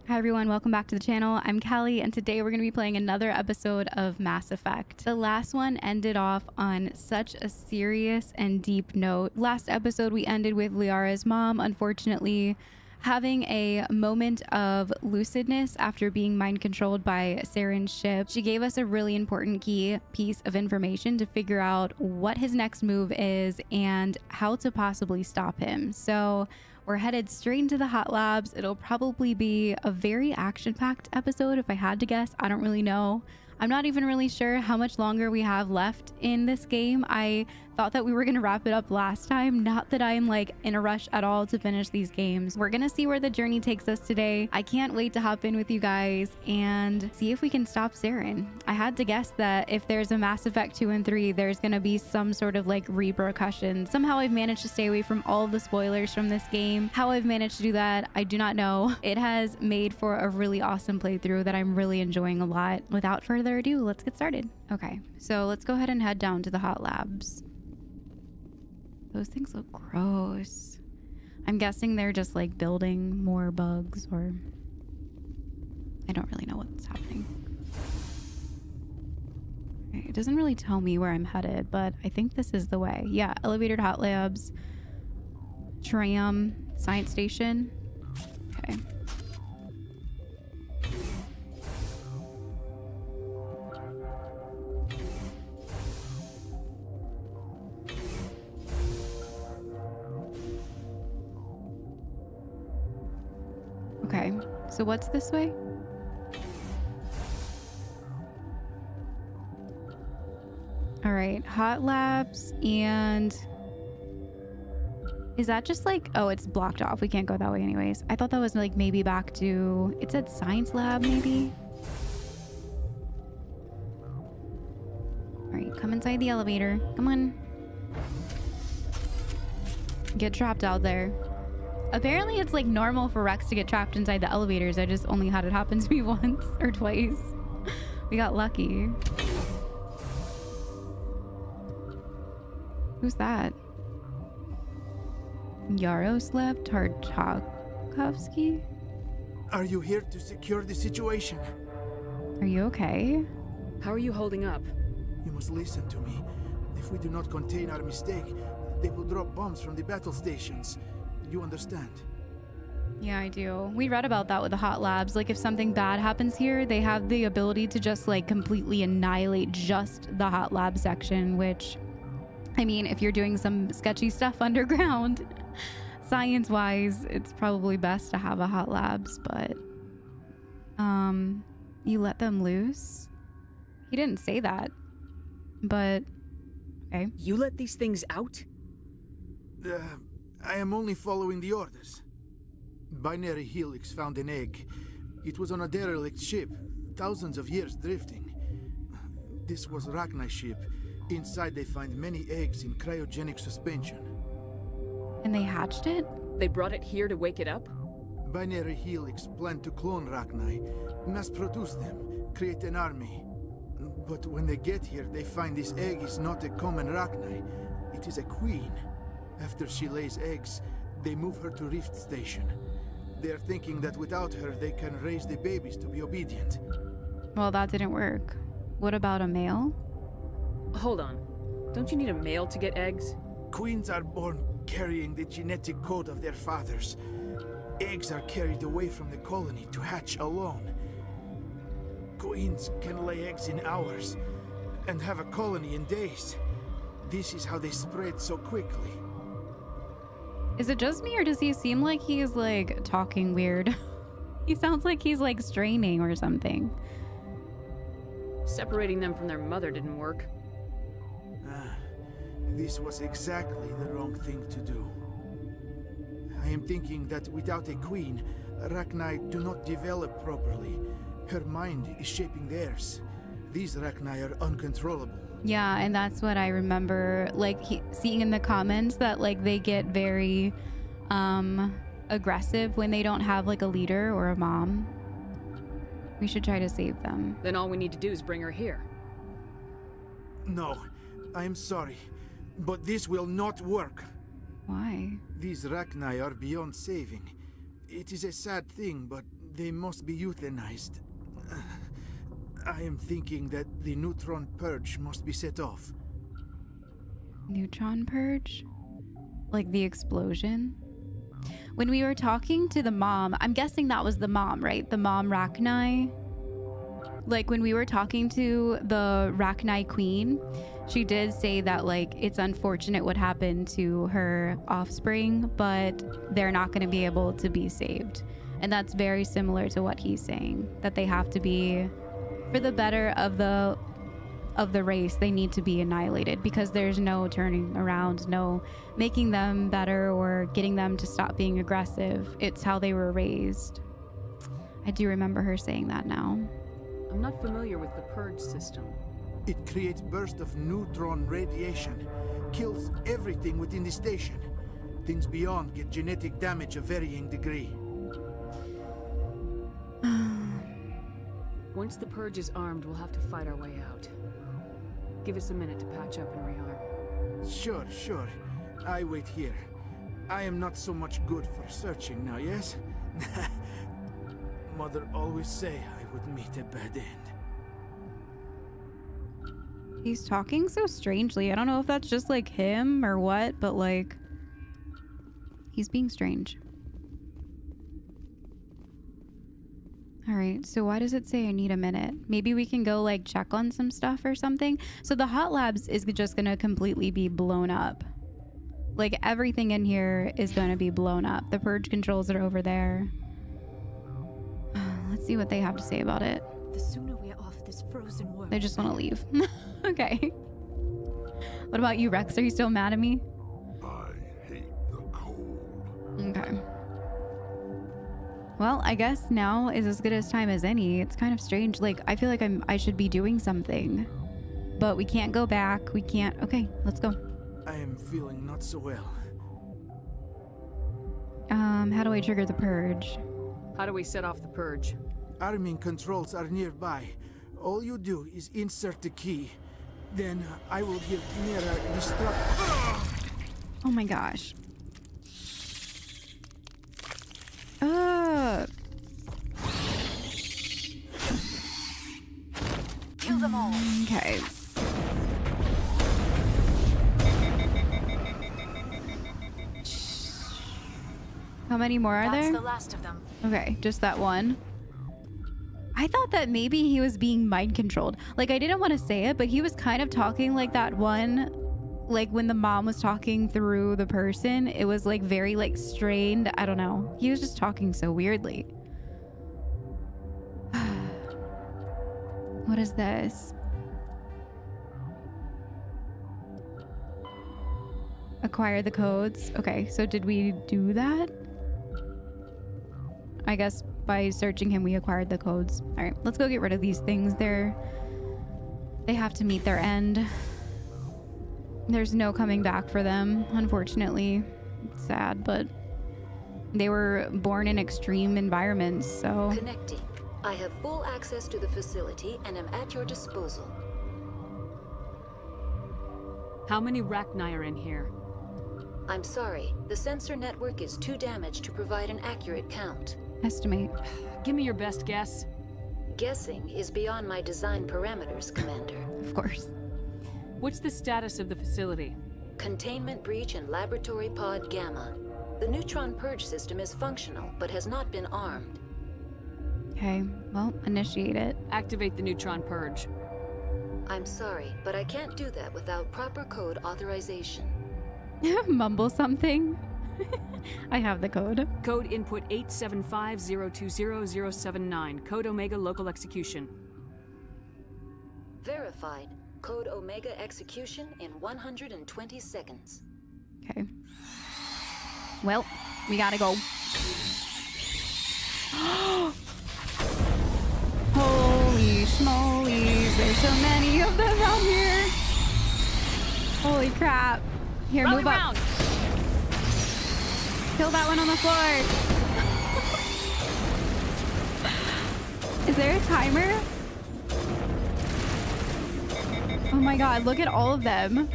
Hi everyone, welcome back to the channel. I'm Callie, and today we're going to be playing another episode of Mass Effect. The last one ended off on such a serious and deep note. Last episode we ended with Liara's mom, unfortunately, having a moment of lucidness after being mind controlled by Saren's ship. She gave us a really important key piece of information to figure out what his next move is and how to possibly stop him. So we're headed straight into the hot labs. It'll probably be a very action-packed episode if I had to guess. I don't really know. I'm not even really sure how much longer we have left in this game. I thought that we were gonna wrap it up last time. Not that I'm like in a rush at all to finish these games. We're gonna see where the journey takes us today. I can't wait to hop in with you guys and see if we can stop Saren. I had to guess that if there's a Mass Effect 2 and 3, there's gonna be some sort of like repercussion. Somehow I've managed to stay away from all of the spoilers from this game. How I've managed to do that, I do not know. It has made for a really awesome playthrough that I'm really enjoying a lot. Without further ado, let's get started. Okay, so let's go ahead and head down to the hot labs. Those things look gross. I'm guessing they're just like building more bugs, or I don't really know what's happening. Okay, it doesn't really tell me where I'm headed, but I think this is the way. Yeah, elevator to hot labs, tram, science station. Okay. Okay, so what's this way? All right, hot labs, and is that just like, oh, it's blocked off. We can't go that way anyways. I thought that was like maybe back to, it said science lab maybe? All right, come inside the elevator. Come on. Get trapped out there. Apparently it's like normal for Rex to get trapped inside the elevators. I just only had it happen to me once or twice. We got lucky. Who's that? Yaroslav Tartakovsky? Are you here to secure the situation? Are you okay? How are you holding up? You must listen to me. If we do not contain our mistake, they will drop bombs from the battle stations. You understand? Yeah, I do. We read about that with the hot labs. Like if something bad happens here, they have the ability to just like completely annihilate just the hot lab section, which, I mean, if you're doing some sketchy stuff underground, science-wise, it's probably best to have a hot labs, but you let them loose? He didn't say that, but okay. You let these things out? I am only following the orders. Binary Helix found an egg. It was on a derelict ship, thousands of years drifting. This was Rachni's ship. Inside they find many eggs in cryogenic suspension. And they hatched it? They brought it here to wake it up? Binary Helix planned to clone Rachni, mass-produce them, create an army. But when they get here, they find this egg is not a common Rachni. It is a queen. After she lays eggs, they move her to Rift Station. They are thinking that without her, they can raise the babies to be obedient. Well, that didn't work. What about a male? Hold on. Don't you need a male to get eggs? Queens are born carrying the genetic code of their fathers. Eggs are carried away from the colony to hatch alone. Queens can lay eggs in hours and have a colony in days. This is how they spread so quickly. Is it just me, or does he seem like he's like talking weird? He sounds like he's like straining or something. Separating them from their mother didn't work. This was exactly the wrong thing to do. I am thinking that without a queen, Rachni do not develop properly. Her mind is shaping theirs. These Rachni are uncontrollable. Yeah, and that's what I remember, like seeing in the comments that like they get very aggressive when they don't have like a leader or a mom. We should try to save them. Then all we need to do is bring her here. No, I am sorry, but this will not work. Why? These Rachni are beyond saving. It is a sad thing, but they must be euthanized. I am thinking that the neutron purge must be set off. Neutron purge? Like the explosion? When we were talking to the mom, I'm guessing that was the mom, right? The mom Rachni. Like when we were talking to the Rachni queen, she did say that like it's unfortunate what happened to her offspring, but they're not going to be able to be saved. And that's very similar to what he's saying, that they have to be, for the better of the race, they need to be annihilated because there's no turning around, no making them better or getting them to stop being aggressive. It's how they were raised. I do remember her saying that now. I'm not familiar with the purge system. It creates bursts of neutron radiation, kills everything within the station. Things beyond get genetic damage of varying degree. Once the purge is armed, we'll have to fight our way out. Give us a minute to patch up and rearm. Sure. I wait here. I am not so much good for searching now, yes? Mother always say I would meet a bad end. He's talking so strangely. I don't know if that's just like him or what, but like he's being strange. All right, so why does it say I need a minute? Maybe we can go like check on some stuff or something. So the hot labs is just gonna completely be blown up. Like everything in here is gonna be blown up. The purge controls are over there. Let's see what they have to say about it. The sooner we're off this frozen world. They just want to leave. Okay. What about you, Rex? Are you still mad at me? I hate the cold. Okay. Well, I guess now is as good as time as any. It's kind of strange. Like, I feel like I should be doing something. But we can't go back. We can't. Okay, let's go. I am feeling not so well. How do I trigger the purge? How do we set off the purge? Arming controls are nearby. All you do is insert the key. Then I will give Mira destruct. Oh my gosh. Kill them all. Okay. How many more are That's there? the last of them. Okay, just that one. I thought that maybe he was being mind controlled. Like, I didn't want to say it, but he was kind of talking like that one, like when the mom was talking through the person, it was like very like strained. I don't know. He was just talking so weirdly. What is this? Acquire the codes. Okay, so did we do that? I guess by searching him, we acquired the codes. All right, let's go get rid of these things. They have to meet their end. There's no coming back for them, unfortunately. It's sad, but they were born in extreme environments, so... Connecting. I have full access to the facility and am at your disposal. How many Rachni are in here? I'm sorry, the sensor network is too damaged to provide an accurate count. Estimate. Give me your best guess. Guessing is beyond my design parameters, Commander. Of course. What's the status of the facility? Containment breach in Laboratory Pod Gamma. The neutron purge system is functional, but has not been armed. Okay, well, initiate it. Activate the neutron purge. I'm sorry, but I can't do that without proper code authorization. Mumble something. I have the code. Code input 875020079. Code Omega local execution. Verified. Code Omega execution in 120 seconds. Okay. Well, we gotta go. Holy schmolies, there's so many of them out here. Holy crap. Here, Rally move up. round. Kill that one on the floor. Is there a timer? Oh my god, look at all of them.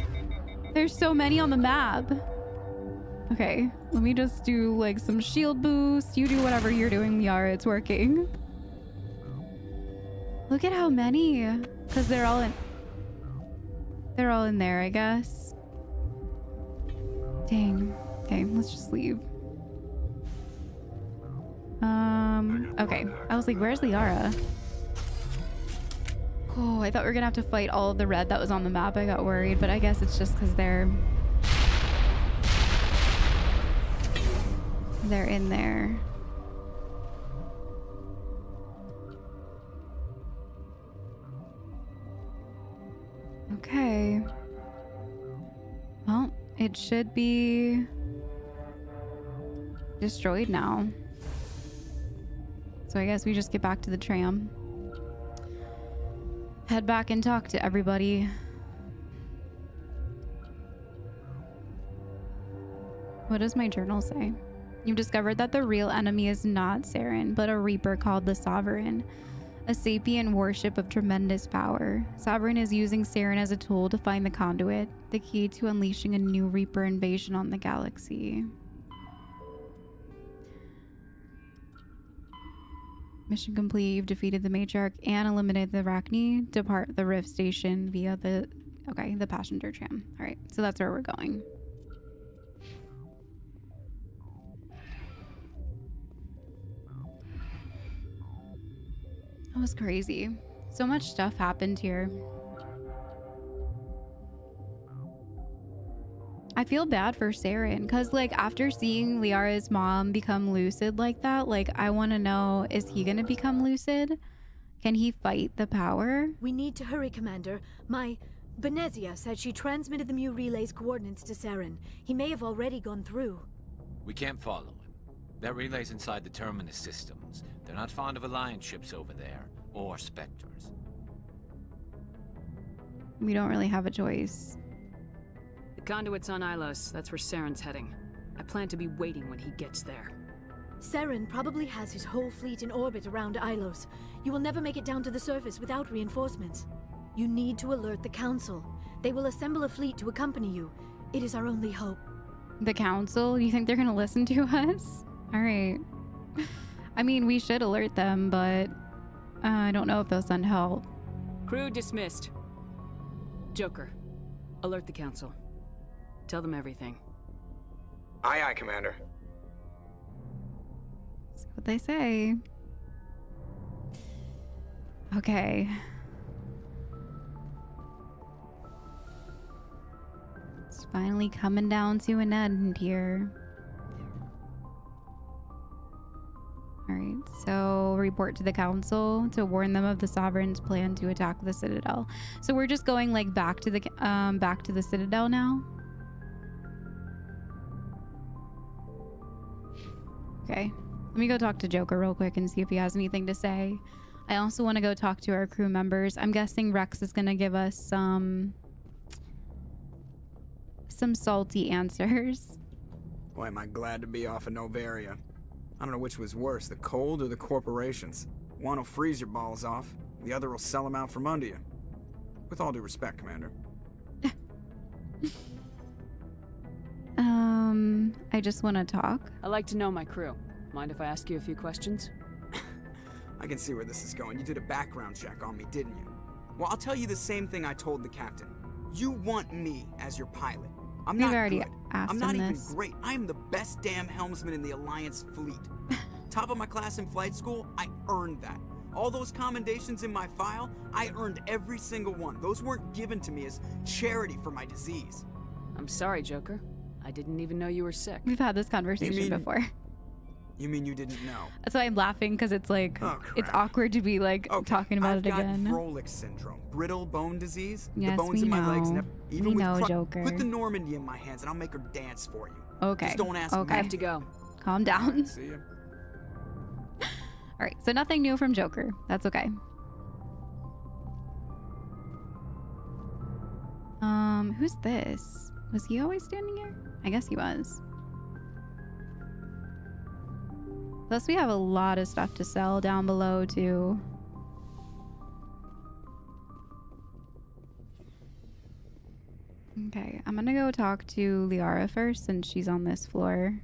There's so many on the map. Okay, let me just do like some shield boost. You do whatever you're doing, Liara. It's working. Look at how many. Because they're all in there, I guess. Dang. Okay, let's just leave. Okay. I was like, where's Liara? Oh, I thought we were gonna have to fight all of the red that was on the map. I got worried, but I guess it's just because they're in there. Okay. Well, it should be destroyed now. So I guess we just get back to the tram. Head back and talk to everybody. What does my journal say? You've discovered that the real enemy is not Saren, but a Reaper called the Sovereign, a sapient warship of tremendous power. Sovereign is using Saren as a tool to find the Conduit, the key to unleashing a new Reaper invasion on the galaxy. Mission complete. You've defeated the Matriarch and eliminated the Arachne. Depart the Rift Station via the passenger tram. All right, so that's where we're going. That was crazy. So much stuff happened here. I feel bad for Saren because, like, after seeing Liara's mom become lucid like that, like, I want to know, is he going to become lucid? Can he fight the power? We need to hurry, Commander. My Benezia said she transmitted the Mu relay's coordinates to Saren. He may have already gone through. We can't follow him. That relay's inside the Terminus systems. They're not fond of Alliance ships over there, or Spectres. We don't really have a choice. The Conduit's on Ilos. That's where Saren's heading. I plan to be waiting when he gets there. Saren probably has his whole fleet in orbit around Ilos. You will never make it down to the surface without reinforcements. You need to alert the Council. They will assemble a fleet to accompany you. It is our only hope. The Council? You think they're going to listen to us? All right. I mean, we should alert them, but I don't know if they'll send help. Crew dismissed. Joker, alert the Council. Tell them everything. Aye, aye, Commander. That's what they say. Okay. It's finally coming down to an end here. Alright, so report to the Council to warn them of the Sovereign's plan to attack the Citadel. So we're just going like back to the Citadel now? Okay, let me go talk to Joker real quick and see if he has anything to say. I also want to go talk to our crew members. I'm guessing Rex is going to give us some salty answers. Boy, am I glad to be off of Noveria. I don't know which was worse, the cold or the corporations. One will freeze your balls off, the other will sell them out from under you. With all due respect, Commander. I just want to talk. I like to know my crew. Mind if I ask you a few questions? I can see where this is going. You did a background check on me, didn't you? Well, I'll tell you the same thing I told the captain. You want me as your pilot. I'm We've not already good. asked I'm not him even this. great. I am the best damn helmsman in the Alliance fleet. Top of my class in flight school, I earned that. All those commendations in my file, I earned every single one. Those weren't given to me as charity for my disease. I'm sorry, Joker. I didn't even know you were sick. We've had this conversation before. You mean you didn't know? That's why I'm laughing, because it's like, it's awkward to be like talking about it again. I've got Froelich syndrome, brittle bone disease. Yes, the bones we in my legs know. even We with know, Joker. Put the Normandy in my hands and I'll make her dance for you. Okay. Just don't ask Okay. me. I have to go. Calm down. See ya. All right, so nothing new from Joker. That's okay. Who's this? Was he always standing here? I guess he was. Plus, we have a lot of stuff to sell down below, too. Okay, I'm gonna go talk to Liara first since she's on this floor.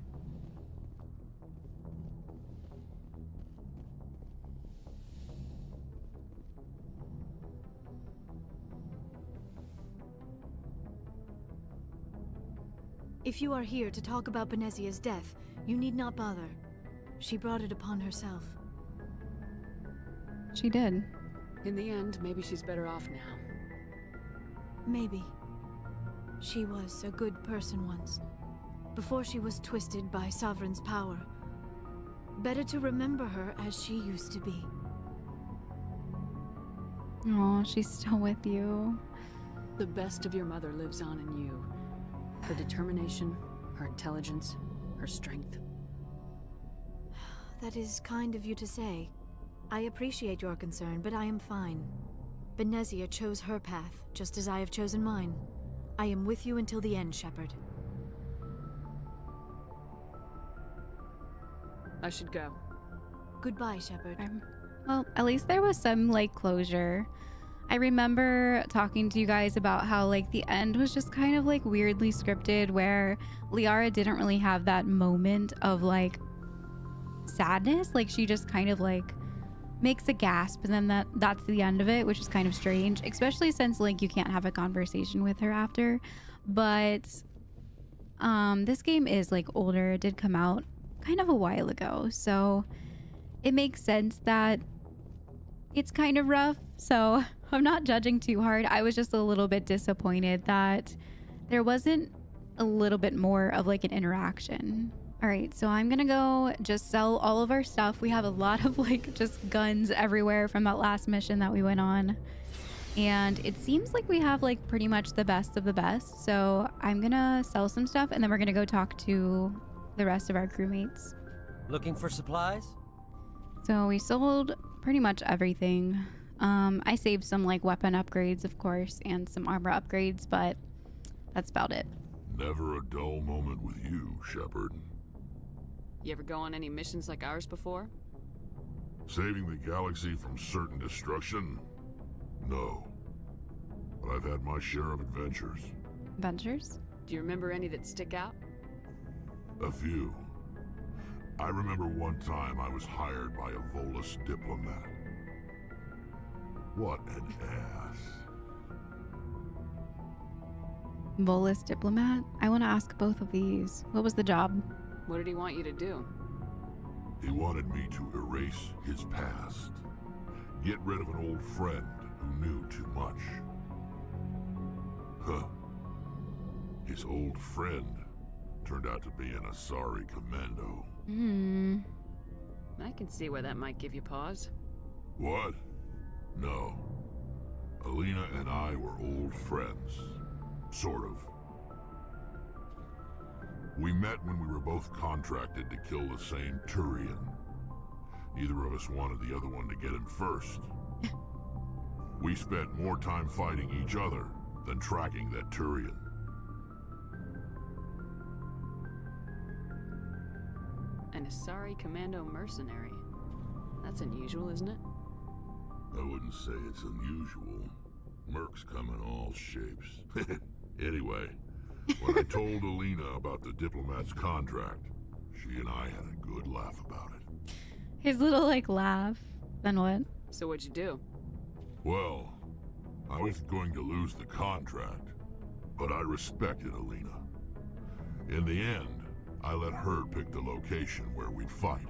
If you are here to talk about Benezia's death, you need not bother. She brought it upon herself. She did. In the end, maybe she's better off now. Maybe. She was a good person once, before she was twisted by Sovereign's power. Better to remember her as she used to be. Oh, she's still with you. The best of your mother lives on in you. Her determination, her intelligence, her strength. That is kind of you to say. I appreciate your concern, but I am fine. Benezia chose her path, just as I have chosen mine. I am with you until the end, Shepard. I should go. Goodbye, Shepard. Okay. Well, at least there was some, like, closure. I remember talking to you guys about how, like, the end was just kind of, like, weirdly scripted, where Liara didn't really have that moment of, like, sadness. Like, she just kind of, like, makes a gasp, and then that's the end of it, which is kind of strange, especially since, like, you can't have a conversation with her after. But this game is, like, older. It did come out kind of a while ago, so it makes sense that it's kind of rough. So I'm not judging too hard. I was just a little bit disappointed that there wasn't a little bit more of, like, an interaction. All right, so I'm gonna go just sell all of our stuff. We have a lot of, like, just guns everywhere from that last mission that we went on. And it seems like we have, like, pretty much the best of the best. So I'm gonna sell some stuff, and then we're gonna go talk to the rest of our crewmates. Looking for supplies? So we sold pretty much everything. I saved some, like, weapon upgrades, of course, and some armor upgrades, but that's about it. Never a dull moment with you, Shepard. You ever go on any missions like ours before? Saving the galaxy from certain destruction? No. But I've had my share of adventures. Adventures? Do you remember any that stick out? A few. I remember one time I was hired by a Volus diplomat. What an ass. Volus diplomat? I want to ask both of these. What was the job? What did he want you to do? He wanted me to erase his past. Get rid of an old friend who knew too much. Huh. His old friend turned out to be an Asari commando. I can see where that might give you pause. What? No. Alina and I were old friends. Sort of. We met when we were both contracted to kill the same Turian. Neither of us wanted the other one to get him first. We spent more time fighting each other than tracking that Turian. An Asari commando mercenary. That's unusual, isn't it? I wouldn't say it's unusual. Mercs come in all shapes. Anyway, when I told Alina about the diplomat's contract, she and I had a good laugh about it. His little, like, laugh. Then what? So what'd you do? Well, I was going to lose the contract, but I respected Alina. In the end, I let her pick the location where we'd fight.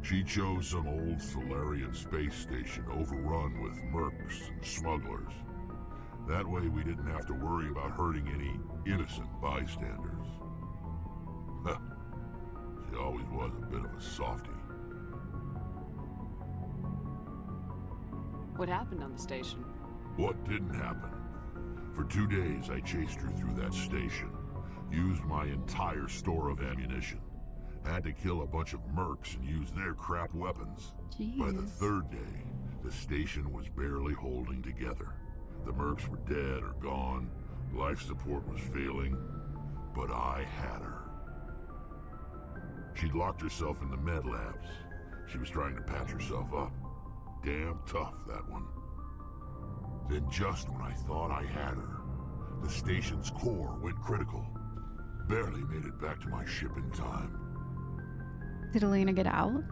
She chose some old Solarian space station overrun with mercs and smugglers. That way we didn't have to worry about hurting any innocent bystanders. She always was a bit of a softie. What happened on the station? What didn't happen? For 2 days I chased her through that station. Used my entire store of ammunition. Had to kill a bunch of mercs and use their crap weapons. Jeez. By the 3rd day, the station was barely holding together. The mercs were dead or gone, life support was failing, but I had her. She'd locked herself in the med labs. She was trying to patch herself up. Damn tough, that one. Then just when I thought I had her, the station's core went critical. Barely made it back to my ship in time. Did Elena get out?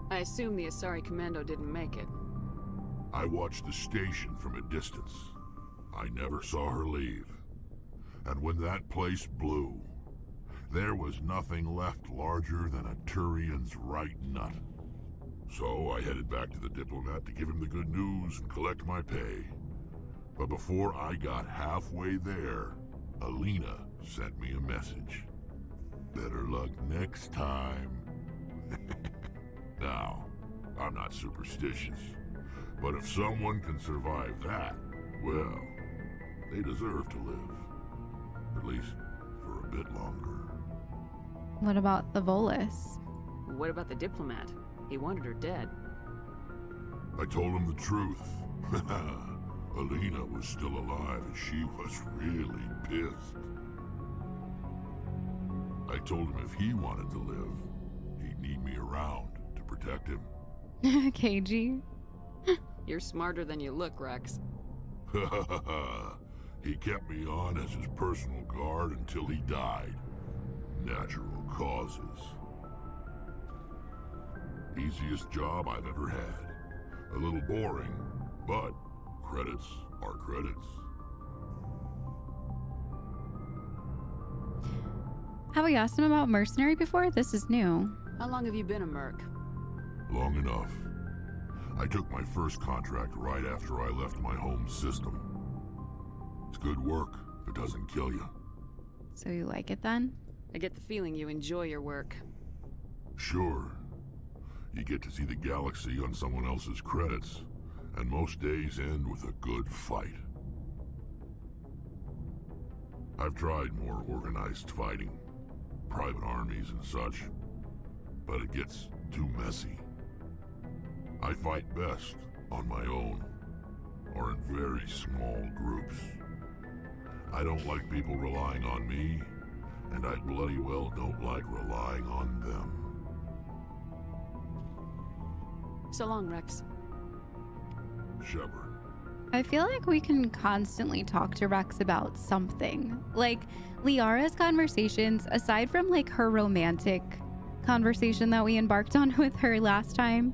I assume the Asari Commando didn't make it. I watched the station from a distance. I never saw her leave. And when that place blew, there was nothing left larger than a Turian's right nut. So I headed back to the diplomat to give him the good news and collect my pay. But before I got halfway there, Alina sent me a message. Better luck next time. Now, I'm not superstitious, but if someone can survive that, well, they deserve to live. At least for a bit longer. What about the Volus? What about the diplomat? He wanted her dead. I told him the truth. Alina was still alive and she was really pissed. I told him if he wanted to live, he'd need me around to protect him. KG. You're smarter than you look, Rex. He kept me on as his personal guard until he died. Natural causes. Easiest job I've ever had. A little boring, but credits are credits. Have we asked him about mercenary before? This is new. How long have you been a merc? Long enough. I took my first contract right after I left my home system. It's good work if it doesn't kill you. So you like it then? I get the feeling you enjoy your work. Sure. You get to see the galaxy on someone else's credits, and most days end with a good fight. I've tried more organized fighting, private armies and such, but it gets too messy. I fight best on my own, or in very small groups. I don't like people relying on me, and I bloody well don't like relying on them. So long, Rex. Shepard. I feel like we can constantly talk to Rex about something. Like, Liara's conversations, aside from like her romantic conversation that we embarked on with her last time,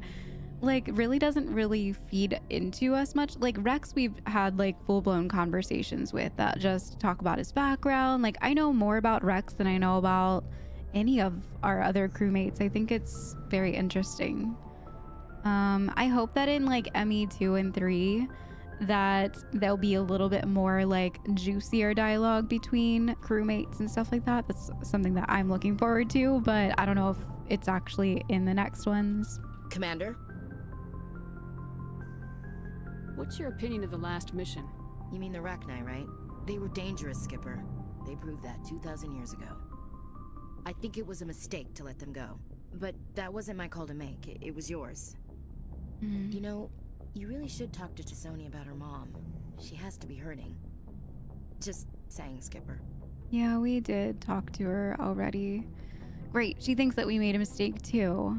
like really doesn't really feed into us much. Like Rex, we've had like full-blown conversations with that just talk about his background. Like I know more about Rex than I know about any of our other crewmates. I think it's very interesting. I hope that in like ME 2 and 3 that there'll be a little bit more like juicier dialogue between crewmates and stuff like that. That's something that I'm looking forward to, but I don't know if it's actually in the next ones. Commander? What's your opinion of the last mission? You mean the Rachni, right? They were dangerous, Skipper. They proved that 2,000 years ago. I think it was a mistake to let them go. But that wasn't my call to make. It was yours. You know, you really should talk to T'Soni about her mom. She has to be hurting. Just saying, Skipper. Yeah, we did talk to her already. Great, she thinks that we made a mistake too.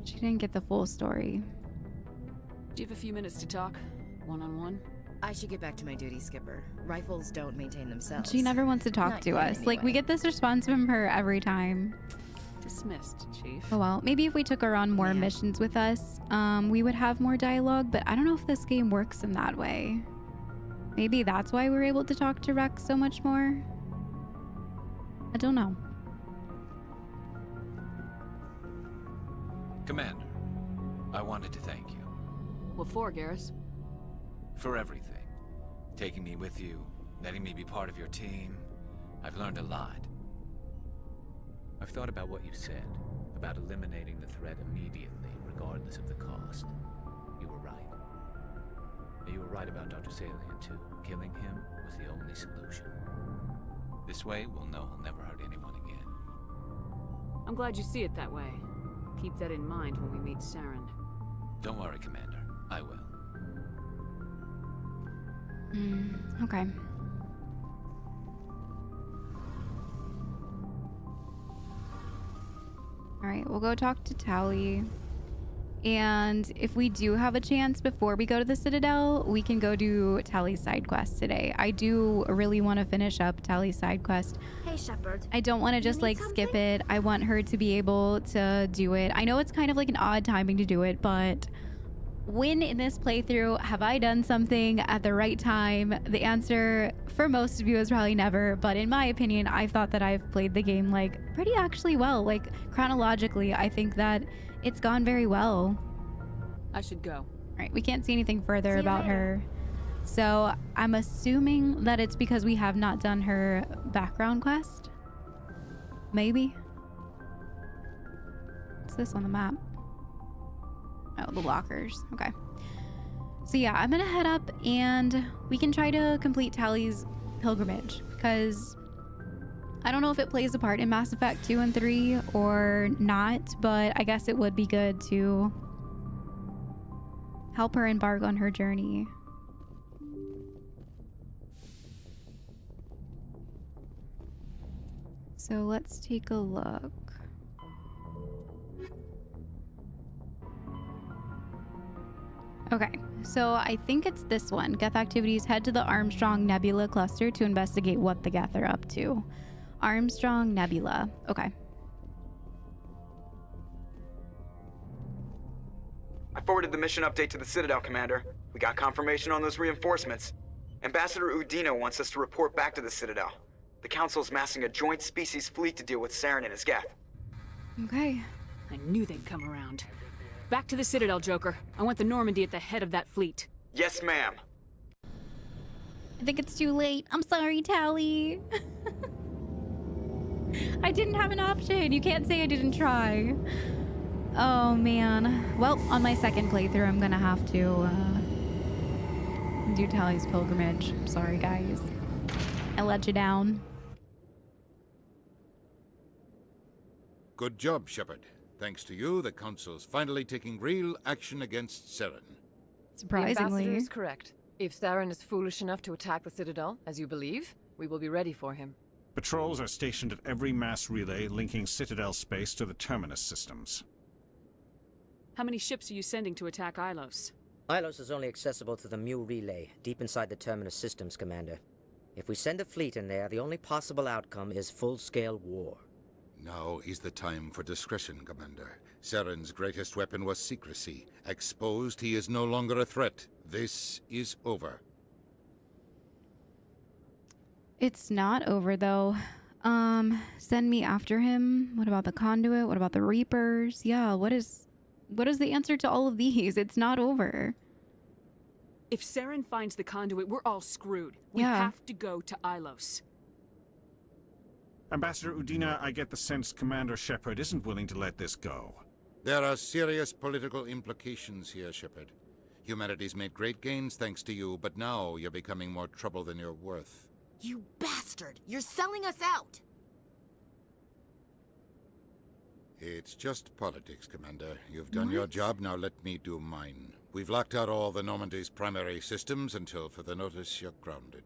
She didn't get the full story. Do you have a few minutes to talk? One-on-one? I should get back to my duty, Skipper. Rifles don't maintain themselves. She never wants to talk Not to yet, us. anyway. Like, we get this response from her every time. Dismissed, Chief. Oh well, maybe if we took her on more missions with us, we would have more dialogue, but I don't know if this game works in that way. Maybe that's why we were able to talk to Rex so much more. I don't know. Commander, I wanted to thank you. What for, Garrus? For everything. Taking me with you, letting me be part of your team. I've learned a lot. I've thought about what you said, about eliminating the threat immediately, regardless of the cost. You were right. You were right about Dr. Salian, too. Killing him was the only solution. This way, we'll know he'll never hurt anyone again. I'm glad you see it that way. Keep that in mind when we meet Saren. Don't worry, Commander. I will. Okay. All right, we'll go talk to Tali. And if we do have a chance before we go to the Citadel, we can go do Tali's side quest today. I do really want to finish up Tali's side quest. Hey, Shepard. I don't want to just like skip it. I want her to be able to do it. I know it's kind of like an odd timing to do it, but when in this playthrough have I done something at the right time? The answer for most of you is probably never, but in my opinion, I've thought that I've played the game like pretty actually well. Like chronologically, I think that it's gone very well. I should go. All right, we can't see anything further about her. So I'm assuming that it's because we have not done her background quest. Maybe. What's this on the map? Oh, the lockers. Okay. So yeah, I'm gonna head up and we can try to complete Tali's pilgrimage because I don't know if it plays a part in Mass Effect 2 and 3 or not, but I guess it would be good to help her embark on her journey. So let's take a look. Okay, so I think it's this one. Geth activities, head to the Armstrong Nebula cluster to investigate what the Geth are up to. Armstrong Nebula. Okay. I forwarded the mission update to the Citadel, Commander. We got confirmation on those reinforcements. Ambassador Udina wants us to report back to the Citadel. The Council's massing a joint species fleet to deal with Saren and his Geth. Okay. I knew they'd come around. Back to the Citadel, Joker. I want the Normandy at the head of that fleet. Yes, ma'am. I think it's too late. I'm sorry, Tali. I didn't have an option. You can't say I didn't try. Oh, man. Well, on my second playthrough, I'm gonna have to do Tali's pilgrimage. Sorry, guys. I let you down. Good job, Shepard. Thanks to you, the Council's finally taking real action against Saren. Surprisingly. The ambassador is correct. If Saren is foolish enough to attack the Citadel, as you believe, we will be ready for him. Patrols are stationed at every mass relay linking Citadel space to the Terminus systems. How many ships are you sending to attack Ilos? Ilos is only accessible to the Mu relay, deep inside the Terminus systems, Commander. If we send a fleet in there, the only possible outcome is full-scale war. Now is the time for discretion, Commander. Saren's greatest weapon was secrecy. Exposed, he is no longer a threat. This is over. It's not over, though. Send me after him. What about the Conduit? What about the Reapers? Yeah, what is the answer to all of these? It's not over. If Saren finds the Conduit, we're all screwed. We have to go to Ilos. Ambassador Udina, I get the sense Commander Shepard isn't willing to let this go. There are serious political implications here, Shepard. Humanity's made great gains thanks to you, but now you're becoming more trouble than you're worth. You bastard! You're selling us out! It's just politics, Commander. You've done your job, now let me do mine. We've locked out all the Normandy's primary systems until further notice you're grounded.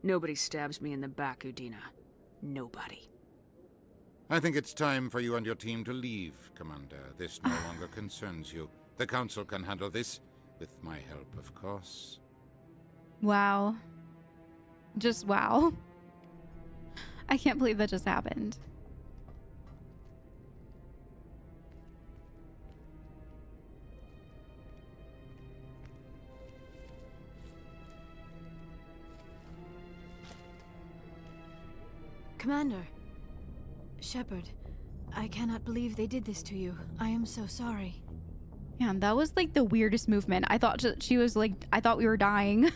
Nobody stabs me in the back, Udina. Nobody. I think it's time for you and your team to leave, Commander. This no longer concerns you. The Council can handle this, with my help, of course. Wow. Just wow. I can't believe that just happened. Commander. Shepard, I cannot believe they did this to you. I am so sorry. Man, that was like the weirdest movement. I thought she was like, I thought we were dying.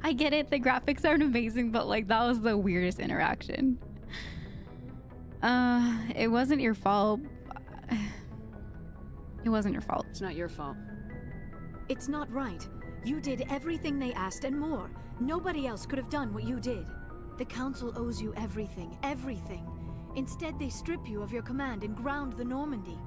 I get it, the graphics aren't amazing, but like that was the weirdest interaction. It wasn't your fault. It wasn't your fault. It's not your fault. It's not right. You did everything they asked and more. Nobody else could have done what you did. The Council owes you everything, everything. Instead, they strip you of your command and ground the Normandy.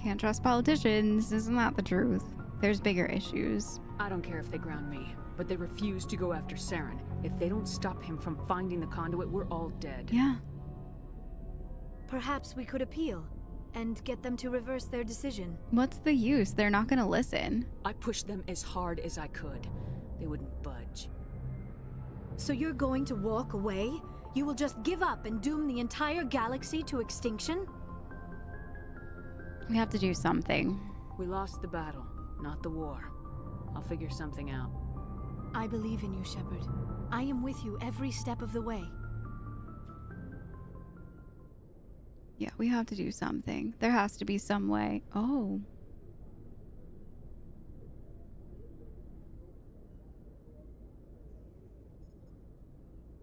Can't trust politicians, isn't that the truth? There's bigger issues. I don't care if they ground me, but they refuse to go after Saren. If they don't stop him from finding the conduit, we're all dead. Yeah. Perhaps we could appeal and get them to reverse their decision. What's the use? They're not gonna listen. I pushed them as hard as I could. They wouldn't budge. So you're going to walk away? You will just give up and doom the entire galaxy to extinction? We have to do something. We lost the battle, not the war. I'll figure something out. I believe in you, Shepard. I am with you every step of the way. Yeah, we have to do something. There has to be some way. Oh.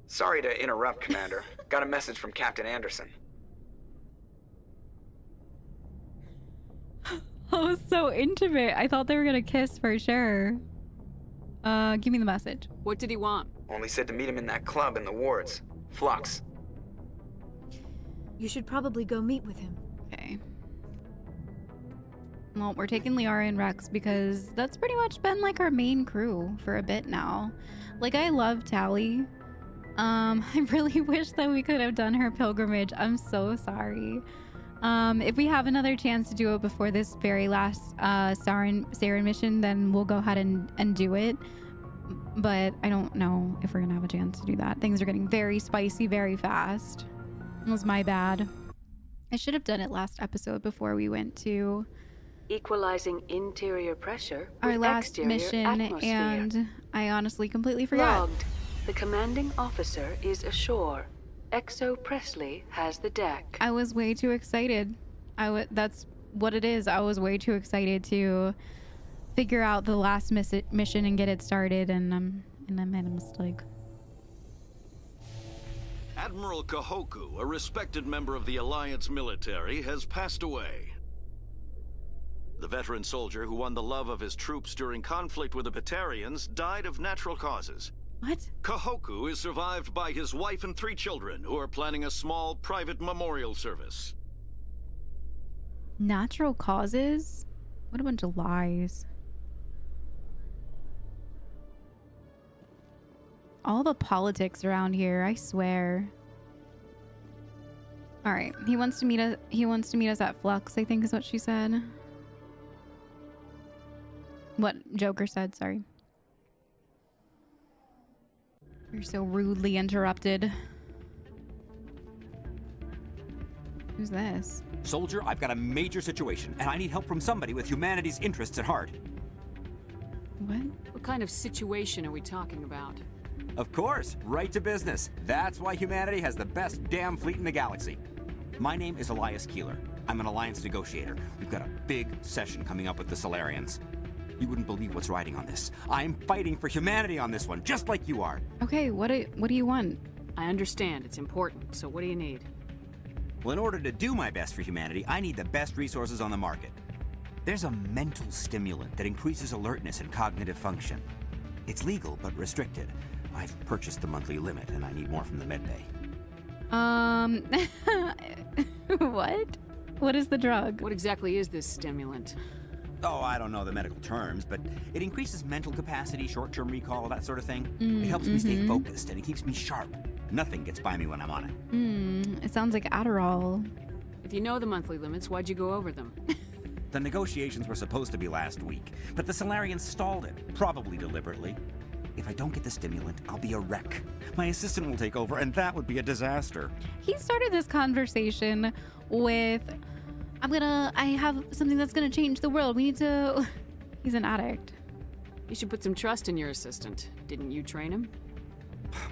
Sorry to interrupt, Commander. Got a message from Captain Anderson. That was so intimate. I thought they were gonna kiss for sure. Give me the message. What did he want? Only said to meet him in that club in the wards. Flux. You should probably go meet with him. Okay. Well, we're taking Liara and Rex because that's pretty much been like our main crew for a bit now. Like, I love Tali. I really wish that we could have done her pilgrimage. I'm so sorry. If we have another chance to do it before this very last Saren mission, then we'll go ahead and do it. But I don't know if we're gonna have a chance to do that. Things are getting very spicy very fast. It was my bad. I should have done it last episode before we went to equalizing interior pressure our with last exterior mission, atmosphere. and I honestly completely forgot. Logged. The commanding officer is ashore. Exo Presley has the deck. I was way too excited. That's what it is. I was way too excited to figure out the last mission and get it started, and I made a mistake. Admiral Kahoku, a respected member of the Alliance military, has passed away. The veteran soldier who won the love of his troops during conflict with the Batarians died of natural causes. What? Kahoku is survived by his wife and 3 children, who are planning a small private memorial service. Natural causes? What a bunch of lies. All the politics around here, I swear. All right, he wants to meet us at Flux, I think is what she said. What Joker said, sorry. You're so rudely interrupted. Who's this? Soldier, I've got a major situation, and I need help from somebody with humanity's interests at heart. What? What kind of situation are we talking about? Of course, right to business. That's why humanity has the best damn fleet in the galaxy. My name is Elias Keeler. I'm an Alliance negotiator. We've got a big session coming up with the Solarians. You wouldn't believe what's riding on this. I'm fighting for humanity on this one, just like you are. Okay, what do you want? I understand, it's important, so what do you need? Well, in order to do my best for humanity, I need the best resources on the market. There's a mental stimulant that increases alertness and cognitive function. It's legal, but restricted. I've purchased the monthly limit, and I need more from the medbay. What? What is the drug? What exactly is this stimulant? Oh, I don't know the medical terms, but it increases mental capacity, short-term recall, that sort of thing. It helps me stay focused, and it keeps me sharp. Nothing gets by me when I'm on it. It sounds like Adderall. If you know the monthly limits, why'd you go over them? The negotiations were supposed to be last week, but the Solarians stalled it, probably deliberately. If I don't get the stimulant, I'll be a wreck. My assistant will take over, and that would be a disaster. He started this conversation with, I have something that's gonna change the world. We need to... He's an addict. You should put some trust in your assistant. Didn't you train him?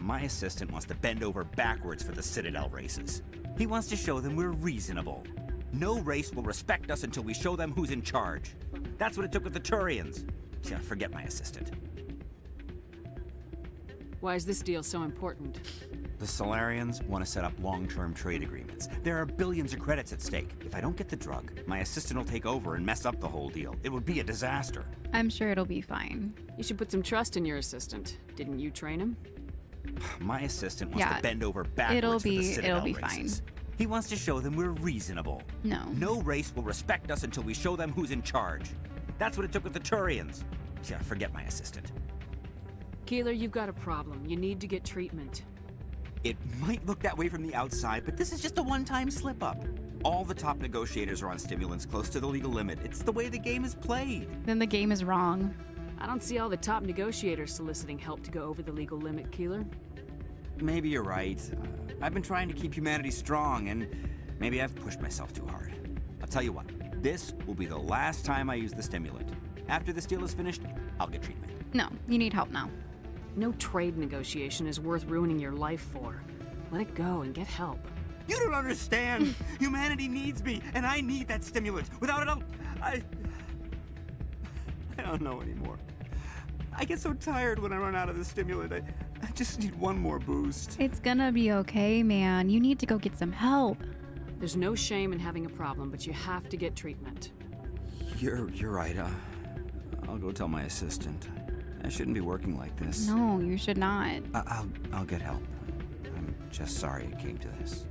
My assistant wants to bend over backwards for the Citadel races. He wants to show them we're reasonable. No race will respect us until we show them who's in charge. That's what it took with the Turians. Yeah, forget my assistant. Why is this deal so important? The Solarians want to set up long-term trade agreements. There are billions of credits at stake. If I don't get the drug, my assistant will take over and mess up the whole deal. It would be a disaster. I'm sure it'll be fine. You should put some trust in your assistant. Didn't you train him? My assistant wants to bend over backwards for the Citadel races. Fine. He wants to show them we're reasonable. No race will respect us until we show them who's in charge. That's what it took with the Turians. Yeah, forget my assistant. Keeler, you've got a problem. You need to get treatment. It might look that way from the outside, but this is just a one-time slip-up. All the top negotiators are on stimulants close to the legal limit. It's the way the game is played. Then the game is wrong. I don't see all the top negotiators soliciting help to go over the legal limit, Keeler. Maybe you're right. I've been trying to keep humanity strong, and maybe I've pushed myself too hard. I'll tell you what, this will be the last time I use the stimulant. After this deal is finished, I'll get treatment. No, you need help now. No trade negotiation is worth ruining your life for. Let it go and get help. You don't understand! Humanity needs me, and I need that stimulant. Without it, I don't know anymore. I get so tired when I run out of the stimulant. I just need one more boost. It's gonna be okay, man. You need to go get some help. There's no shame in having a problem, but you have to get treatment. You're right. I'll go tell my assistant. I shouldn't be working like this. No, you should not. I'll get help. I'm just sorry it came to this.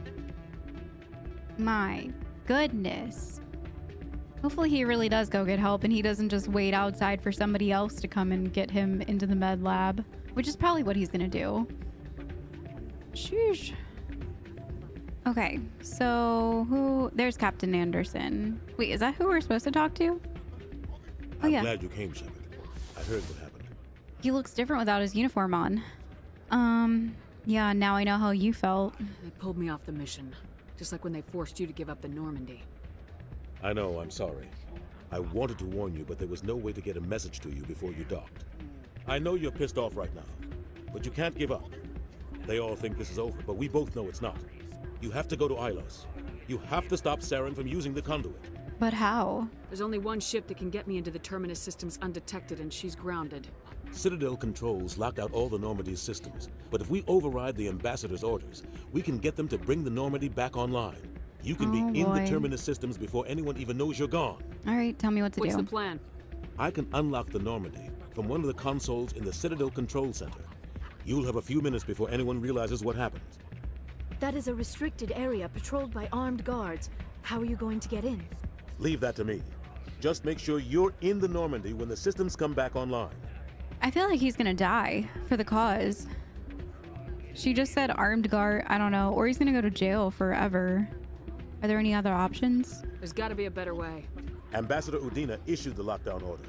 My goodness. Hopefully he really does go get help and he doesn't just wait outside for somebody else to come and get him into the med lab, which is probably what he's gonna do. Sheesh. Okay, so there's Captain Anderson. Wait, is that who we're supposed to talk to? I'm glad you came, Shepard. I heard what happened. He looks different without his uniform on. Yeah, now I know how you felt. They pulled me off the mission, just like when they forced you to give up the Normandy. I know, I'm sorry. I wanted to warn you, but there was no way to get a message to you before you docked. I know you're pissed off right now, but you can't give up. They all think this is over, but we both know it's not. You have to go to Ilos. You have to stop Saren from using the Conduit. But how? There's only one ship that can get me into the Terminus systems undetected, and she's grounded. Citadel controls locked out all the Normandy's systems, but if we override the Ambassador's orders, we can get them to bring the Normandy back online. You can be in the Terminus systems before anyone even knows you're gone. All right, tell me what to do. What's the plan? I can unlock the Normandy from one of the consoles in the Citadel Control Center. You'll have a few minutes before anyone realizes what happened. That is a restricted area patrolled by armed guards. How are you going to get in? Leave that to me. Just make sure you're in the Normandy when the systems come back online. I feel like he's gonna die for the cause. She just said armed guard, I don't know, or he's gonna go to jail forever. Are there any other options? There's gotta be a better way. Ambassador Udina issued the lockdown order.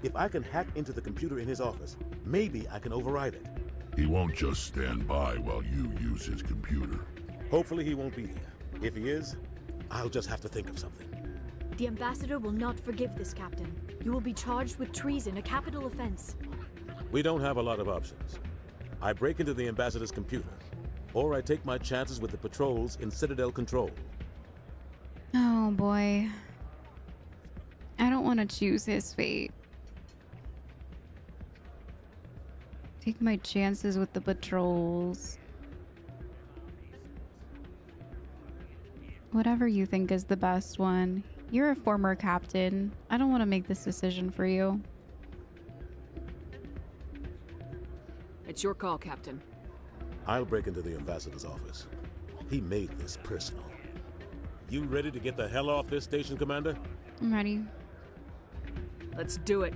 If I can hack into the computer in his office, maybe I can override it. He won't just stand by while you use his computer. Hopefully he won't be there. If he is, I'll just have to think of something. The Ambassador will not forgive this, Captain. You will be charged with treason, a capital offense. We don't have a lot of options. I break into the Ambassador's computer, or I take my chances with the patrols in Citadel Control. Oh boy. I don't want to choose his fate. Take my chances with the patrols. Whatever you think is the best one. You're a former captain. I don't want to make this decision for you. It's your call, Captain. I'll break into the Ambassador's office. He made this personal. You ready to get the hell off this station, Commander? I'm ready. Let's do it.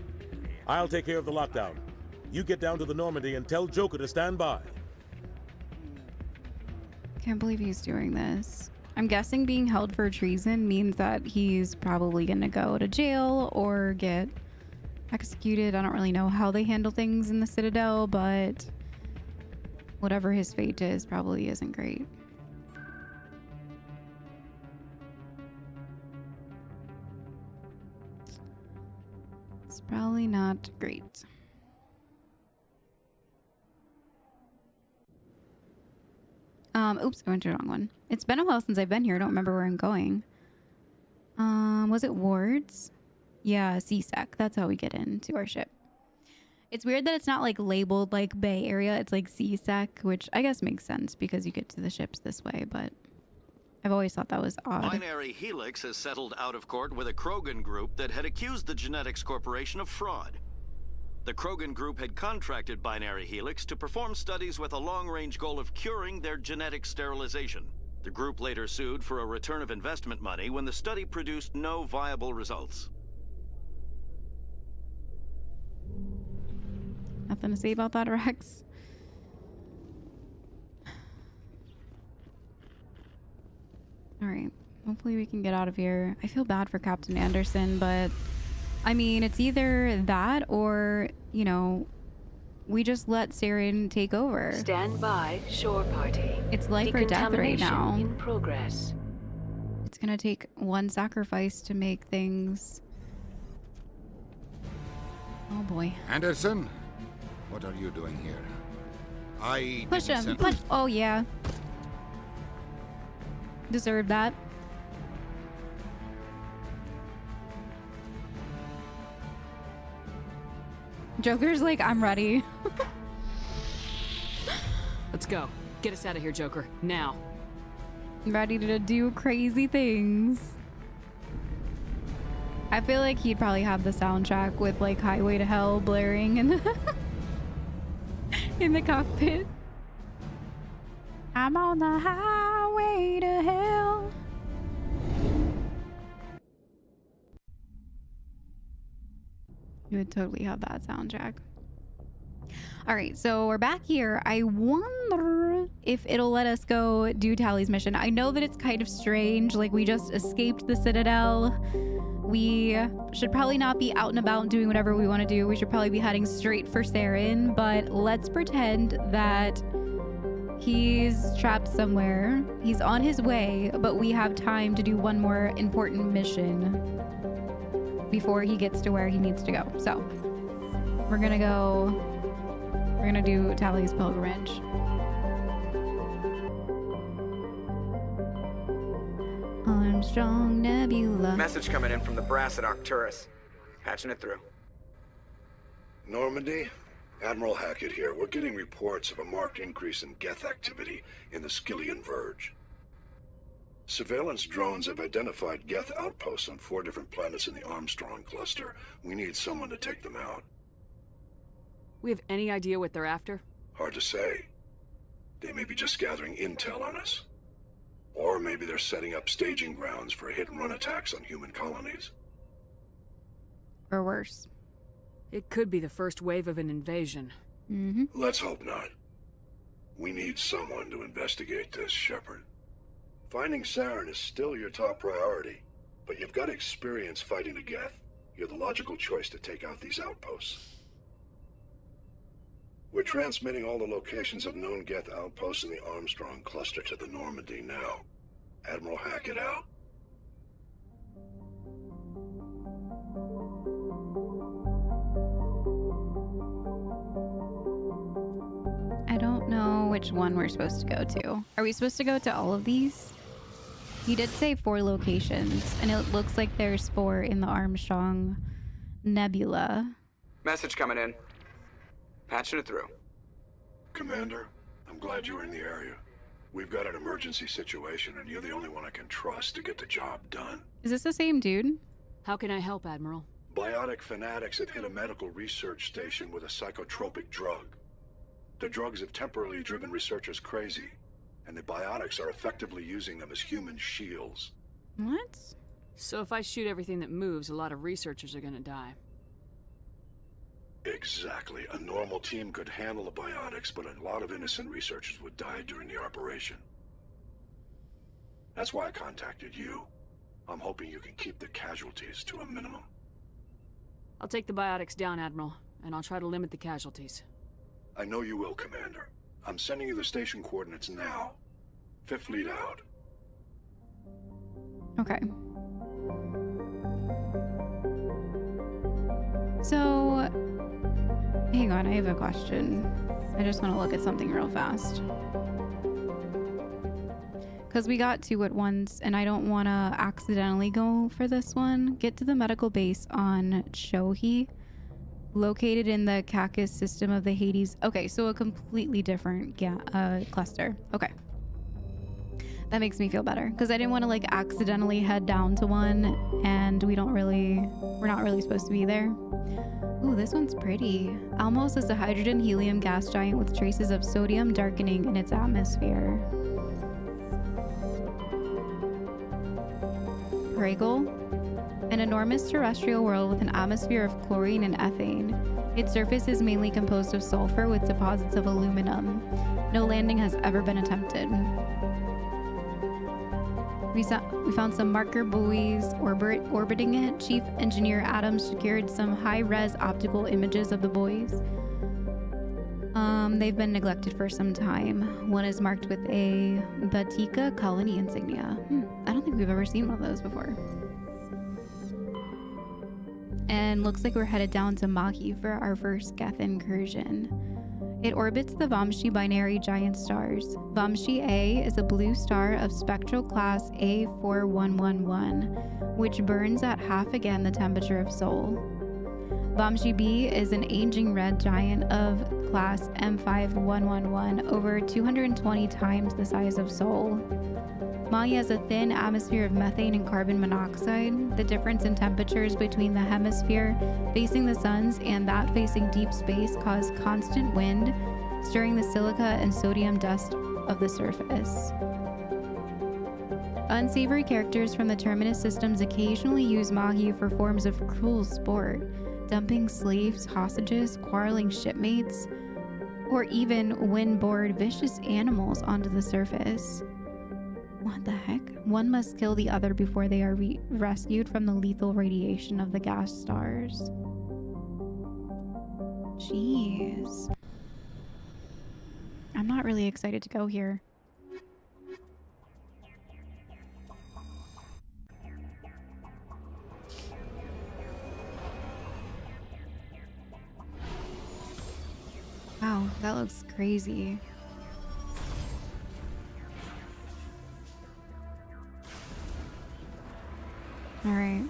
I'll take care of the lockdown. You get down to the Normandy and tell Joker to stand by. Can't believe he's doing this. I'm guessing being held for treason means that he's probably gonna go to jail or get executed. I don't really know how they handle things in the Citadel, but whatever his fate is probably isn't great. It's probably not great. Oops, I went to the wrong one. It's been a while since I've been here. I don't remember where I'm going. Was it wards? Yeah, CSEC. That's how we get into our ship. It's weird that it's not like labeled like Bay Area. It's like CSEC, which I guess makes sense because you get to the ships this way, but I've always thought that was odd. Binary Helix has settled out of court with a Krogan group that had accused the Genetics Corporation of fraud. The Krogan group had contracted Binary Helix to perform studies with a long-range goal of curing their genetic sterilization. The group later sued for a return of investment money when the study produced no viable results. Nothing to say about that, Rex. Alright. Hopefully we can get out of here. I feel bad for Captain Anderson, but I mean, it's either that or, you know, we just let Saren take over. Stand by, shore party. It's life or death right now. In progress. It's gonna take one sacrifice to make things... Oh boy. Anderson, what are you doing here? I Push him. Push. Oh yeah. Deserve that. Joker's like, I'm ready. Let's go. Get us out of here, Joker. Now. Ready to do crazy things. I feel like he'd probably have the soundtrack with like Highway to Hell blaring in the in the cockpit. I'm on the highway to hell. You would totally have that soundtrack. All right, so we're back here. I wonder if it'll let us go do Tali's mission. I know that it's kind of strange. Like, we just escaped the Citadel. We should probably not be out and about doing whatever we want to do. We should probably be heading straight for Saren, but let's pretend that he's trapped somewhere. He's on his way, but we have time to do one more important mission before he gets to where he needs to go. So we're gonna do Tali's pilgrimage. Armstrong Nebula. Message coming in from the brass at Arcturus. Patching it through. Normandy? Admiral Hackett here. We're getting reports of a marked increase in Geth activity in the Skyllian Verge. Surveillance drones have identified Geth outposts on 4 different planets in the Armstrong cluster. We need someone to take them out. We have any idea what they're after? Hard to say. They may be just gathering intel on us. Or maybe they're setting up staging grounds for hit-and-run attacks on human colonies. Or worse. It could be the first wave of an invasion. Mm-hmm. Let's hope not. We need someone to investigate this, Shepard. Finding Saren is still your top priority, but you've got experience fighting the Geth. You're the logical choice to take out these outposts. We're transmitting all the locations of known Geth outposts in the Armstrong cluster to the Normandy now. Admiral Hackett out. I don't know which one we're supposed to go to. Are we supposed to go to all of these? He did say 4 locations, and it looks like there's 4 in the Armstrong Nebula. Message coming in. Patching it through. Commander, I'm glad you were in the area. We've got an emergency situation, and you're the only one I can trust to get the job done. Is this the same dude? How can I help, Admiral? Biotic fanatics have hit a medical research station with a psychotropic drug. The drugs have temporarily driven researchers crazy, and the biotics are effectively using them as human shields. What? So if I shoot everything that moves, a lot of researchers are gonna die. Exactly. A normal team could handle the biotics, but a lot of innocent researchers would die during the operation. That's why I contacted you. I'm hoping you can keep the casualties to a minimum. I'll take the biotics down, Admiral, and I'll try to limit the casualties. I know you will, Commander. I'm sending you the station coordinates now. 5th Fleet out. Okay. So, hang on, I have a question. I just want to look at something real fast. Because we got 2 at once, and I don't want to accidentally go for this one. Get to the medical base on Shohi, located in the Cacus system of the Hades. Okay, so a completely different cluster. Okay. That makes me feel better, because I didn't want to like accidentally head down to one, and we're not really supposed to be there. Ooh, this one's pretty. Almos is a hydrogen helium gas giant with traces of sodium darkening in its atmosphere. Pregel, an enormous terrestrial world with an atmosphere of chlorine and ethane. Its surface is mainly composed of sulfur with deposits of aluminum. No landing has ever been attempted. We found some marker buoys orbiting it. Chief Engineer Adams secured some high-res optical images of the buoys. They've been neglected for some time. One is marked with a Batika colony insignia. I don't think we've ever seen one of those before. And looks like we're headed down to Mahi for our first Geth incursion. It orbits the Vamshi binary giant stars. Vamshi A is a blue star of spectral class A4111, which burns at half again the temperature of Sol. Vamshi B is an aging red giant of class M5111, over 220 times the size of Sol. Mahi has a thin atmosphere of methane and carbon monoxide. The difference in temperatures between the hemisphere facing the suns and that facing deep space cause constant wind, stirring the silica and sodium dust of the surface. Unsavory characters from the Terminus systems occasionally use Mahi for forms of cruel sport, dumping slaves, hostages, quarreling shipmates, or even windboard vicious animals onto the surface. What the heck? One must kill the other before they are rescued from the lethal radiation of the gas stars. Jeez. I'm not really excited to go here. Wow, that looks crazy. All right.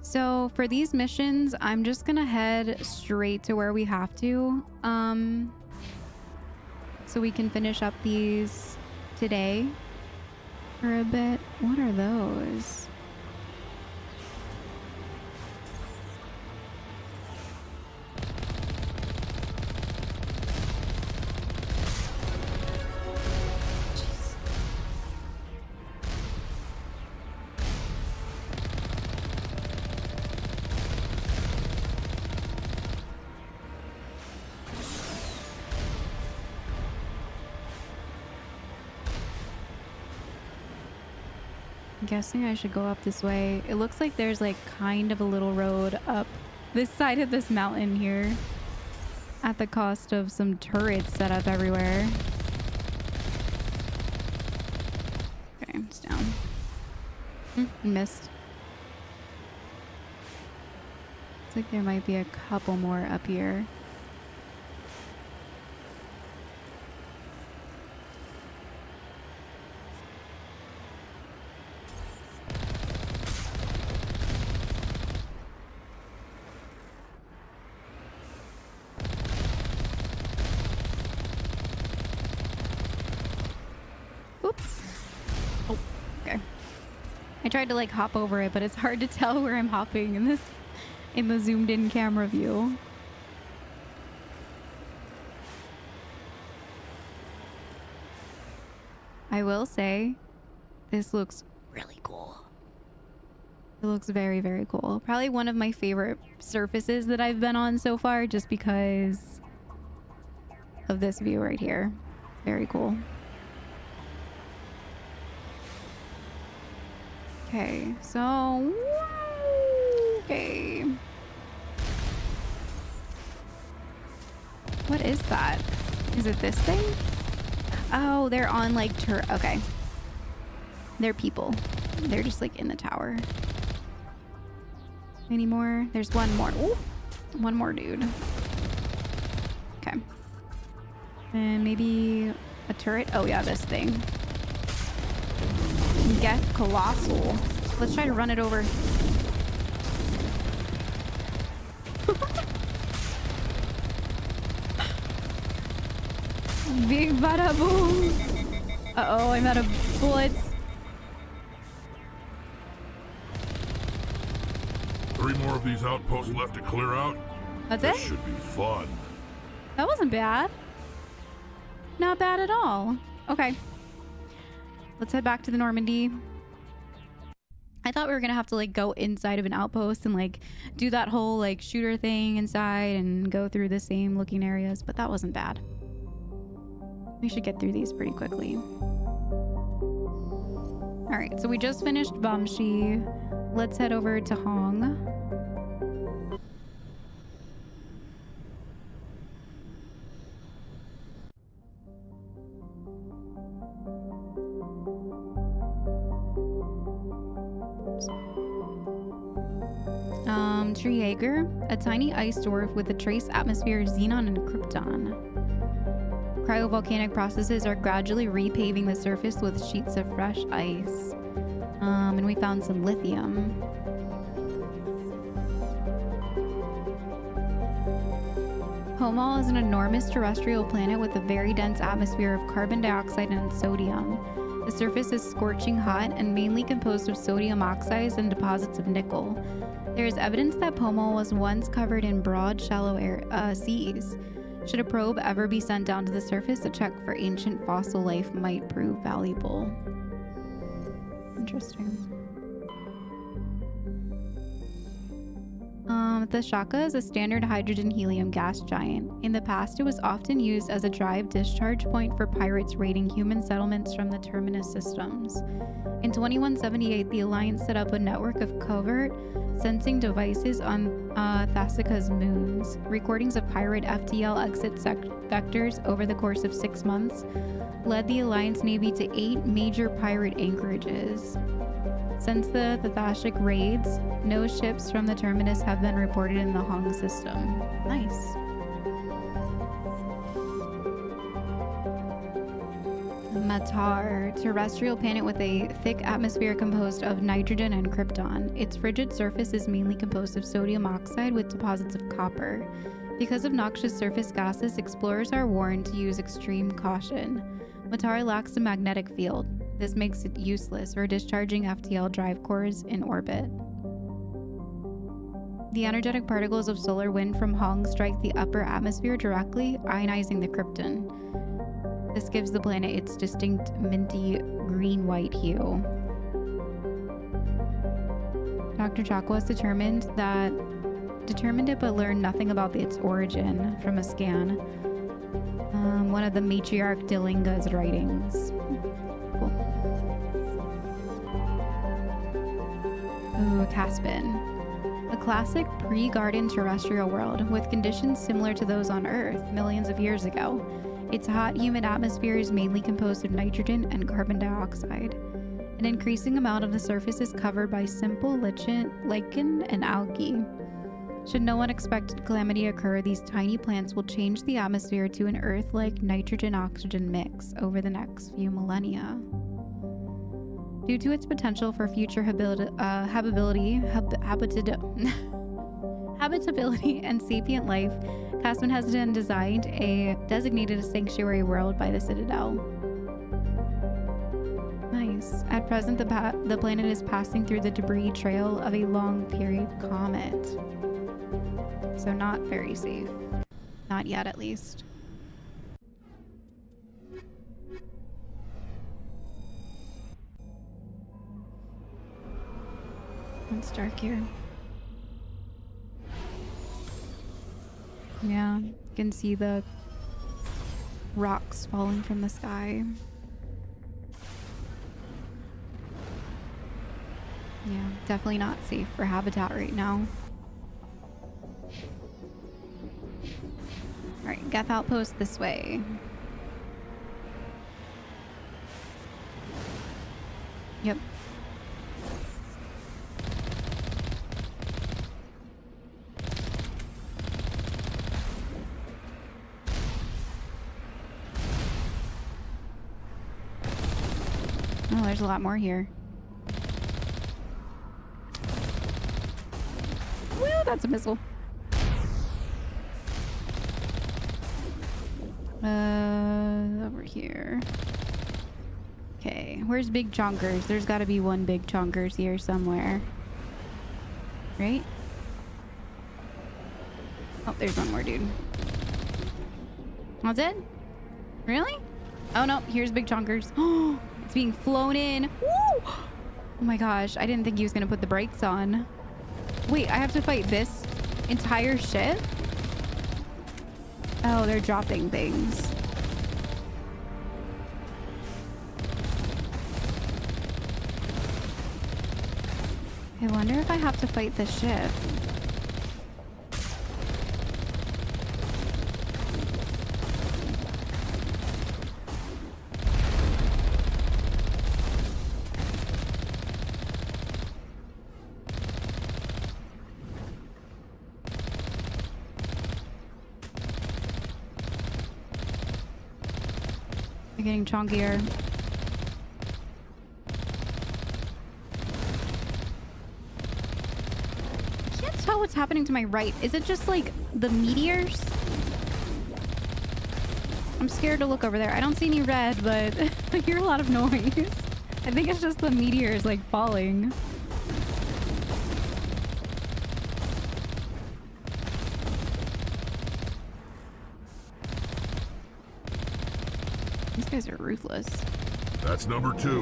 So for these missions, I'm just gonna head straight to where we have to, so we can finish up these today for a bit. What are those? I'm guessing I should go up this way. It looks like there's like kind of a little road up this side of this mountain here, at the cost of some turrets set up everywhere. Okay, it's down. Missed. Looks like there might be a couple more up here. I tried to like hop over it, but it's hard to tell where I'm hopping in the zoomed in camera view. I will say this looks really cool. It looks very, very cool. Probably one of my favorite surfaces that I've been on so far, just because of this view right here. Very cool. Okay, so okay. What is that? Is it this thing? Oh, they're on like okay. They're people. They're just like in the tower. Any more? There's one more. Ooh, one more dude. Okay. And maybe a turret. Oh yeah, this thing. Get colossal. Let's try to run it over. Big bada boom. Uh-oh, I'm out of bullets. 3 more of these outposts left to clear out. That's this it? Should be fun. That wasn't bad. Not bad at all. Okay. Let's head back to the Normandy. I thought we were gonna have to like go inside of an outpost and like do that whole like shooter thing inside and go through the same looking areas, but that wasn't bad. We should get through these pretty quickly. All right, so we just finished Vamshi. Let's head over to Hong. Triager, a tiny ice dwarf with a trace atmosphere of xenon and krypton. Cryovolcanic processes are gradually repaving the surface with sheets of fresh ice. And we found some lithium. Homol is an enormous terrestrial planet with a very dense atmosphere of carbon dioxide and sodium. The surface is scorching hot and mainly composed of sodium oxides and deposits of nickel. There is evidence that Homol was once covered in broad, shallow seas. Should a probe ever be sent down to the surface, a check for ancient fossil life might prove valuable. Interesting. The Shaka is a standard hydrogen-helium gas giant. In the past, it was often used as a drive discharge point for pirates raiding human settlements from the Terminus systems. In 2178, the Alliance set up a network of covert sensing devices on Thasica's moons. Recordings of pirate FTL exit vectors over the course of 6 months led the Alliance Navy to 8 major pirate anchorages. Since the Thasic raids, no ships from the Terminus have been reported in the Hong system. Nice. Matar, terrestrial planet with a thick atmosphere composed of nitrogen and krypton. Its frigid surface is mainly composed of sodium oxide with deposits of copper. Because of noxious surface gases, explorers are warned to use extreme caution. Matar lacks a magnetic field. This makes it useless for discharging FTL drive cores in orbit. The energetic particles of solar wind from Hong strike the upper atmosphere directly, ionizing the krypton. This gives the planet its distinct minty green-white hue. Dr. Chakwas determined it but learned nothing about its origin from a scan. One of the Matriarch Dilinga's writings. Cool. Ooh, Caspin. A classic pre-garden terrestrial world with conditions similar to those on Earth millions of years ago. Its hot, humid atmosphere is mainly composed of nitrogen and carbon dioxide. An increasing amount of the surface is covered by simple lichen and algae. Should no unexpected calamity occur, these tiny plants will change the atmosphere to an Earth-like nitrogen-oxygen mix over the next few millennia. Due to its potential for future habitability and sapient life, Caspin has designed a designated sanctuary world by the Citadel. Nice. At present, the planet is passing through the debris trail of a long-period comet. So not very safe. Not yet, at least. It's dark here. Yeah, you can see the rocks falling from the sky. Yeah, definitely not safe for habitat right now. Alright, Geth Outpost this way. Yep. Oh, there's a lot more here. Woo, that's a missile. Over here. Okay, where's Big Chonkers? There's gotta be one Big Chonkers here somewhere. Right? Oh, there's one more dude. That's it? Really? Oh no, here's Big Chonkers. Oh, it's being flown in. Woo! Oh my gosh, I didn't think he was gonna put the brakes on. Wait, I have to fight this entire ship? Oh, they're dropping things. I wonder if I have to fight the ship. They're getting chunkier. I can't tell what's happening to my right. Is it just like the meteors? I'm scared to look over there. I don't see any red, but I hear a lot of noise. I think it's just the meteors like falling. These guys are ruthless. That's number 2.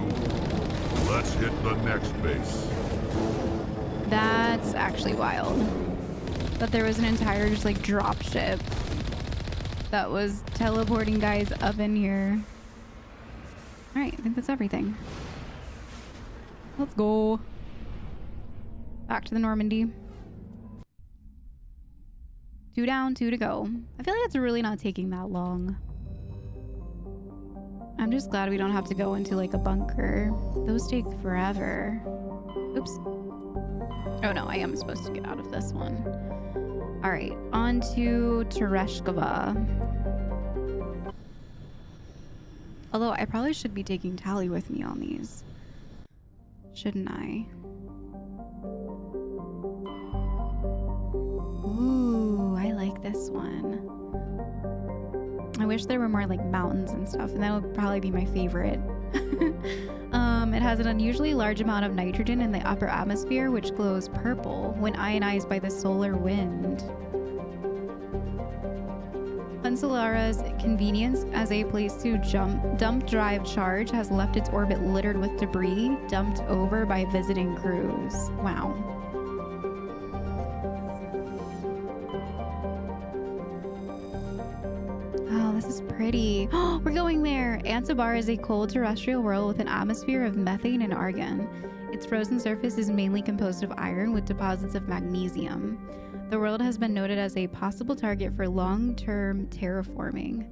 Let's hit the next base. That's actually wild. That there was an entire just like drop ship that was teleporting guys up in here. All right, I think that's everything. Let's go. Back to the Normandy. 2 down, 2 to go. I feel like it's really not taking that long. I'm just glad we don't have to go into like a bunker. Those take forever. Oops. Oh no, I am supposed to get out of this one. All right, on to Tereshkova. Although I probably should be taking Tali with me on these. Shouldn't I? Ooh, I like this one. I wish there were more like mountains and stuff, and that would probably be my favorite. It has an unusually large amount of nitrogen in the upper atmosphere, which glows purple when ionized by the solar wind. Pensalara's convenience as a place to dump drive charge has left its orbit littered with debris dumped over by visiting crews. Wow. Oh, this is pretty. Oh, we're going there. Antibar is a cold terrestrial world with an atmosphere of methane and argon. Its frozen surface is mainly composed of iron with deposits of magnesium. The world has been noted as a possible target for long-term terraforming.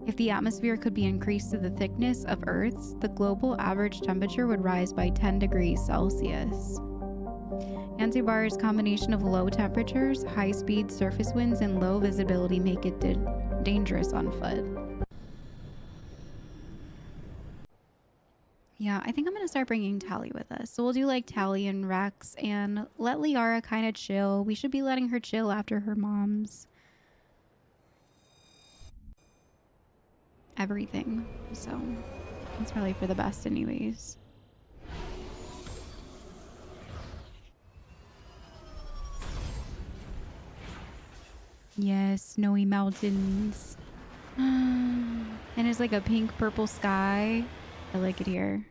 If the atmosphere could be increased to the thickness of Earth's, the global average temperature would rise by 10 degrees Celsius. Antibar's combination of low temperatures, high-speed surface winds, and low visibility make it dangerous on foot. Yeah, I think I'm gonna start bringing Tali with us. So we'll do like Tali and Rex and let Liara kind of chill. We should be letting her chill after her mom's everything. So it's probably for the best anyways. Yes, snowy mountains. And it's like a pink purple sky. I like it here.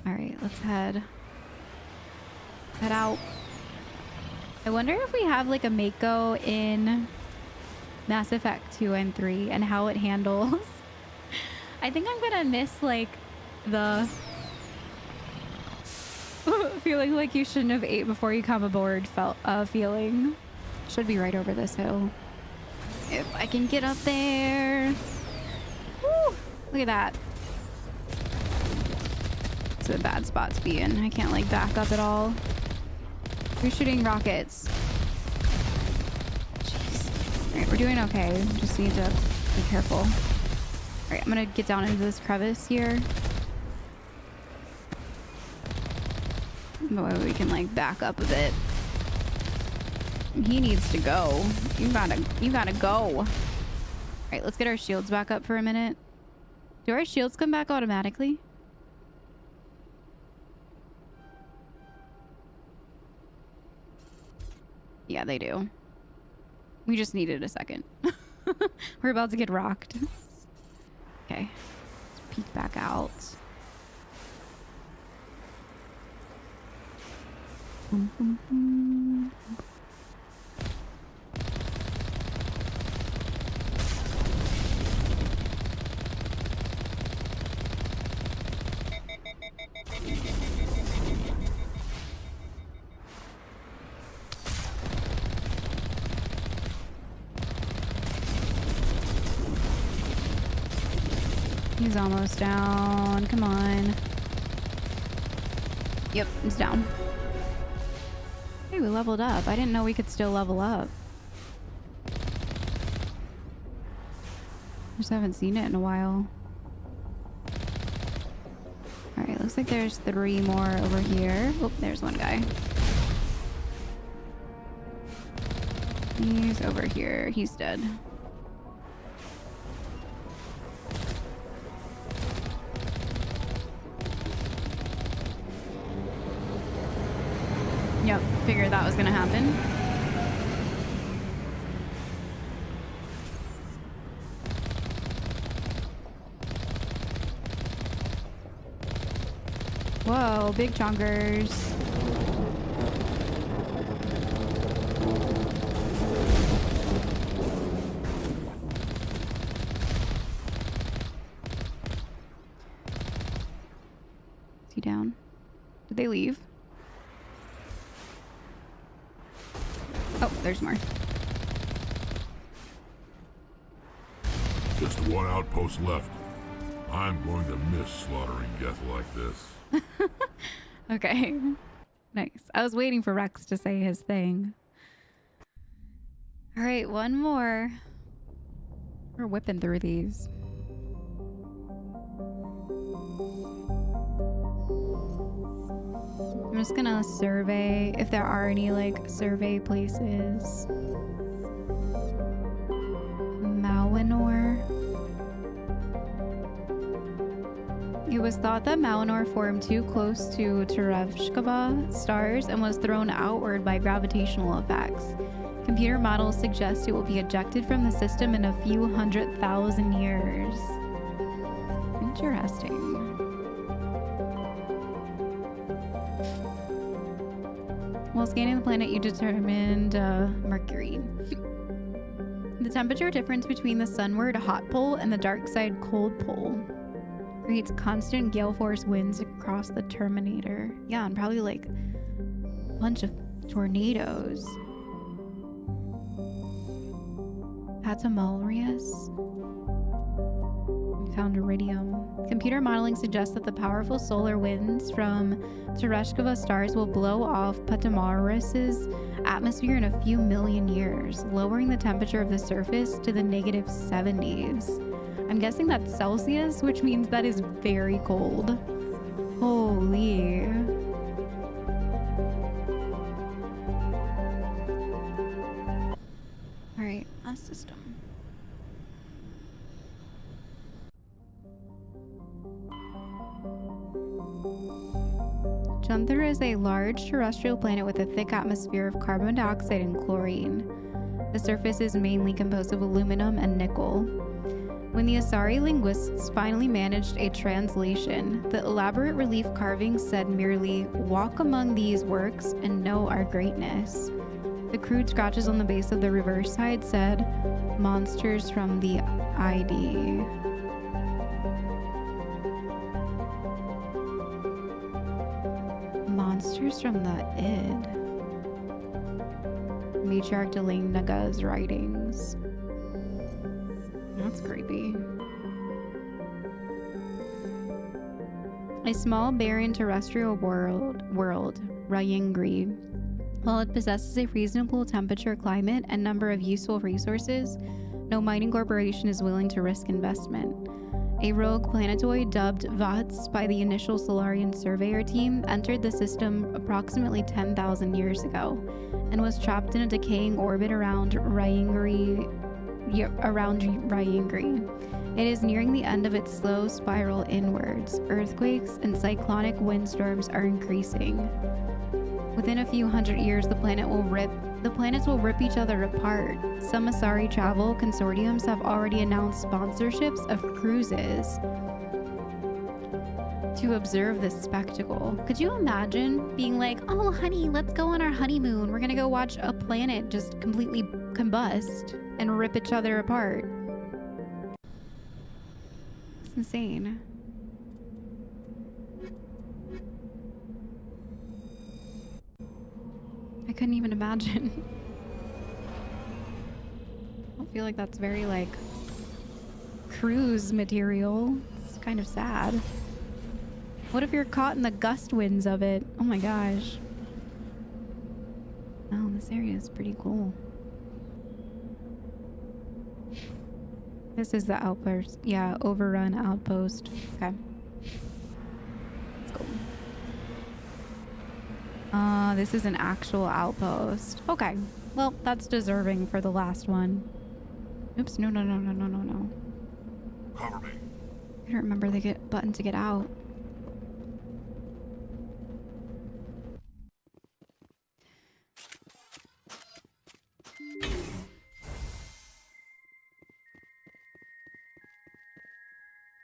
All right, let's head out. I wonder if we have like a Mako in Mass Effect 2 and 3 and how it handles. I think I'm gonna miss like the feeling like you shouldn't have ate before you come aboard feeling. Should be right over this hill. If I can get up there. Woo! Look at that. It's a bad spot to be in. I can't like back up at all. We're shooting rockets. Jeez. Alright, we're doing okay. Just need to be careful. Alright, I'm gonna get down into this crevice here. That way we can like back up a bit. He needs to go. You gotta go. Alright, let's get our shields back up for a minute. Do our shields come back automatically? Yeah, they do. We just needed a second. We're about to get rocked. Okay. Let's peek back out. He's almost down. Come on. Yep, he's down. Hey, we leveled up. I didn't know we could still level up. Just haven't seen it in a while. Alright, looks like there's 3 more over here. Oh, there's one guy. He's over here. He's dead. Yep, figured that was gonna happen. Whoa, big chonkers. Is he down? Did they leave? Oh, there's more. Just one outpost left. I'm going to miss slaughtering Geth like this. Okay. Nice. I was waiting for Rex to say his thing. All right, one more. We're whipping through these. I'm just gonna survey if there are any like survey places. Malinor. It was thought that Malinor formed too close to Tereshkova stars and was thrown outward by gravitational effects. Computer models suggest it will be ejected from the system in a few 100,000 years. Interesting. While scanning the planet, you determined Mercury. The temperature difference between the sunward hot pole and the dark side cold pole creates constant gale force winds across the Terminator. Yeah, and probably like a bunch of tornadoes. Patamolrius. Found iridium. Computer modeling suggests that the powerful solar winds from Tereshkova stars will blow off Patamolrius's atmosphere in a few million years, lowering the temperature of the surface to the -70s. I'm guessing that's Celsius, which means that is very cold. Holy. Alright, a system. Gunther is a large terrestrial planet with a thick atmosphere of carbon dioxide and chlorine. The surface is mainly composed of aluminum and nickel. When the Asari linguists finally managed a translation, the elaborate relief carvings said merely, "Walk among these works and know our greatness." The crude scratches on the base of the reverse side said, "Monsters from the ID." Monsters from the id. Matriarch Benezzia's writings. That's creepy. A small barren terrestrial world, Ryingri. While it possesses a reasonable temperature, climate, and number of useful resources, no mining corporation is willing to risk investment. A rogue planetoid dubbed Vats by the initial Solarian surveyor team entered the system approximately 10,000 years ago and was trapped in a decaying orbit around Ryingri. It is nearing the end of its slow spiral inwards. Earthquakes and cyclonic windstorms are increasing. Within a few hundred years, the planets will rip each other apart. Some Asari travel consortiums have already announced sponsorships of cruises to observe this spectacle. Could you imagine being like, oh, honey, let's go on our honeymoon. We're gonna go watch a planet just completely combust and rip each other apart. It's insane. I couldn't even imagine. I don't feel like that's very, like, cruise material. It's kind of sad. What if you're caught in the gust winds of it? Oh my gosh. Oh, this area is pretty cool. This is the outpost. Yeah, overrun outpost. Okay. Let's go. This is an actual outpost. Okay. Well, that's deserving for the last one. Oops, no. Cover me. I don't remember the button to get out.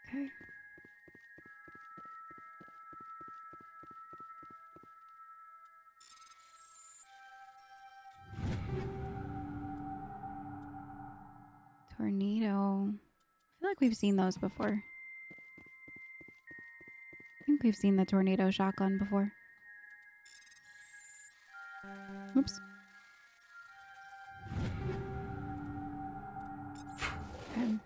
Okay. Tornado. I feel like we've seen those before. I think we've seen the tornado shotgun before. Oops. Okay.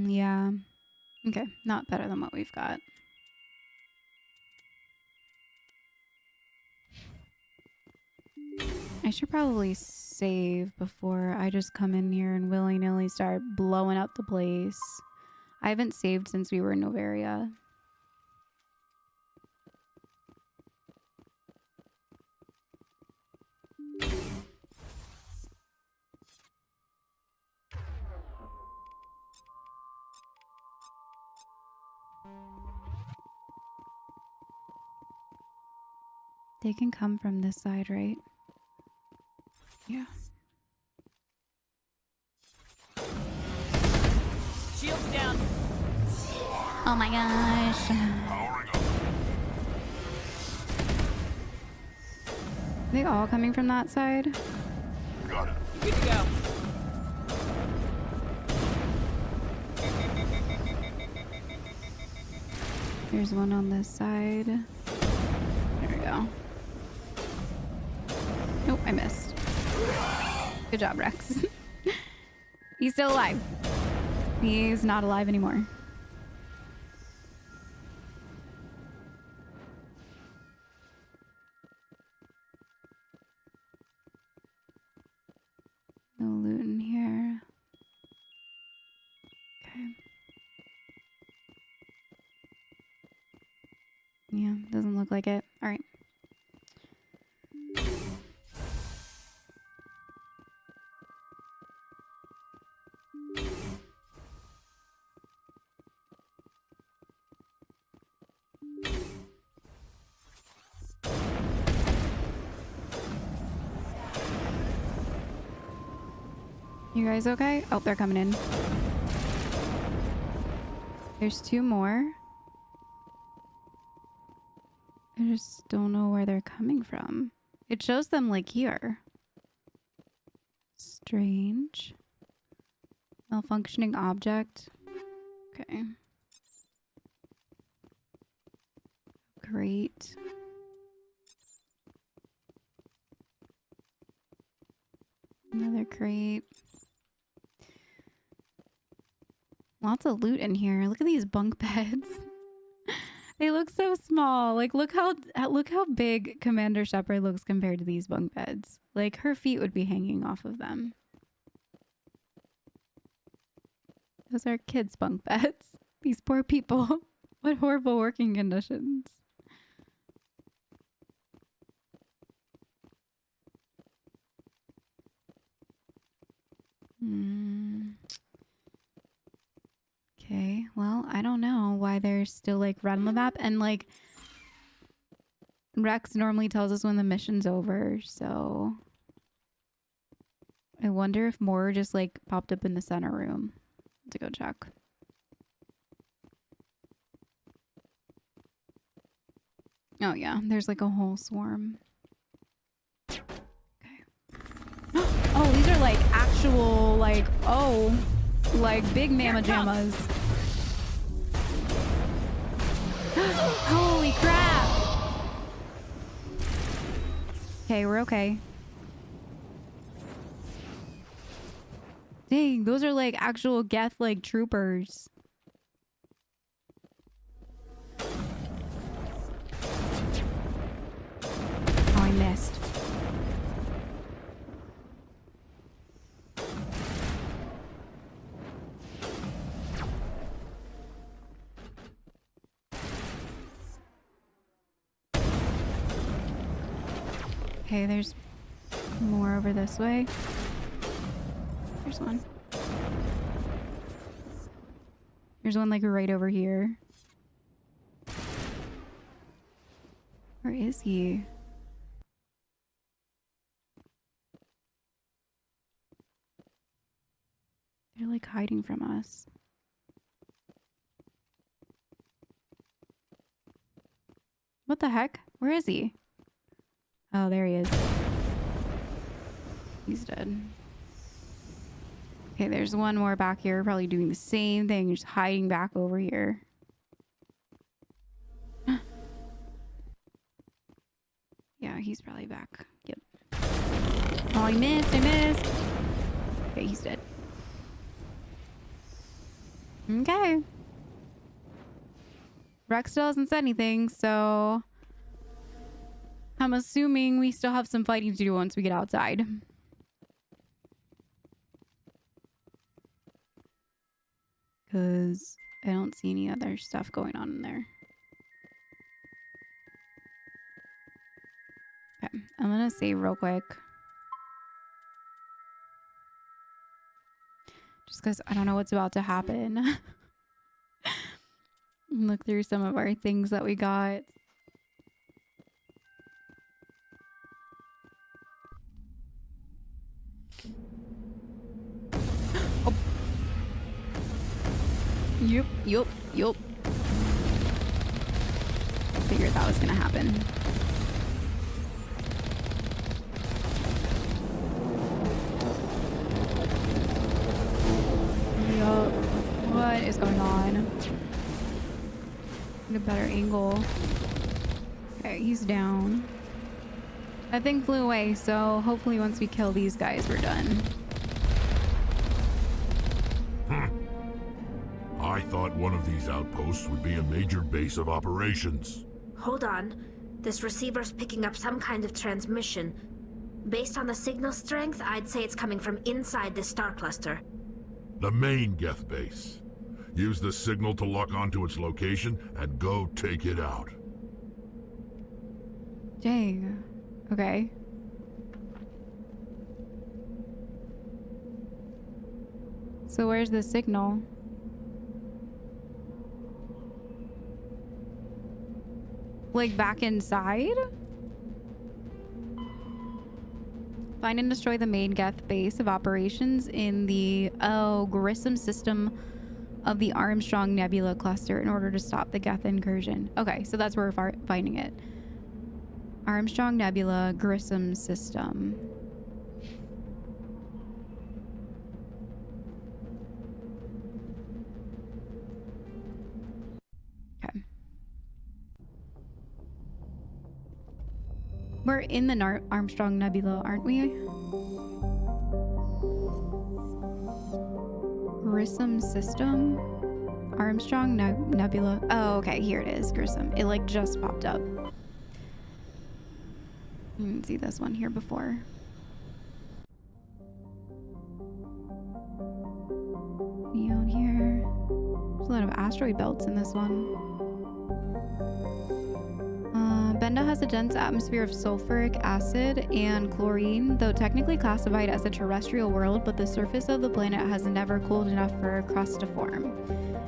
Yeah. Okay, not better than what we've got. I should probably save before I just come in here and willy-nilly start blowing up the place. I haven't saved since we were in Noveria. They can come from this side, right? Yeah. Shields down. Oh my gosh. Are they all coming from that side? Got it. Good to go. There's one on this side. There we go. Nope, I missed. Good job, Rex. He's still alive. He's not alive anymore. No loot in here. Okay. Yeah, doesn't look like it. All right. You guys okay? Oh, they're coming in. There's two more. I just don't know where they're coming from. It shows them like here. Strange. Malfunctioning object. Okay. Great. Another crate. Lots of loot in here. Look at these bunk beds. They look so small. Like, look how big Commander Shepard looks compared to these bunk beds. Like, her feet would be hanging off of them. Those are kids' bunk beds. These poor people. What horrible working conditions. Okay, well, I don't know why they're still like right on the map, and like Rex normally tells us when the mission's over, so I wonder if more just like popped up in the center room. to go check. Oh yeah, there's like a whole swarm. Okay. Oh, these are like actual like like big mamma jammas. Holy crap! Okay, we're okay. Dang, those are like actual Geth like troopers. Oh, I missed. Okay, there's more over this way. There's one. There's one like right over here. Where is he? They're like hiding from us. What the heck? Where is he? Oh, there he is. He's dead. Okay, there's one more back here, probably doing the same thing, just hiding back over here. Yeah, he's probably back. Yep. Oh, I missed. Okay, he's dead. Okay. Rex still hasn't said anything, so I'm assuming we still have some fighting to do once we get outside. Because I don't see any other stuff going on in there. Okay, I'm gonna save real quick. Just because I don't know what's about to happen. Look through some of our things that we got. Oh. Yup. Figured that was gonna happen. Yup. What is going on? Get a better angle. Okay, he's down. That thing flew away, so hopefully once we kill these guys, we're done. I thought one of these outposts would be a major base of operations. Hold on. This receiver's picking up some kind of transmission. Based on the signal strength, I'd say it's coming from inside this star cluster. The main Geth base. Use the signal to lock onto its location and go take it out. Dang. Okay. So where's the signal? Like back inside? Find and destroy the main Geth base of operations in the Grissom system of the Armstrong Nebula cluster in order to stop the Geth incursion. Okay, so that's where we're finding it. Armstrong Nebula Grissom system. Okay. We're in the Armstrong Nebula, aren't we? Grissom system? Armstrong Nebula. Oh, okay, here it is, Grissom. It like just popped up. You didn't see this one here before. Out here. There's a lot of asteroid belts in this one. Benda has a dense atmosphere of sulfuric acid and chlorine, though technically classified as a terrestrial world, but the surface of the planet has never cooled enough for a crust to form.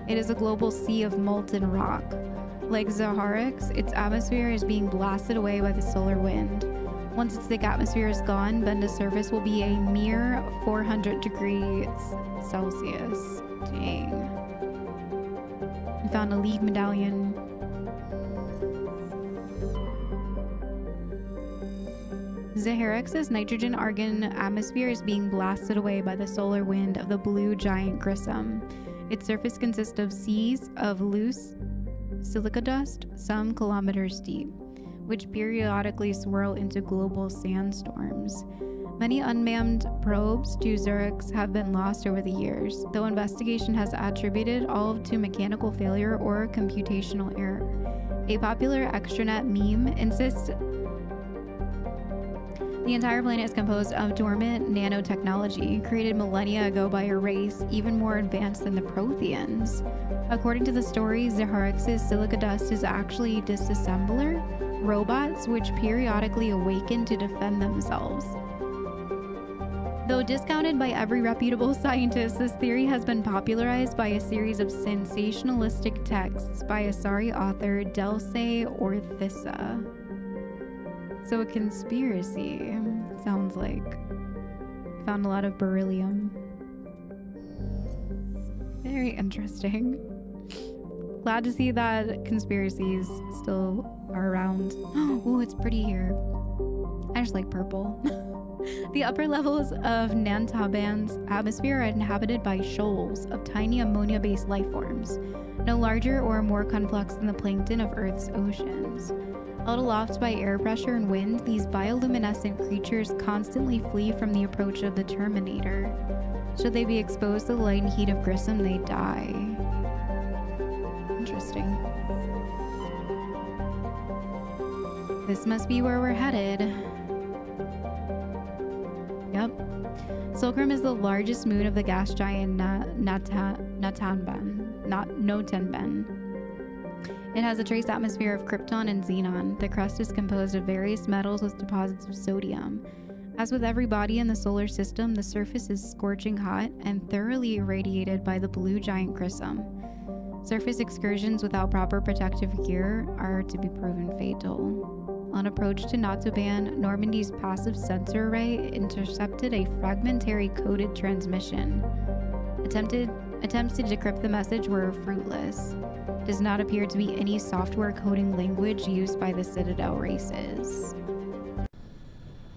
It is a global sea of molten rock. Like Zaharix, its atmosphere is being blasted away by the solar wind. Once its thick atmosphere is gone, Benda's surface will be a mere 400 degrees Celsius. Dang. We found a League medallion. Zaharex's nitrogen-argon atmosphere is being blasted away by the solar wind of the blue giant Grissom. Its surface consists of seas of loose silica dust, some kilometers deep, which periodically swirl into global sandstorms. Many unmanned probes to Zurich have been lost over the years, though investigation has attributed all to mechanical failure or computational error. A popular extranet meme insists the entire planet is composed of dormant nanotechnology created millennia ago by a race even more advanced than the Protheans. According to the story, Zaharex's silica dust is actually disassembler robots which periodically awaken to defend themselves. Though discounted by every reputable scientist, this theory has been popularized by a series of sensationalistic texts by Asari author Delsey Orthissa. So a conspiracy, sounds like. Found a lot of beryllium. Very interesting. Glad to see that conspiracies still are around. Oh, it's pretty here. I just like purple. The upper levels of Nantaban's atmosphere are inhabited by shoals of tiny ammonia-based life forms, no larger or more complex than the plankton of Earth's oceans. Held aloft by air pressure and wind, these bioluminescent creatures constantly flee from the approach of the Terminator. Should they be exposed to the light and heat of Grissom, they die. Interesting. This must be where we're headed. Yep. Solcrum is the largest moon of the gas giant Notenben. It has a trace atmosphere of krypton and xenon. The crust is composed of various metals with deposits of sodium. As with every body in the solar system, the surface is scorching hot and thoroughly irradiated by the blue giant Grissom. Surface excursions without proper protective gear are to be proven fatal. On approach to Natuban, Normandy's passive sensor array intercepted a fragmentary coded transmission. Attempts to decrypt the message were fruitless. Does not appear to be any software coding language used by the Citadel races.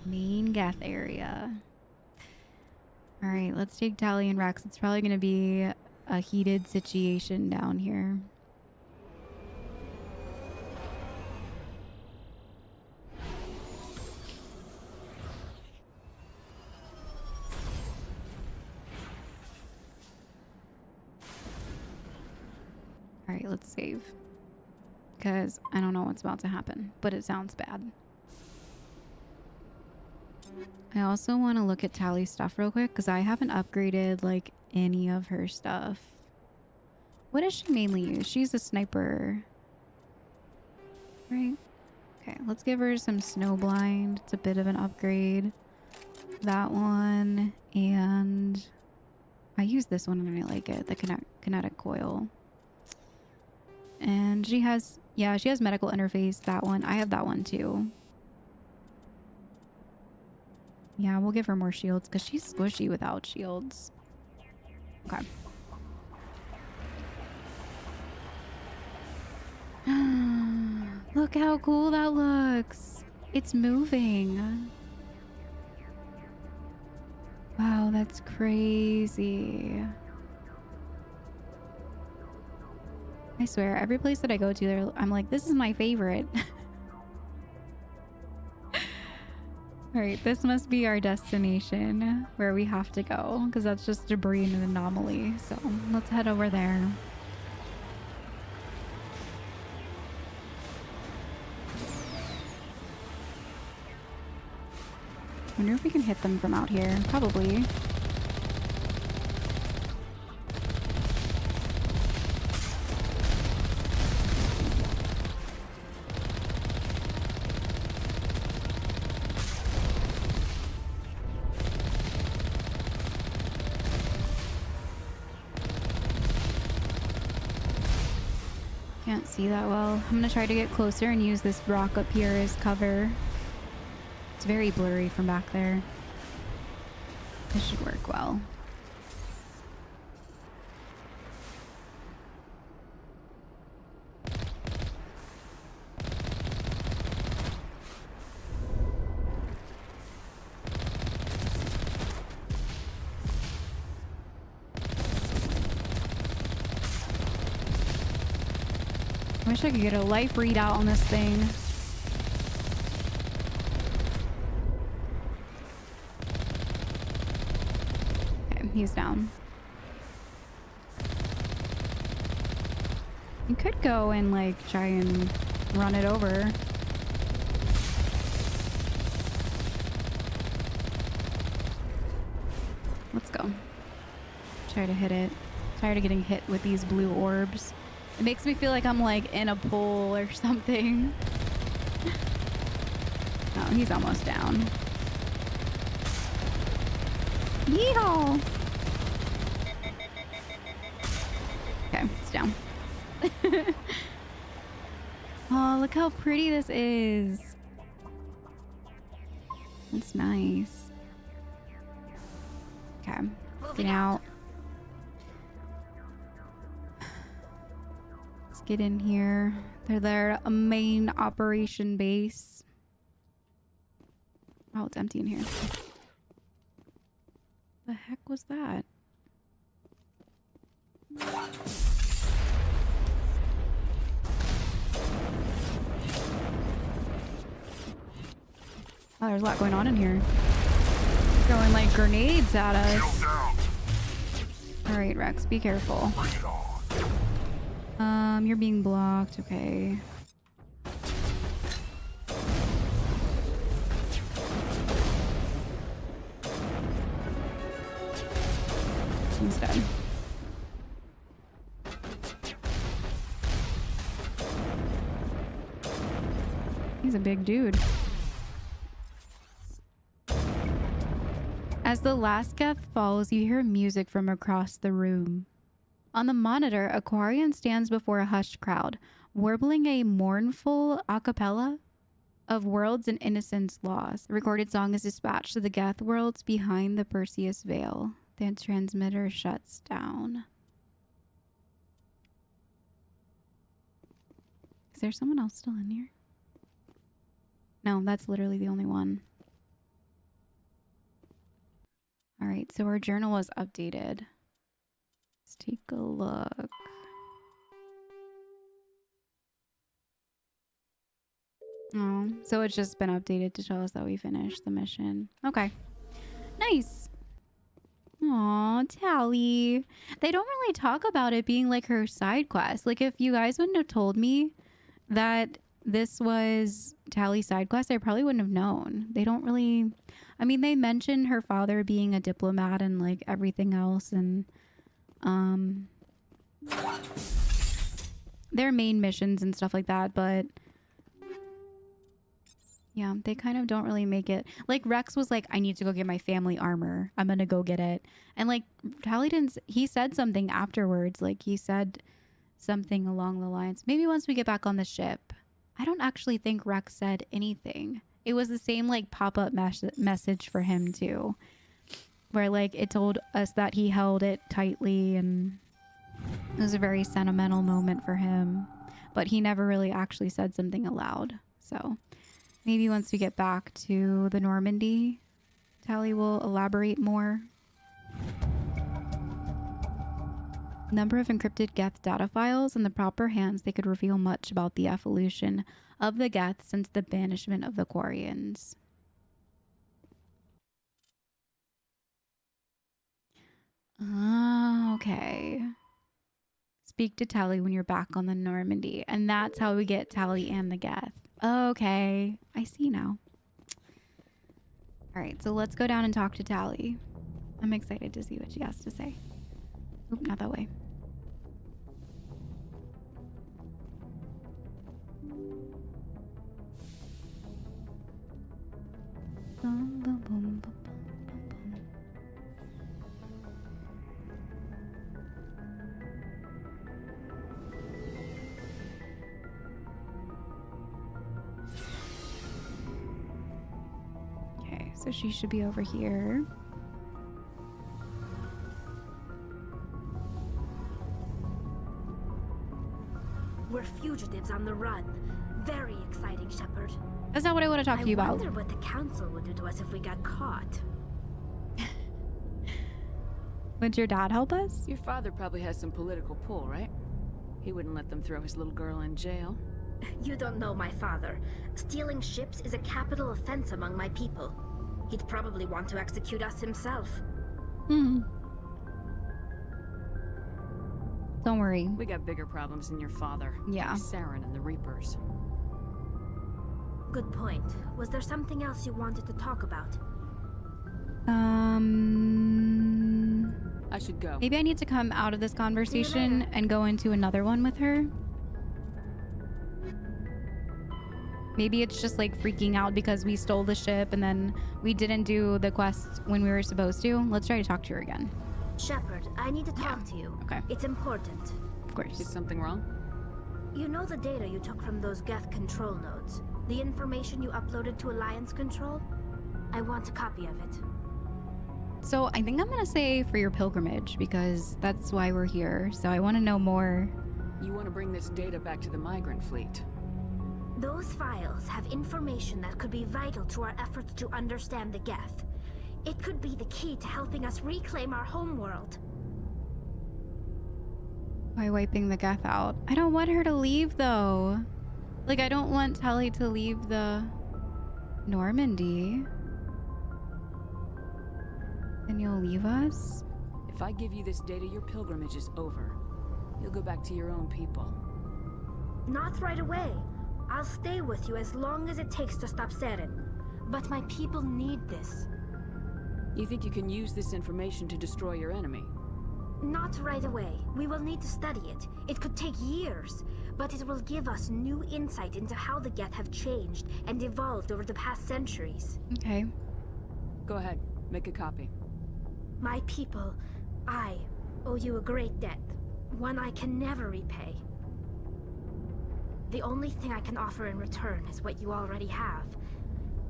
Main Geth area. Alright, let's take Tali and Rex. It's probably going to be a heated situation down here. Alright, let's save. Because I don't know what's about to happen, but it sounds bad. I also want to look at Tali's stuff real quick, because I haven't upgraded, like, any of her stuff. What does she mainly use? She's a sniper. Right? Okay, let's give her some Snowblind. It's a bit of an upgrade. That one, and I use this one and I like it, the kinetic coil. And she has, yeah, she has medical interface, that one. I have that one too. Yeah, we'll give her more shields because she's squishy without shields. Okay. Look how cool that looks. It's moving. Wow, that's crazy. I swear, every place that I go to, I'm like, this is my favorite. Alright, this must be our destination where we have to go, because that's just debris and an anomaly. So let's head over there. I wonder if we can hit them from out here. Probably. See that well. I'm gonna try to get closer and use this rock up here as cover. It's very blurry from back there. This should work well. I wish I could get a life readout on this thing. Okay, he's down. You could go and like try and run it over. Let's go. Try to hit it. Tired of getting hit with these blue orbs. It makes me feel like I'm like in a pool or something. Oh, he's almost down. Yeehaw! Okay, it's down. Oh, look how pretty this is. That's nice. Okay, get out. Get in here. They're their main operation base. Oh, it's empty in here. The heck was that? Oh, there's a lot going on in here. Throwing like grenades at us. Alright, Rex, be careful. You're being blocked. Okay. He's dead. He's a big dude. As the last Geth falls, you hear music from across the room. On the monitor, Aquarian stands before a hushed crowd, warbling a mournful a cappella of worlds and innocence lost. The recorded song is dispatched to the Geth worlds behind the Perseus Veil. The transmitter shuts down. Is there someone else still in here? No, that's literally the only one. All right, so our journal was updated. Let's take a look. Oh, so it's just been updated to tell us that we finished the mission. Okay. Nice. Aw, Tali. They don't really talk about it being like her side quest. Like if you guys wouldn't have told me that this was Tali's side quest, I probably wouldn't have known. They don't really... I mean, they mentioned her father being a diplomat and like everything else, and their main missions and stuff like that, but yeah, they kind of don't really make it. Like Rex was like, I need to go get my family armor. I'm gonna go get it. And like Tali didn't, he said something afterwards. Like he said something along the lines, maybe once we get back on the ship. I don't actually think Rex said anything. It was the same like pop-up message for him too, where like it told us that he held it tightly, and it was a very sentimental moment for him, but he never really actually said something aloud. So maybe once we get back to the Normandy, Tali will elaborate more. Number of encrypted Geth data files. In the proper hands, they could reveal much about the evolution of the Geth since the banishment of the Quarians. Ah, okay. Speak to Tali when you're back on the Normandy. And that's how we get Tali and the Geth. Okay, I see now. All right, so let's go down and talk to Tali. I'm excited to see what she has to say. Oop, not that way. Boom, boom, boom, boom, boom, boom. So she should be over here. We're fugitives on the run. Very exciting, Shepard. That's not what I want to talk to you about. I wonder what the council would do to us if we got caught. Would your dad help us? Your father probably has some political pull, right? He wouldn't let them throw his little girl in jail. You don't know my father. Stealing ships is a capital offense among my people. He'd probably want to execute us himself. Don't worry. We got bigger problems than your father. Yeah. Like Saren and the Reapers. Good point. Was there something else you wanted to talk about? I should go. Maybe I need to come out of this conversation and go into another one with her. Maybe it's just like freaking out because we stole the ship and then we didn't do the quest when we were supposed to. Let's try to talk to her again. Shepard, I need to talk to you. Okay. It's important. Of course. Is something wrong? You know the data you took from those Geth control nodes? The information you uploaded to Alliance Control? I want a copy of it. So I think I'm gonna say for your pilgrimage because that's why we're here. So I want to know more. You want to bring this data back to the migrant fleet? Those files have information that could be vital to our efforts to understand the Geth. It could be the key to helping us reclaim our homeworld. Why wiping the Geth out? I don't want her to leave though. Like I don't want Tali to leave the Normandy. Then you'll leave us? If I give you this data, your pilgrimage is over. You'll go back to your own people. Not right away. I'll stay with you as long as it takes to stop Saren. But my people need this. You think you can use this information to destroy your enemy? Not right away. We will need to study it. It could take years, but it will give us new insight into how the Geth have changed and evolved over the past centuries. Okay. Go ahead. Make a copy. My people, I owe you a great debt. One I can never repay. The only thing I can offer in return is what you already have.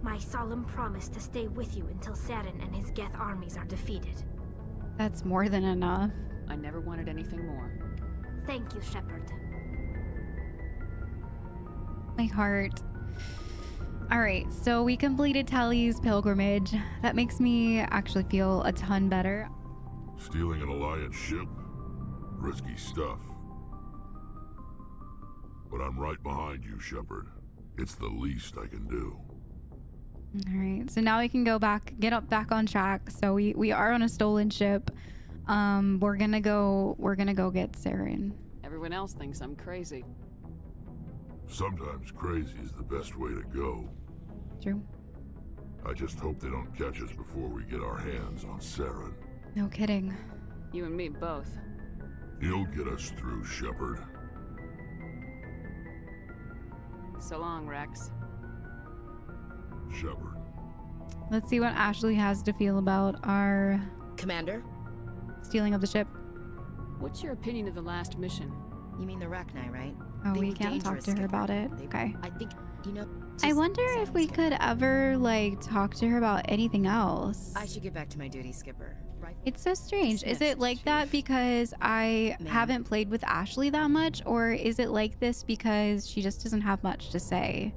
My solemn promise to stay with you until Saren and his Geth armies are defeated. That's more than enough. I never wanted anything more. Thank you, Shepard. My heart. Alright, so we completed Tali's pilgrimage. That makes me actually feel a ton better. Stealing an Alliance ship? Risky stuff. But I'm right behind you, Shepard. It's the least I can do. Alright, so now we can go back, back on track. So we are on a stolen ship. We're gonna go get Saren. Everyone else thinks I'm crazy. Sometimes crazy is the best way to go. True. I just hope they don't catch us before we get our hands on Saren. No kidding. You and me both. You'll get us through, Shepard. So long, Rex. Shepard. Let's see what Ashley has to feel about our Commander? stealing of the ship. What's your opinion of the last mission? You mean the Rachni, right? Oh, They we were can't talk to her about it. Okay. I think, you know... I wonder if we could ever, like, talk to her about anything else. I should get back to my duty, Skipper. Right? It's so strange. Is it like that because I haven't played with Ashley that much? Or is it like this because she just doesn't have much to say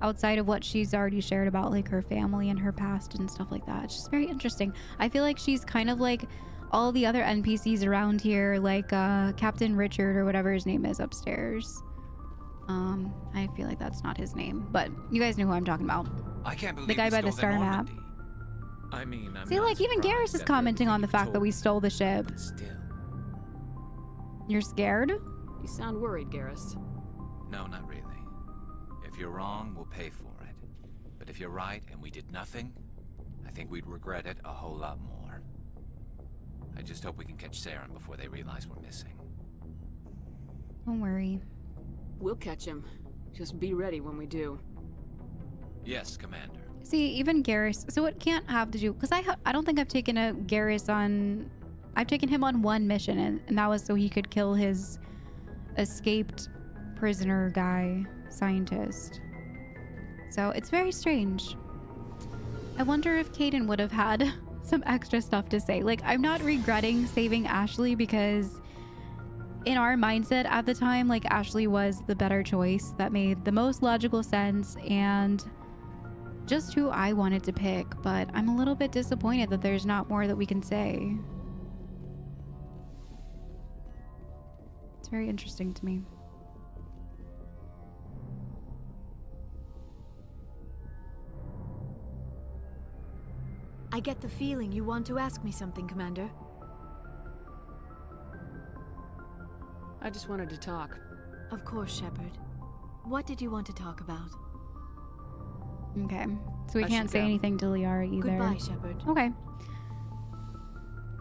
outside of what she's already shared about, like, her family and her past and stuff like that? It's just very interesting. I feel like she's kind of like all the other NPCs around here, like Captain Richard or whatever his name is upstairs. I feel like that's not his name, but you guys know who I'm talking about. I can't believe the guy by the star map. I mean, I'm See, like, even Garrus is commenting on the fact that we stole the ship. But still. You're scared? You sound worried, Garrus. No, not really. If you're wrong, we'll pay for it. But if you're right and we did nothing, I think we'd regret it a whole lot more. I just hope we can catch Saren before they realize we're missing. Don't worry. We'll catch him. Just be ready when we do. Yes, Commander. See, even Garrus. So it can't have to do because I don't think I've taken a Garrus on. I've taken him on one mission, and that was so he could kill his escaped prisoner guy, scientist. So it's very strange. I wonder if Caden would have had some extra stuff to say. Like, I'm not regretting saving Ashley because in our mindset at the time, like, Ashley was the better choice that made the most logical sense and just who I wanted to pick. But I'm a little bit disappointed that there's not more that we can say. It's very interesting to me. I get the feeling you want to ask me something, Commander. I just wanted to talk. Of course, Shepard. What did you want to talk about? Okay. So we can't say anything to Liara either. Goodbye, Shepard. Okay.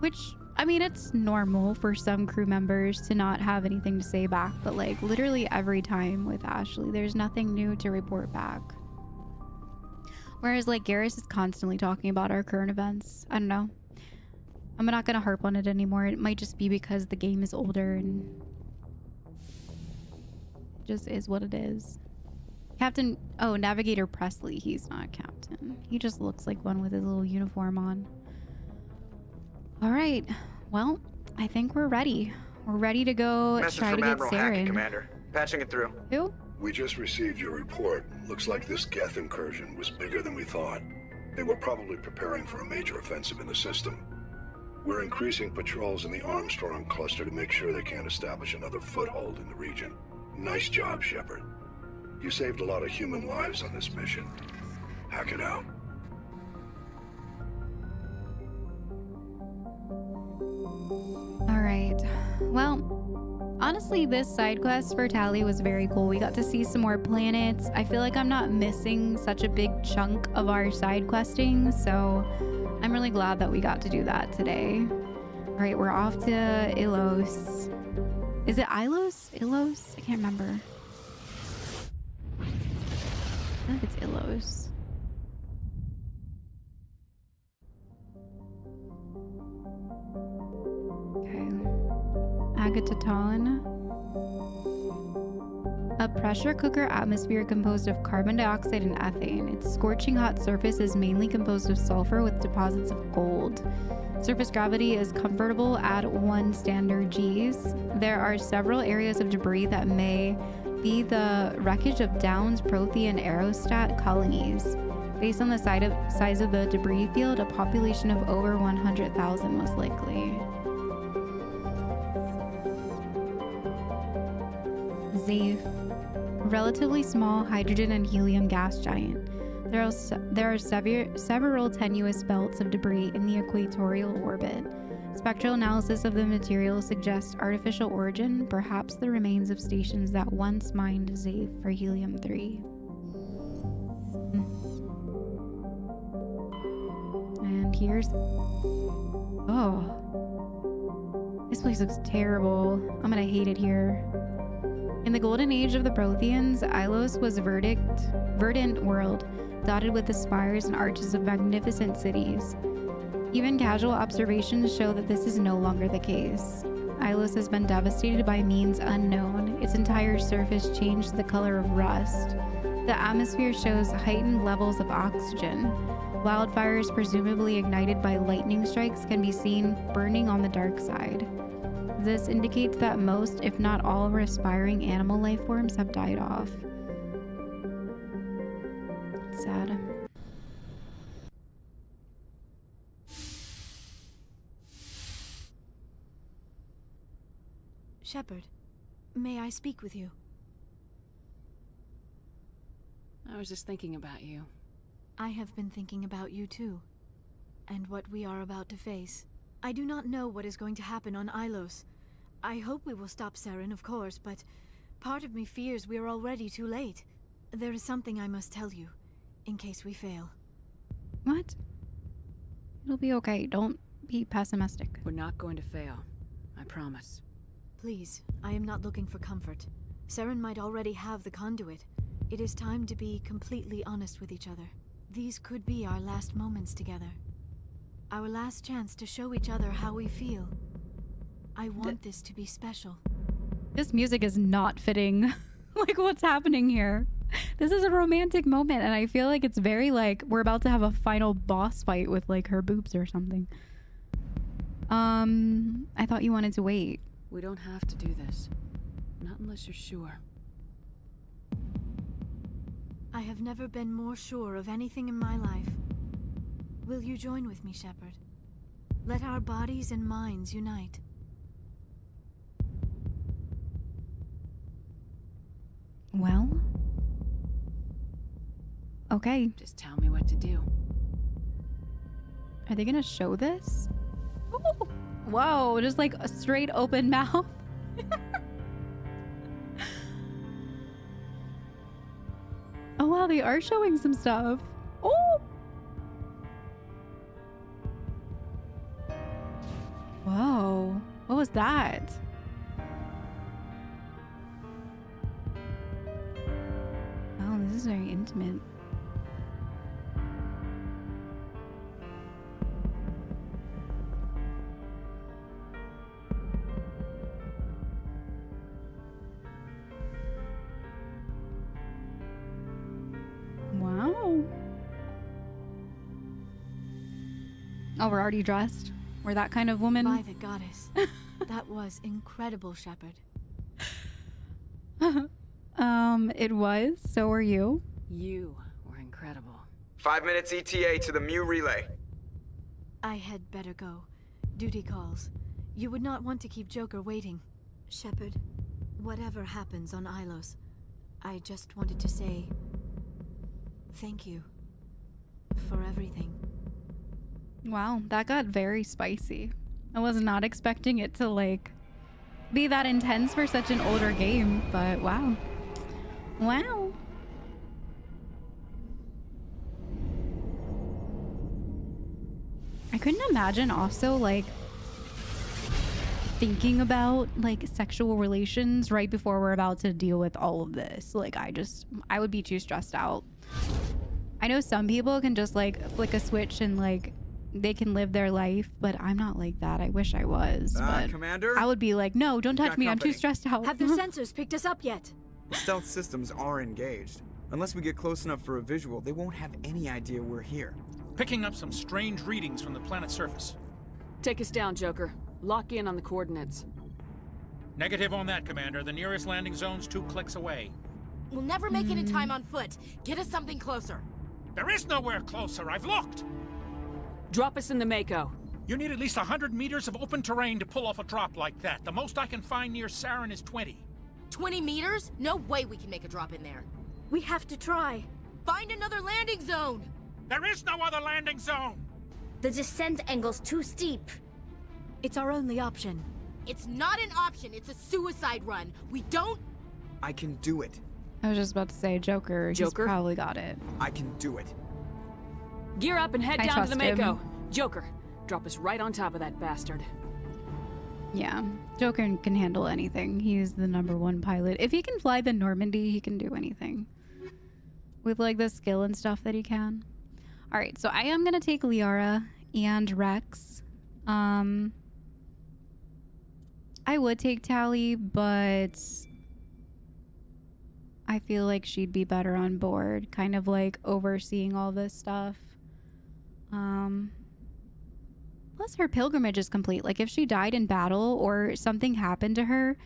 Which, I mean, it's normal for some crew members to not have anything to say back, but like literally every time with Ashley, there's nothing new to report back. Whereas like Garrus is constantly talking about our current events. I don't know. I'm not gonna harp on it anymore. It might just be because the game is older and just is what it is. Captain, oh, Navigator Presley. He's not a captain. He just looks like one with his little uniform on. All right. Well, I think we're ready. We're ready to go try to get Saren. Commander. Patching it through. Who? We just received your report. Looks like this Geth incursion was bigger than we thought. They were probably preparing for a major offensive in the system. We're increasing patrols in the Armstrong cluster to make sure they can't establish another foothold in the region. Nice job, Shepard. You saved a lot of human lives on this mission. Hack it out. All right. Well, honestly, this side quest for Tali was very cool. We got to see some more planets. I feel like I'm not missing such a big chunk of our side questing, so I'm really glad that we got to do that today. All right, we're off to Ilos. Is it Ilos? Ilos? I can't remember. I think it's Ilos. Agaton. A pressure cooker atmosphere composed of carbon dioxide and ethane. Its scorching hot surface is mainly composed of sulfur with deposits of gold. Surface gravity is comfortable at 1 standard Gs. There are several areas of debris that may be the wreckage of Downs, Prothean, Aerostat colonies. Based on the size of the debris field, a population of over 100,000 most likely. Zaif, a relatively small hydrogen and helium gas giant. There are several tenuous belts of debris in the equatorial orbit. Spectral analysis of the material suggests artificial origin, perhaps the remains of stations that once mined Zaif for helium-3. And here's... Oh. This place looks terrible. I'm gonna hate it here. In the golden age of the Protheans, Ilos was a verdant world, dotted with the spires and arches of magnificent cities. Even casual observations show that this is no longer the case. Ilos has been devastated by means unknown. Its entire surface changed the color of rust. The atmosphere shows heightened levels of oxygen. Wildfires, presumably ignited by lightning strikes, can be seen burning on the dark side. This indicates that most, if not all, respiring animal life forms have died off. It's sad. Shepard, may I speak with you? I was just thinking about you. I have been thinking about you too, and what we are about to face. I do not know what is going to happen on Ilos. I hope we will stop Saren, of course, but part of me fears we are already too late. There is something I must tell you, in case we fail. What? It'll be okay. Don't be pessimistic. We're not going to fail. I promise. Please, I am not looking for comfort. Saren might already have the Conduit. It is time to be completely honest with each other. These could be our last moments together. Our last chance to show each other how we feel. I want this to be special. This music is not fitting. Like, what's happening here? This is a romantic moment, and I feel like it's very like we're about to have a final boss fight with like her boobs or something. I thought you wanted to wait. We don't have to do this. Not unless you're sure. I have never been more sure of anything in my life. Will you join with me, Shepard? Let our bodies and minds unite. Well, okay. Just tell me what to do. Are they gonna show this? Ooh. Whoa, just like a straight open mouth. Oh wow, they are showing some stuff. Oh! Whoa, what was that? Oh, this is very intimate. Wow. Oh, we're already dressed? We're that kind of woman? By the goddess. That was incredible, Shepard. It was. So are you. You were incredible. 5 minutes ETA to the Mu relay. I had better go. Duty calls. You would not want to keep Joker waiting. Shepard, whatever happens on Ilos, I just wanted to say thank you for everything. Wow, that got very spicy. I was not expecting it to like be that intense for such an older game, but wow. Wow. I couldn't imagine also like thinking about like sexual relations right before we're about to deal with all of this. Like I would be too stressed out. I know some people can just like flick a switch and like they can live their life, but I'm not like that. I wish I was. But Commander? I would be like, no, don't touch me. I'm too stressed out. Have their sensors picked us up yet? Stealth systems are engaged. Unless we get close enough for a visual, they won't have any idea we're here. Picking up some strange readings from the planet's surface. Take us down, Joker. Lock in on the coordinates. Negative on that, Commander. The nearest landing zone's 2 clicks away. We'll never make it in time on foot. Get us something closer. There is nowhere closer. I've looked. Drop us in the Mako. You need at least 100 meters of open terrain to pull off a drop like that. The most I can find near Saren is 20. 20 meters? No way we can make a drop in there. We have to try. Find another landing zone! There is no other landing zone! The descent angle's too steep. It's our only option. It's not an option, it's a suicide run. We don't... I can do it. I was just about to say Joker. He's probably got it. I can do it. Gear up and head I down to the trust Mako. him. Joker, drop us right on top of that bastard. Yeah, Joker can handle anything. He's the #1 pilot. If he can fly the Normandy, he can do anything. With like the skill and stuff that he can. All right, so I am gonna take Liara and Rex. I would take Tali, but I feel like she'd be better on board, kind of like overseeing all this stuff. Plus her pilgrimage is complete. Like if she died in battle or something happened to her,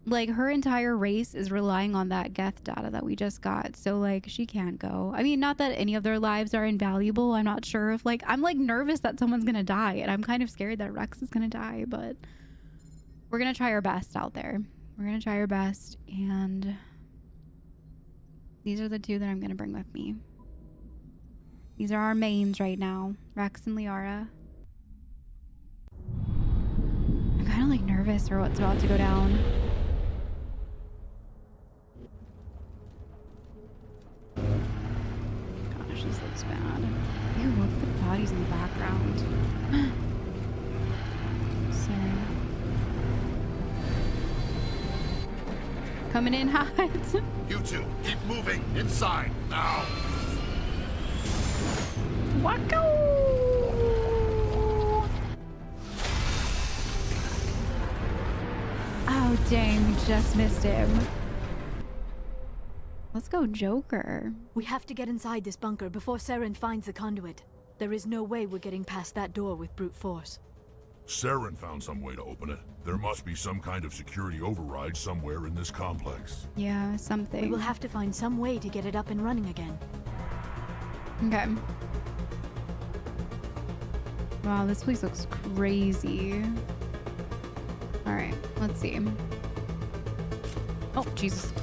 like her entire race is relying on that Geth data that we just got. So like she can't go. I mean, not that any of their lives are invaluable. I'm not sure if like, I'm like nervous that someone's gonna die and I'm kind of scared that Rex is gonna die, but we're gonna try our best out there. We're gonna try our best, and these are the two that I'm gonna bring with me. These are our mains right now, Rex and Liara. I'm kind of like nervous for what's about to go down. Gosh, this looks bad. Ew, look at the bodies in the background. Saren. Coming in hot. You two, keep moving. Inside, now. Wacko! Oh, dang, we just missed him. Let's go Joker. We have to get inside this bunker before Saren finds the conduit. There is no way we're getting past that door with brute force. Saren found some way to open it. There must be some kind of security override somewhere in this complex. Yeah, something. We will have to find some way to get it up and running again. Okay. Wow, this place looks crazy. Alright, let's see. Oh, Jesus.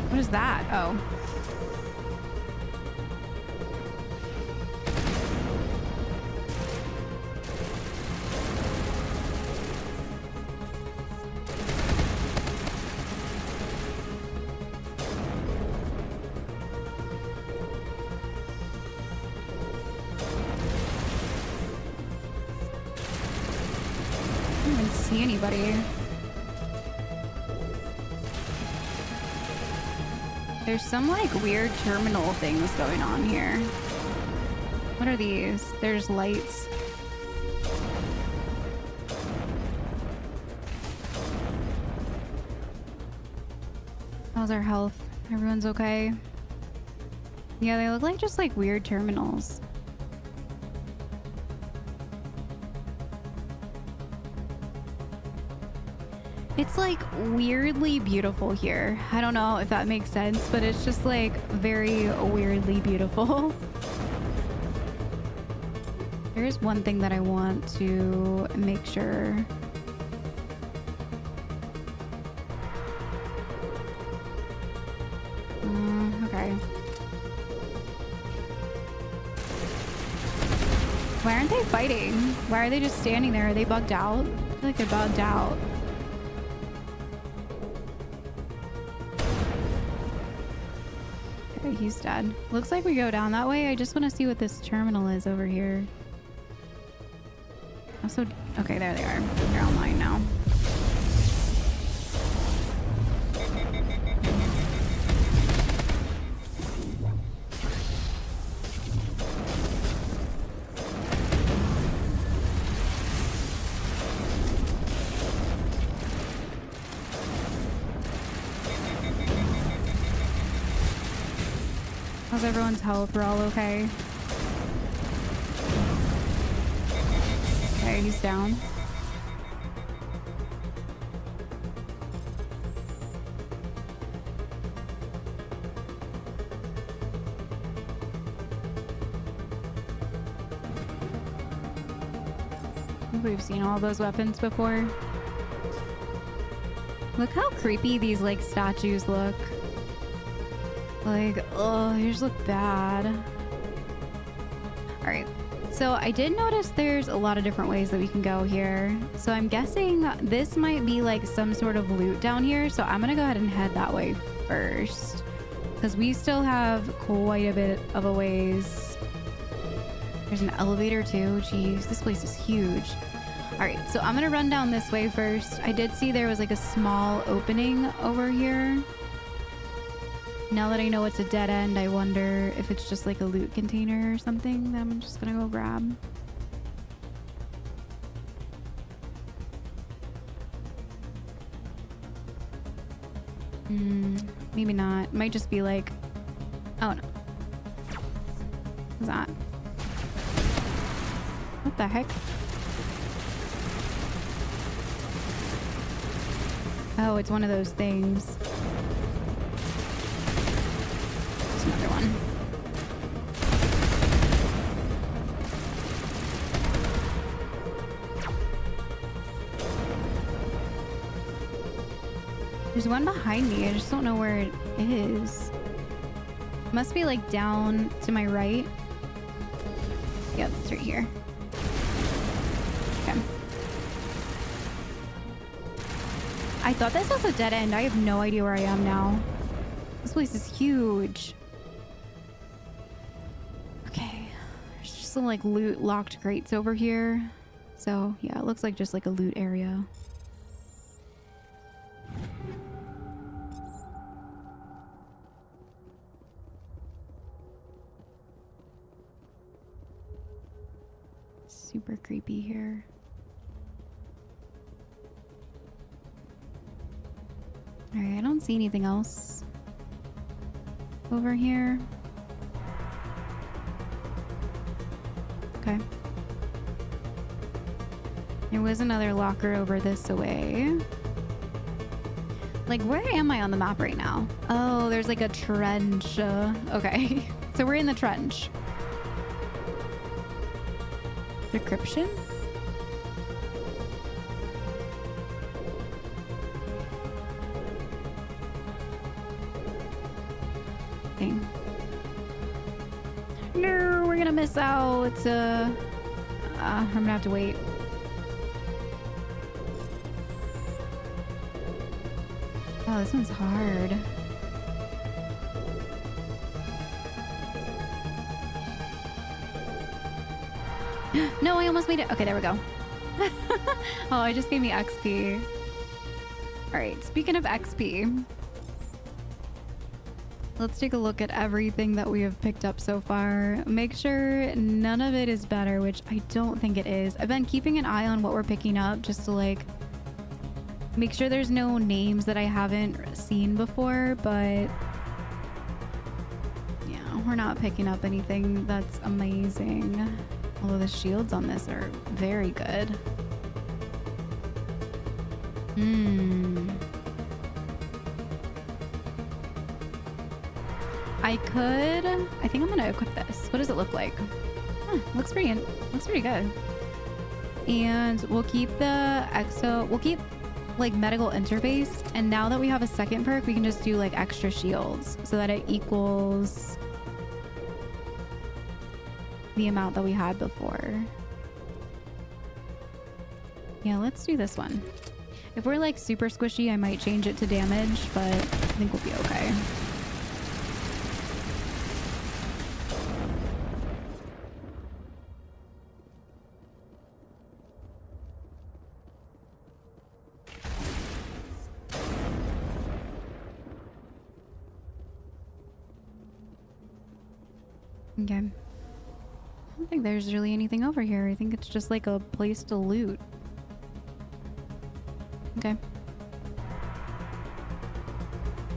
What is that? Oh. I don't even see anybody. There's some like weird terminal things going on here. What are these? There's lights. How's our health? Everyone's okay? Yeah, they look like just like weird terminals. It's like weirdly beautiful here. I don't know if that makes sense, but it's just like very weirdly beautiful. There's one thing that I want to make sure. Okay. Why aren't they fighting? Why are they just standing there? Are they bugged out? I feel like they're bugged out. Okay, he's dead. Looks like we go down that way. I just want to see what this terminal is over here. Also, okay, there they are. They're online now. How's everyone's health? We're all okay. Okay, he's down. I think we've seen all those weapons before. Look how creepy these like statues look. Like, oh, they just look bad. All right. So I did notice there's a lot of different ways that we can go here. So I'm guessing this might be like some sort of loot down here. So I'm going to go ahead and head that way first, because we still have quite a bit of a ways. There's an elevator too. Jeez, this place is huge. All right. So I'm going to run down this way first. I did see there was like a small opening over here. Now that I know it's a dead end, I wonder if it's just like a loot container or something that I'm just gonna go grab. Maybe not. Might just be like... Oh no. What's that? What the heck? Oh, it's one of those things. Another one. There's one behind me. I just don't know where it is. It must be like down to my right. Yep, it's right here. Okay. I thought this was a dead end. I have no idea where I am now. This place is huge. Some like loot locked crates over here. So yeah, it looks like just like a loot area. Super creepy here. don't see anything else over here. Okay. There was another locker over this way. Like, where am I on the map right now? Oh, there's like a trench. Okay. So we're in the trench. Decryption? Okay. No, we're gonna miss out. I'm gonna have to wait. Oh, this one's hard. No, I almost made it. Okay, there we go. Oh, it just gave me XP. All right, speaking of XP, let's take a look at everything that we have picked up so far. Make sure none of it is better, which I don't think it is. I've been keeping an eye on what we're picking up just to like make sure there's no names that I haven't seen before, but yeah, we're not picking up anything that's amazing. Although the shields on this are very good. I think I'm gonna equip this. What does it look like? Looks pretty good. And we'll keep the we'll keep like medical interface, and now that we have a second perk, we can just do like extra shields so that it equals the amount that we had before. Yeah, let's do this one. If we're like super squishy, I might change it to damage, but I think we'll be okay. Okay. I don't think there's really anything over here. I think it's just like a place to loot. Okay.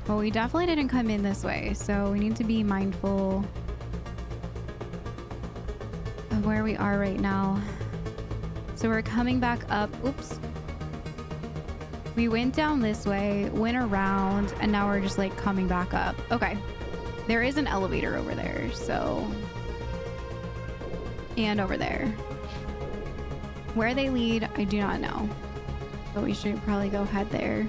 Well, we definitely didn't come in this way, so we need to be mindful of where we are right now. So we're coming back up. Oops. We went down this way, went around, and now we're just like coming back up. Okay. There is an elevator over there, so... And over there. Where they lead, I do not know. But we should probably go head there.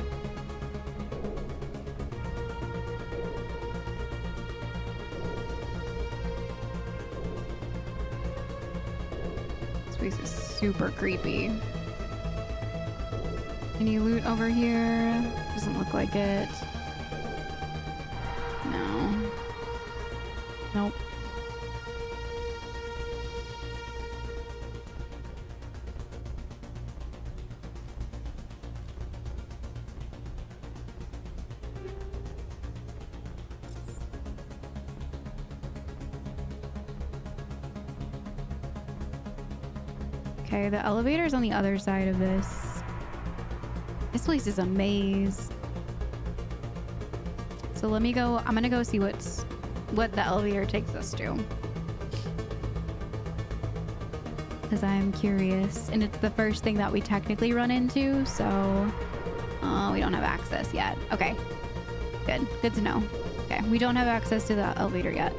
This place is super creepy. Any loot over here? Doesn't look like it. No. Nope. Okay, the elevator's on the other side of this. This place is a maze. So let me go. I'm gonna go see what the elevator takes us to. Because I'm curious. And it's the first thing that we technically run into, so we don't have access yet. Okay. Good. Good to know. Okay, we don't have access to the elevator yet.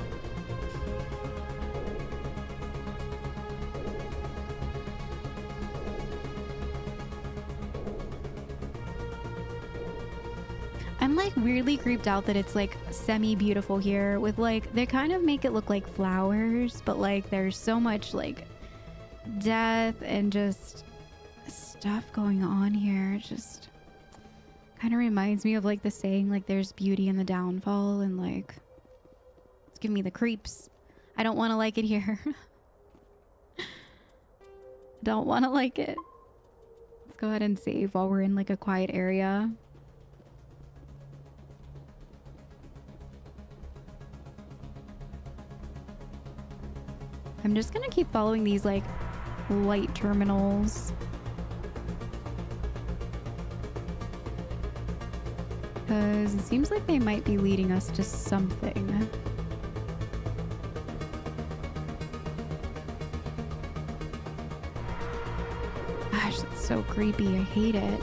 I'm like weirdly creeped out that it's like semi-beautiful here with like, they kind of make it look like flowers, but like there's so much like death and just stuff going on here. It just kind of reminds me of like the saying like there's beauty in the downfall, and like it's giving me the creeps. I don't want to like it here. Don't want to like it. Let's go ahead and save while we're in like a quiet area. I'm just gonna keep following these like light terminals. Because it seems like they might be leading us to something. Gosh, that's so creepy. I hate it.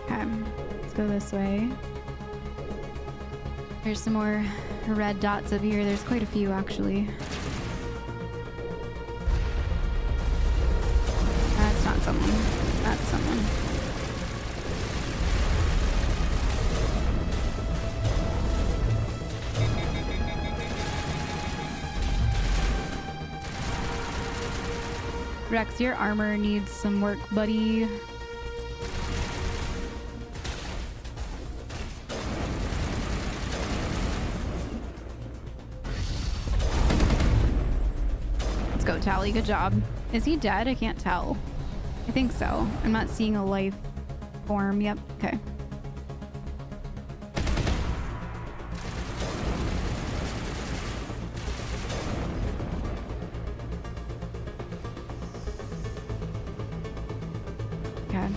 Okay, let's go this way. There's some more red dots up here. There's quite a few, actually. That's not someone. That's someone. Rex, your armor needs some work, buddy. Let's go, Tali. Good job. Is he dead? I can't tell. I think so. I'm not seeing a life form. Yep. Okay. Okay.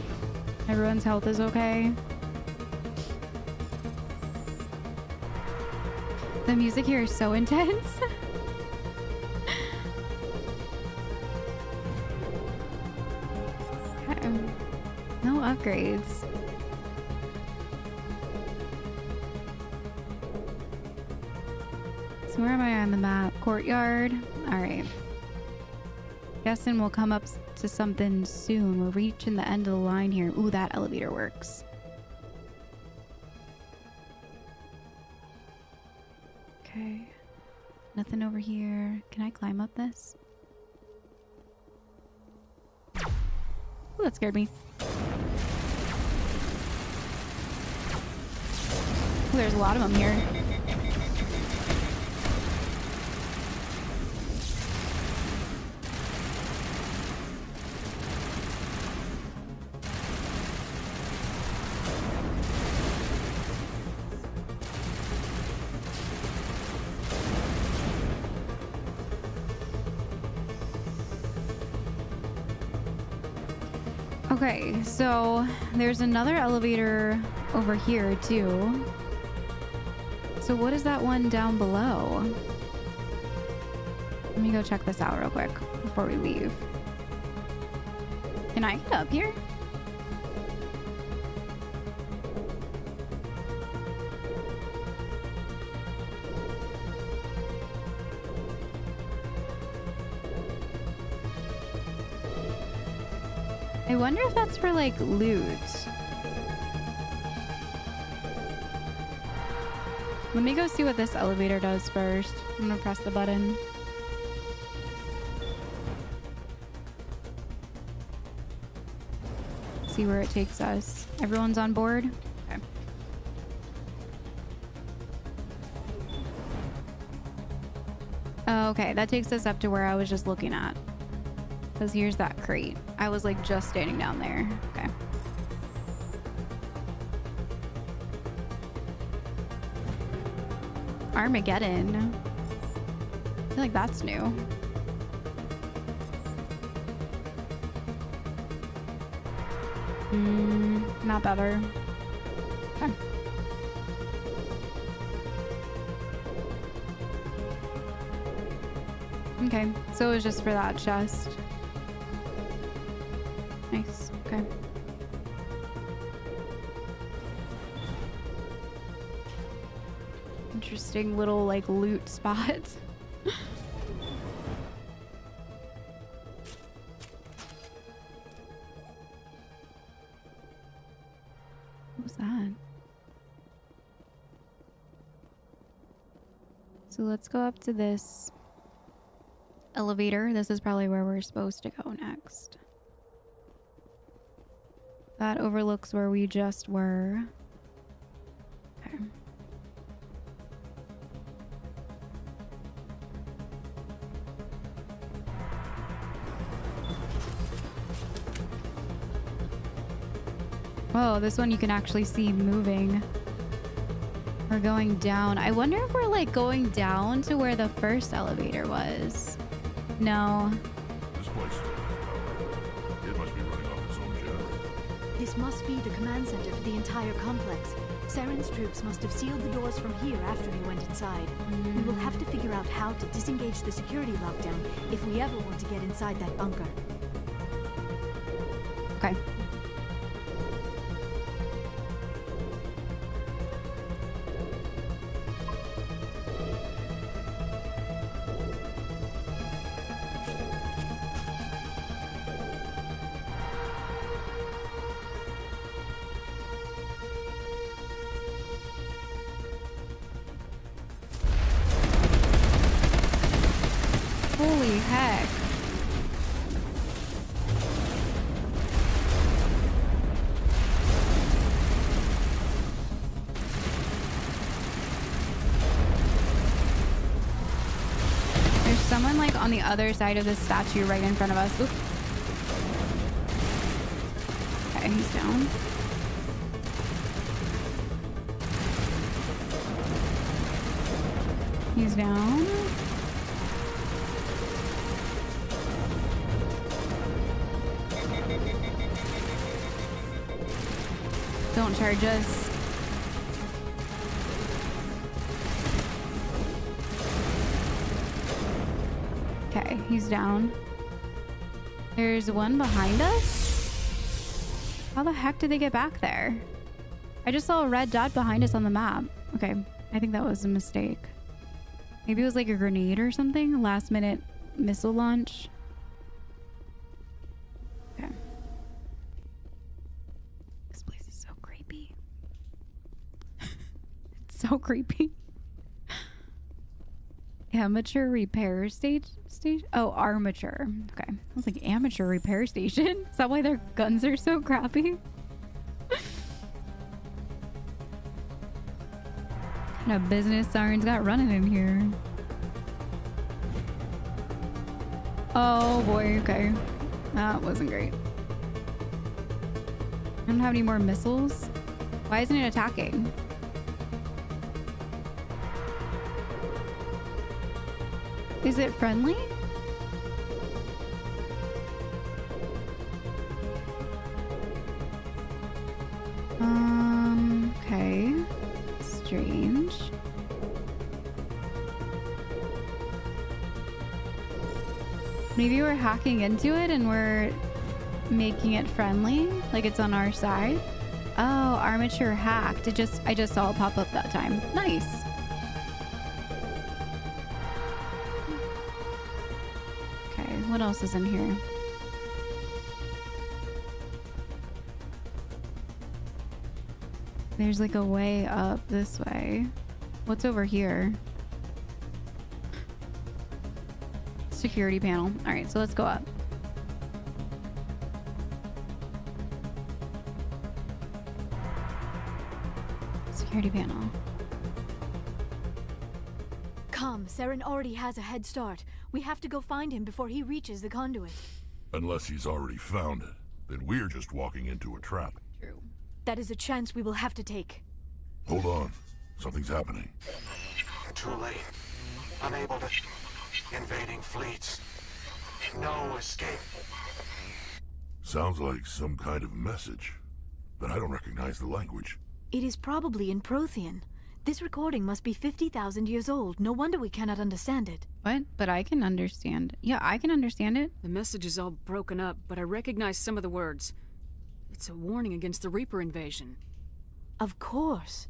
Everyone's health is okay. The music here is so intense. Okay. No upgrades. So where am I on the map? Courtyard. All right. Guessing we'll come up to something soon. We're reaching the end of the line here. Ooh, that elevator works. Okay. Nothing over here. Can I climb up this? Ooh, that scared me. Ooh, there's a lot of them here. Okay, so there's another elevator over here too. So what is that one down below? Let me go check this out real quick before we leave. Can I get up here? I wonder if that's for like loot. Let me go see what this elevator does first. I'm gonna press the button. See where it takes us. Everyone's on board? Okay. Oh, okay, that takes us up to where I was just looking at. Because here's that crate. I was like just standing down there. Okay. Armageddon. I feel like that's new. Not better. Okay. Okay, so it was just for that chest. Nice. Okay. Interesting little like loot spot. What was that? So let's go up to this elevator. This is probably where we're supposed to go next. That overlooks where we just were. Okay. Whoa, this one you can actually see moving. We're going down. I wonder if we're like going down to where the first elevator was. No. This place still has power. It must be running off its own This must be the command center for the entire complex. Saren's troops must have sealed the doors from here after he went inside. We will have to figure out how to disengage the security lockdown if we ever want to get inside that bunker. Okay. Holy heck. There's someone like on the other side of this statue right in front of us. Oop. Okay, he's down. He's down. Don't charge us. Okay, he's down. There's one behind us? How the heck did they get back there? I just saw a red dot behind us on the map. Okay, I think that was a mistake. Maybe it was like a grenade or something? Last minute missile launch. Okay. This place is so creepy. It's so creepy. Amateur repair station? Oh, armature. Okay. I was like, amateur repair station? Is that why their guns are so crappy? What kind of business Saren's got running in here? Oh boy, okay. That wasn't great. I don't have any more missiles. Why isn't it attacking? Is it friendly? Okay. Strange. Maybe we're hacking into it and we're making it friendly, like it's on our side. Oh, armature hacked. I just saw it pop up that time. Nice. Okay, what else is in here? There's like a way up this way. What's over here? Security panel. All right, so let's go up. Security panel. Come, Saren already has a head start. We have to go find him before he reaches the conduit. Unless he's already found it, then we're just walking into a trap. True. That is a chance we will have to take. Hold on. Something's happening. Too late. Unable to... Invading fleets. No escape. Sounds like some kind of message, but I don't recognize the language. It is probably in Prothean. This recording must be 50,000 years old. No wonder we cannot understand it. What? But I can understand. Yeah, I can understand it. The message is all broken up, but I recognize some of the words. It's a warning against the Reaper invasion. Of course.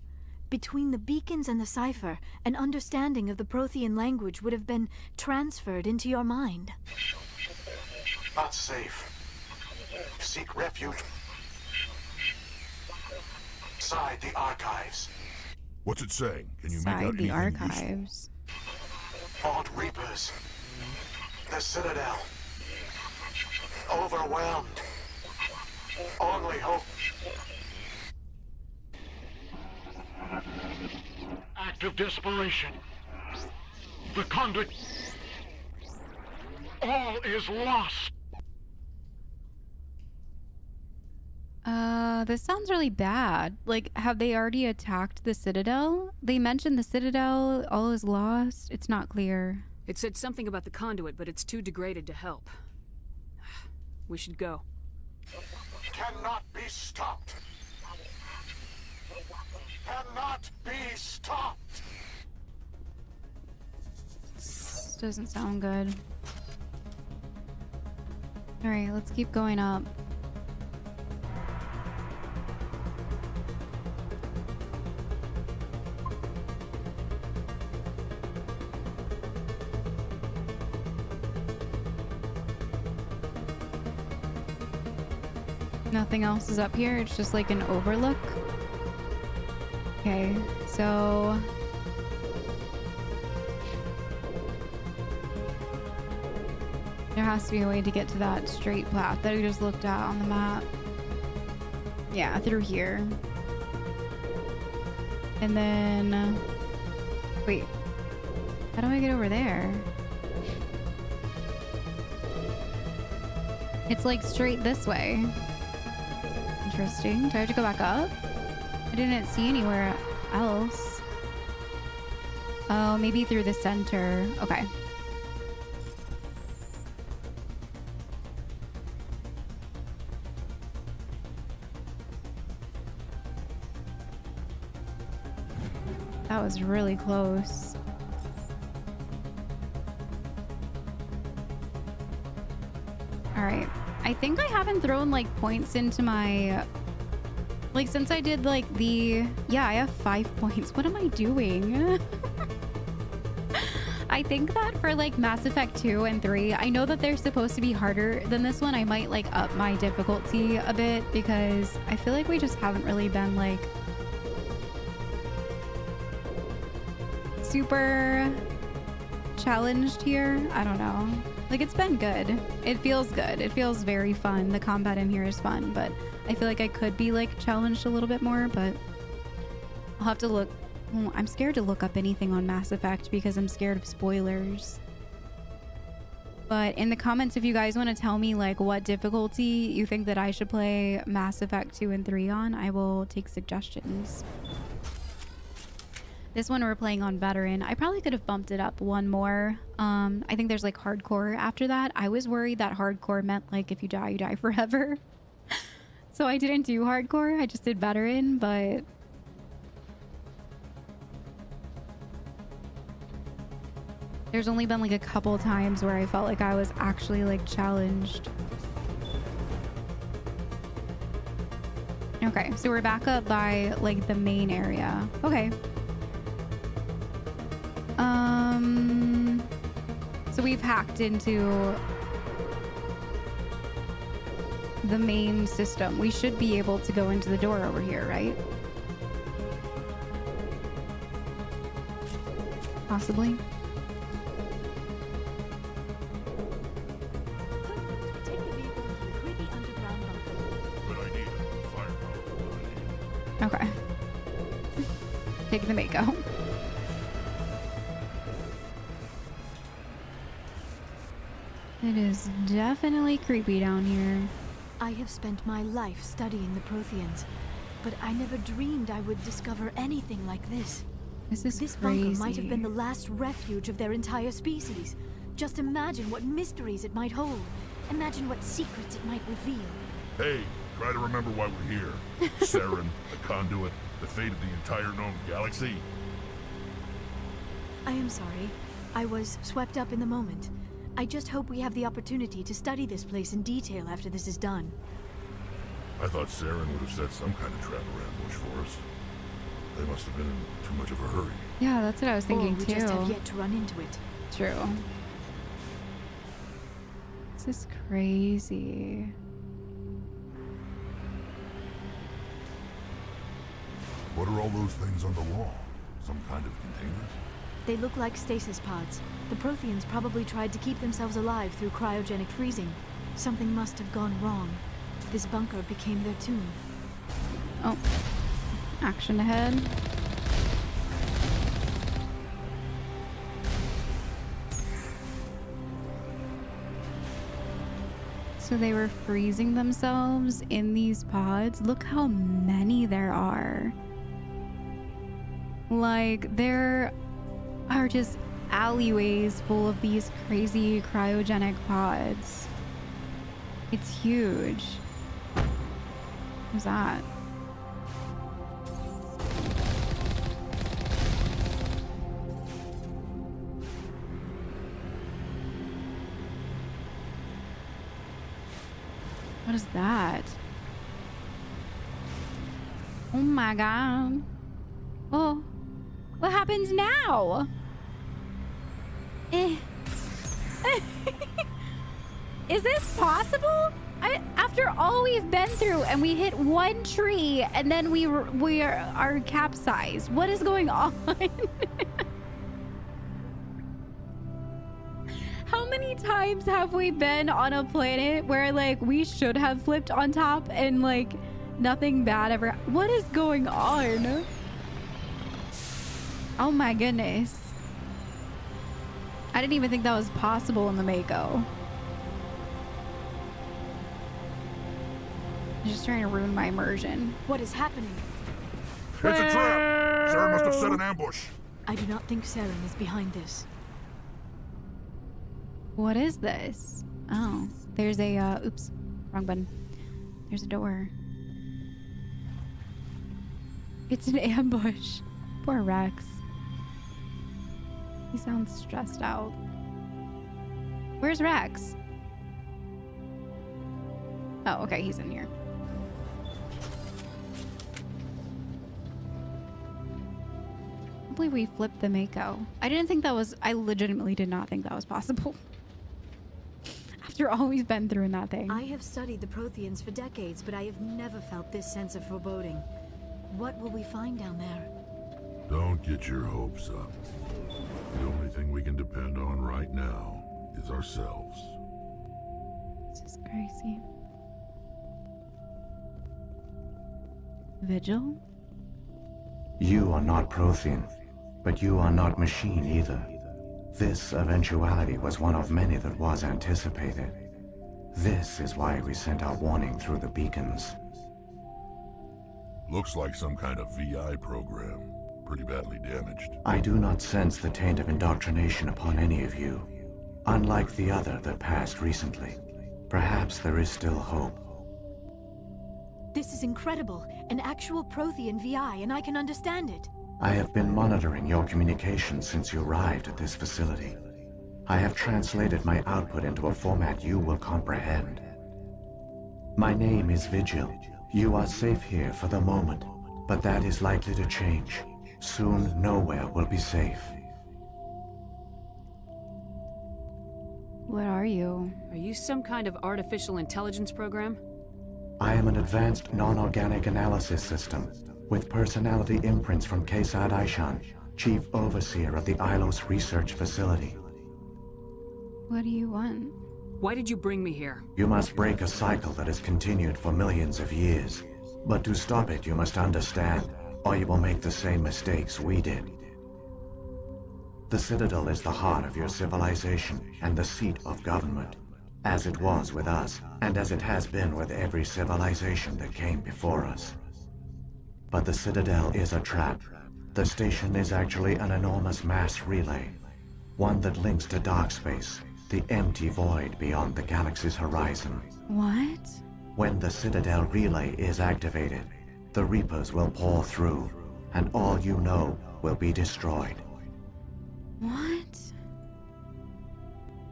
Between the beacons and the cipher, an understanding of the Prothean language would have been transferred into your mind. Not safe. Seek refuge. Inside the archives. What's it saying? Can you make Inside out the anything archives. Vault Reapers. The Citadel. Overwhelmed. Only hope. Act of desperation. The Conduit. All is lost. This sounds really bad. Like, have they already attacked the Citadel? They mentioned the Citadel, all is lost. It's not clear. It said something about the Conduit, but it's too degraded to help. We should go. cannot be stopped. Cannot be stopped. This doesn't sound good. All right, let's keep going up. Nothing else is up here. It's just like an overlook. Okay, so there has to be a way to get to that straight path that we just looked at on the map. Yeah, through here. And then wait, how do I get over there? It's like straight this way. Interesting. Do I have to go back up? I didn't see anywhere else. Oh, maybe through the center. Okay. That was really close. All right. I think I haven't thrown like points into my, like, since I did like the, yeah, I have 5 points. What am I doing? I think that for like Mass Effect 2 and 3, I know that they're supposed to be harder than this one. I might like up my difficulty a bit because I feel like we just haven't really been like super challenged here. I don't know. Like, it's been good. It feels good. It feels very fun. The combat in here is fun, but I feel like I could be like challenged a little bit more, but I'll have to look. I'm scared to look up anything on Mass Effect because I'm scared of spoilers. But in the comments, if you guys want to tell me like what difficulty you think that I should play Mass Effect 2 and 3 on, I will take suggestions. This one we're playing on veteran. I probably could have bumped it up one more. I think there's like hardcore after that. I was worried that hardcore meant like if you die forever. So I didn't do hardcore. I just did veteran, but there's only been like a couple times where I felt like I was actually like challenged. Okay, so we're back up by like the main area. Okay. So we've hacked into the main system. We should be able to go into the door over here, right? Possibly. Okay. Take the Mako. It is definitely creepy down here. I have spent my life studying the Protheans, but I never dreamed I would discover anything like this. This bunker might have been the last refuge of their entire species. Just imagine what mysteries it might hold. Imagine what secrets it might reveal. Hey, try to remember why we're here. Saren, the Conduit, the fate of the entire known galaxy. I am sorry. I was swept up in the moment. I just hope we have the opportunity to study this place in detail after this is done. I thought Saren would have set some kind of trap or ambush for us. They must have been in too much of a hurry. Yeah, that's what I was thinking too. Or we just have yet to run into it. True. This is crazy. What are all those things on the wall? Some kind of containers? They look like stasis pods. The Protheans probably tried to keep themselves alive through cryogenic freezing. Something must have gone wrong. This bunker became their tomb. Oh. Action ahead. So they were freezing themselves in these pods. Look how many there are. Like, there are just alleyways full of these crazy cryogenic pods. It's huge. Who's that? What is that? Oh my god. Oh. What happens now? Is this possible? After all we've been through and we hit one tree and then we are capsized. What is going on? How many times have we been on a planet where like we should have flipped on top and like nothing bad ever? What is going on? Oh my goodness. I didn't even think that was possible in the Mako. I'm just trying to ruin my immersion. What is happening? It's a trap! Saren must have set an ambush. I do not think Saren is behind this. What is this? Oh, there's a, oops, wrong button. There's a door. It's an ambush. Poor Rex. He sounds stressed out. Where's Rex? Oh, okay, he's in here. I can't believe we flipped the Mako. I legitimately did not think that was possible. After all we've been through in that thing. I have studied the Protheans for decades, but I have never felt this sense of foreboding. What will we find down there? Don't get your hopes up. The only thing we can depend on right now is ourselves. This is crazy. Vigil? You are not Prothean, but you are not machine either. This eventuality was one of many that was anticipated. This is why we sent our warning through the beacons. Looks like some kind of VI program. Pretty badly damaged. I do not sense the taint of indoctrination upon any of you. Unlike the other that passed recently. Perhaps there is still hope. This is incredible. An actual Prothean VI, and I can understand it. I have been monitoring your communications since you arrived at this facility. I have translated my output into a format you will comprehend. My name is Vigil. You are safe here for the moment, but that is likely to change. Soon, nowhere will be safe. What are you? Are you some kind of artificial intelligence program? I am an advanced non-organic analysis system, with personality imprints from Kesad Aishan, Chief Overseer of the Ilos Research Facility. What do you want? Why did you bring me here? You must break a cycle that has continued for millions of years. But to stop it, you must understand, or you will make the same mistakes we did. The Citadel is the heart of your civilization and the seat of government, as it was with us, and as it has been with every civilization that came before us. But the Citadel is a trap. The station is actually an enormous mass relay, one that links to dark space, the empty void beyond the galaxy's horizon. What? When the Citadel relay is activated, the Reapers will pour through, and all you know will be destroyed. What?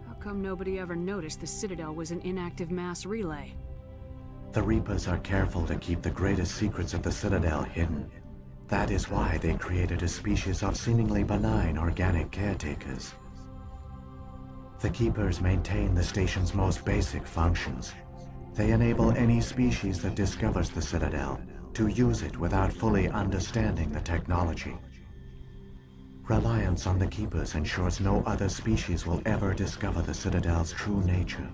How come nobody ever noticed the Citadel was an inactive mass relay? The Reapers are careful to keep the greatest secrets of the Citadel hidden. That is why they created a species of seemingly benign organic caretakers. The Keepers maintain the station's most basic functions. They enable any species that discovers the Citadel to use it without fully understanding the technology. Reliance on the Keepers ensures no other species will ever discover the Citadel's true nature.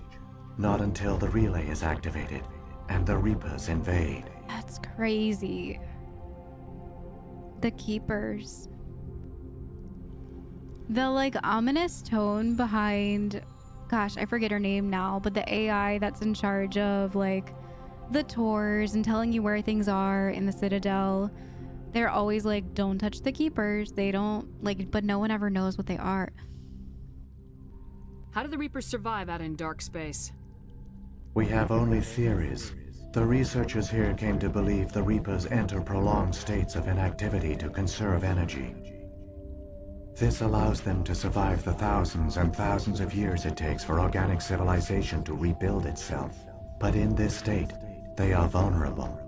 Not until the relay is activated and the Reapers invade. That's crazy. The Keepers. The like ominous tone behind, gosh, I forget her name now, but the AI that's in charge of like the tours and telling you where things are in the Citadel. They're always like, don't touch the Keepers. They don't like, but no one ever knows what they are. How do the Reapers survive out in dark space? We have only theories. The researchers here came to believe the Reapers enter prolonged states of inactivity to conserve energy. This allows them to survive the thousands and thousands of years it takes for organic civilization to rebuild itself. But in this state, they are vulnerable.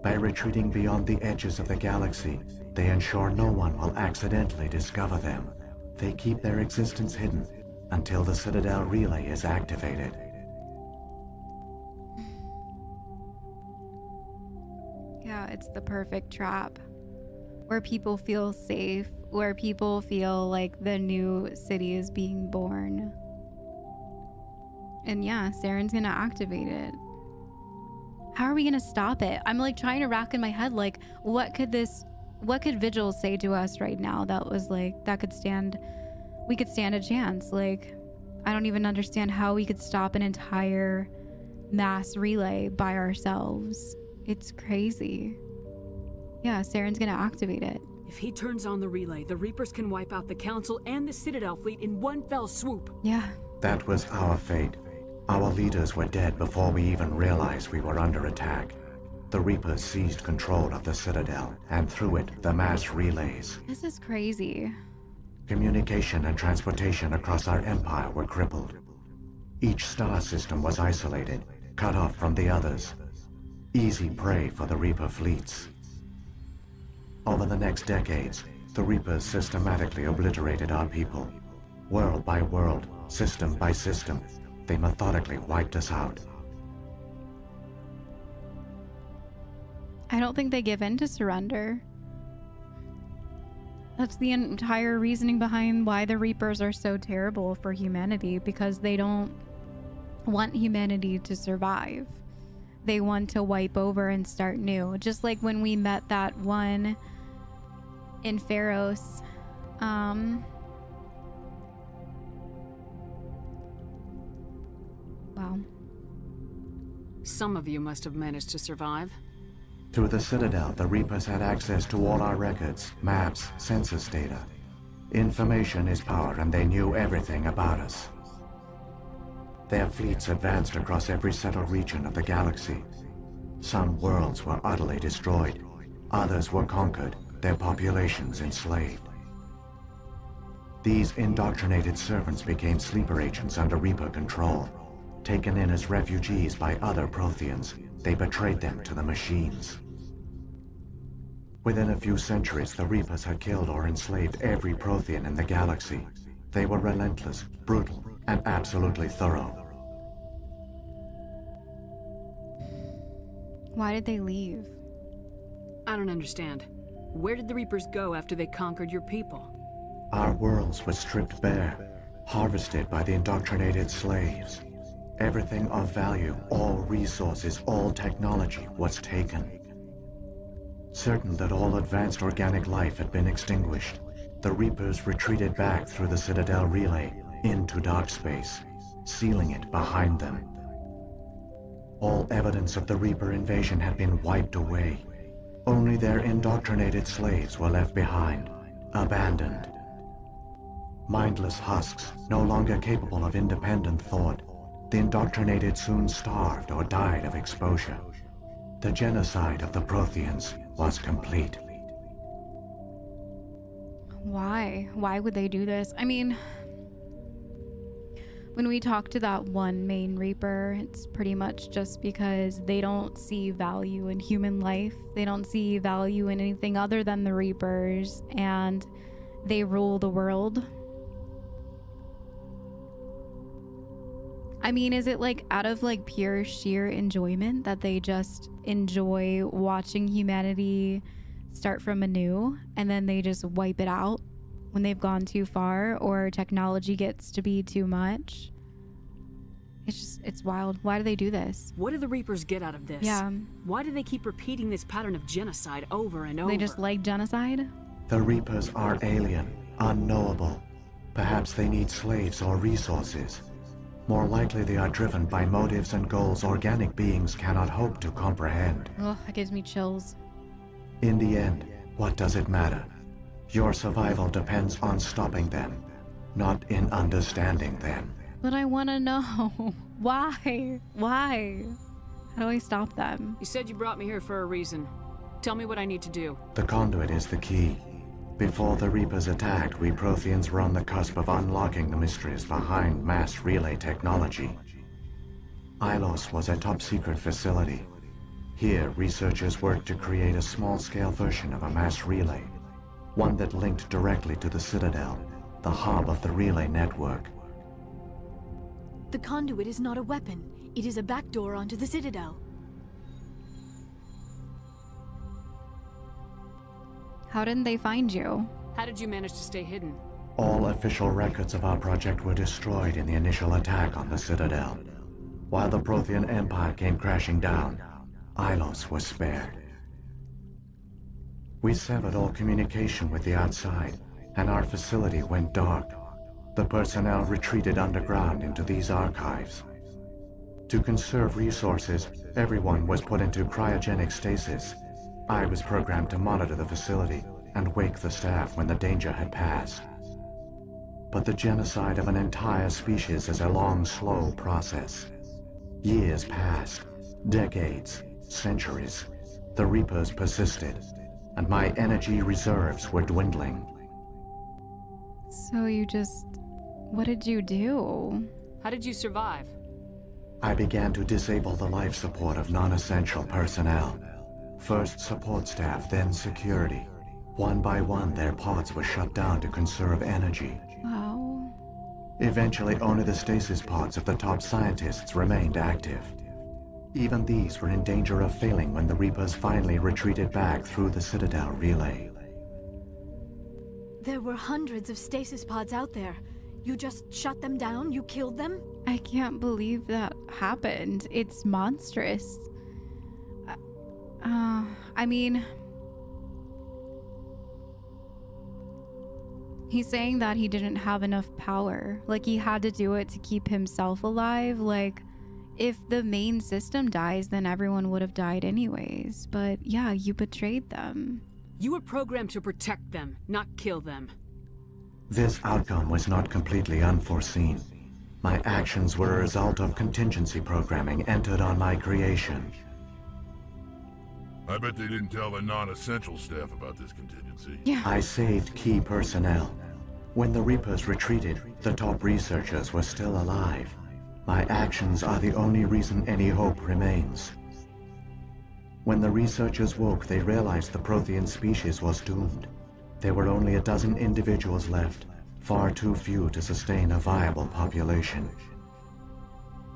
By retreating beyond the edges of the galaxy, they ensure no one will accidentally discover them. They keep their existence hidden until the Citadel relay is activated. Yeah, it's the perfect trap. Where people feel safe, where people feel like the new city is being born. And yeah, Saren's gonna activate it. How are we gonna stop it? I'm like trying to rack in my head, like, what could Vigil say to us right now that was like, we could stand a chance? Like, I don't even understand how we could stop an entire mass relay by ourselves. It's crazy. Yeah, Saren's gonna activate it. If he turns on the relay, the Reapers can wipe out the Council and the Citadel fleet in one fell swoop. Yeah. That was our fate. Our leaders were dead before we even realized we were under attack. The Reapers seized control of the Citadel, and through it, the mass relays. This is crazy. Communication and transportation across our empire were crippled. Each star system was isolated, cut off from the others. Easy prey for the Reaper fleets. Over the next decades, the Reapers systematically obliterated our people. World by world, system by system, they methodically wiped us out. I don't think they give in to surrender. That's the entire reasoning behind why the Reapers are so terrible for humanity, because they don't want humanity to survive. They want to wipe over and start new. Just like when we met that one in Pharos. Wow. Some of you must have managed to survive. Through the Citadel, the Reapers had access to all our records, maps, census data. Information is power, and they knew everything about us. Their fleets advanced across every settled region of the galaxy. Some worlds were utterly destroyed. Others were conquered, their populations enslaved. These indoctrinated servants became sleeper agents under Reaper control. Taken in as refugees by other Protheans, they betrayed them to the machines. Within a few centuries, the Reapers had killed or enslaved every Prothean in the galaxy. They were relentless, brutal, and absolutely thorough. Why did they leave? I don't understand. Where did the Reapers go after they conquered your people? Our worlds were stripped bare, harvested by the indoctrinated slaves. Everything of value, all resources, all technology was taken. Certain that all advanced organic life had been extinguished, the Reapers retreated back through the Citadel relay into dark space, sealing it behind them. All evidence of the Reaper invasion had been wiped away. Only their indoctrinated slaves were left behind, abandoned. Mindless husks, no longer capable of independent thought, the indoctrinated soon starved or died of exposure. The genocide of the Protheans was complete. Why? Why would they do this? I mean, when we talk to that one main Reaper, it's pretty much just because they don't see value in human life. They don't see value in anything other than the Reapers, and they rule the world. I mean, is it like out of like pure sheer enjoyment that they just enjoy watching humanity start from anew and then they just wipe it out when they've gone too far or technology gets to be too much? It's wild. Why do they do this? What do the Reapers get out of this? Yeah. Why do they keep repeating this pattern of genocide over and over? They just like genocide? The Reapers are alien, unknowable. Perhaps they need slaves or resources. More likely they are driven by motives and goals organic beings cannot hope to comprehend. Ugh, that gives me chills. In the end, what does it matter? Your survival depends on stopping them, not in understanding them. But I want to know. Why? Why? How do I stop them? You said you brought me here for a reason. Tell me what I need to do. The Conduit is the key. Before the Reapers attacked, we Protheans were on the cusp of unlocking the mysteries behind mass relay technology. Ilos was a top-secret facility. Here, researchers worked to create a small-scale version of a mass relay, one that linked directly to the Citadel, the hub of the relay network. The Conduit is not a weapon. It is a backdoor onto the Citadel. How didn't they find you? How did you manage to stay hidden? All official records of our project were destroyed in the initial attack on the Citadel. While the Prothean Empire came crashing down, Ilos was spared. We severed all communication with the outside, and our facility went dark. The personnel retreated underground into these archives. To conserve resources, everyone was put into cryogenic stasis. I was programmed to monitor the facility and wake the staff when the danger had passed. But the genocide of an entire species is a long, slow process. Years passed, decades, centuries. The Reapers persisted, and my energy reserves were dwindling. So you just... what did you do? How did you survive? I began to disable the life support of non-essential personnel. First support staff, then security. One by one, their pods were shut down to conserve energy. Wow. Eventually, only the stasis pods of the top scientists remained active. Even these were in danger of failing when the Reapers finally retreated back through the Citadel relay. There were hundreds of stasis pods out there. You just shut them down? You killed them? I can't believe that happened. It's monstrous. I mean... he's saying that he didn't have enough power. Like, he had to do it to keep himself alive. Like, if the main system dies, then everyone would have died anyways. But yeah, you betrayed them. You were programmed to protect them, not kill them. This outcome was not completely unforeseen. My actions were a result of contingency programming entered on my creation. I bet they didn't tell the non-essential staff about this contingency. Yeah. I saved key personnel. When the Reapers retreated, the top researchers were still alive. My actions are the only reason any hope remains. When the researchers woke, they realized the Prothean species was doomed. There were only a dozen individuals left, far too few to sustain a viable population.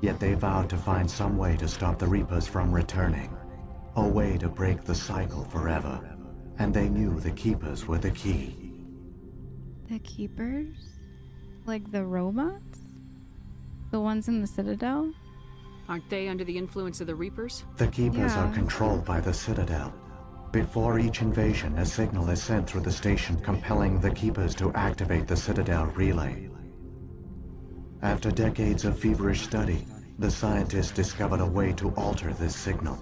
Yet they vowed to find some way to stop the Reapers from returning. A way to break the cycle forever. And they knew the Keepers were the key. The Keepers? Like the robots? The ones in the Citadel? Aren't they under the influence of the Reapers? The Keepers are controlled by the Citadel. Before each invasion, a signal is sent through the station compelling the Keepers to activate the Citadel relay. After decades of feverish study, the scientists discovered a way to alter this signal.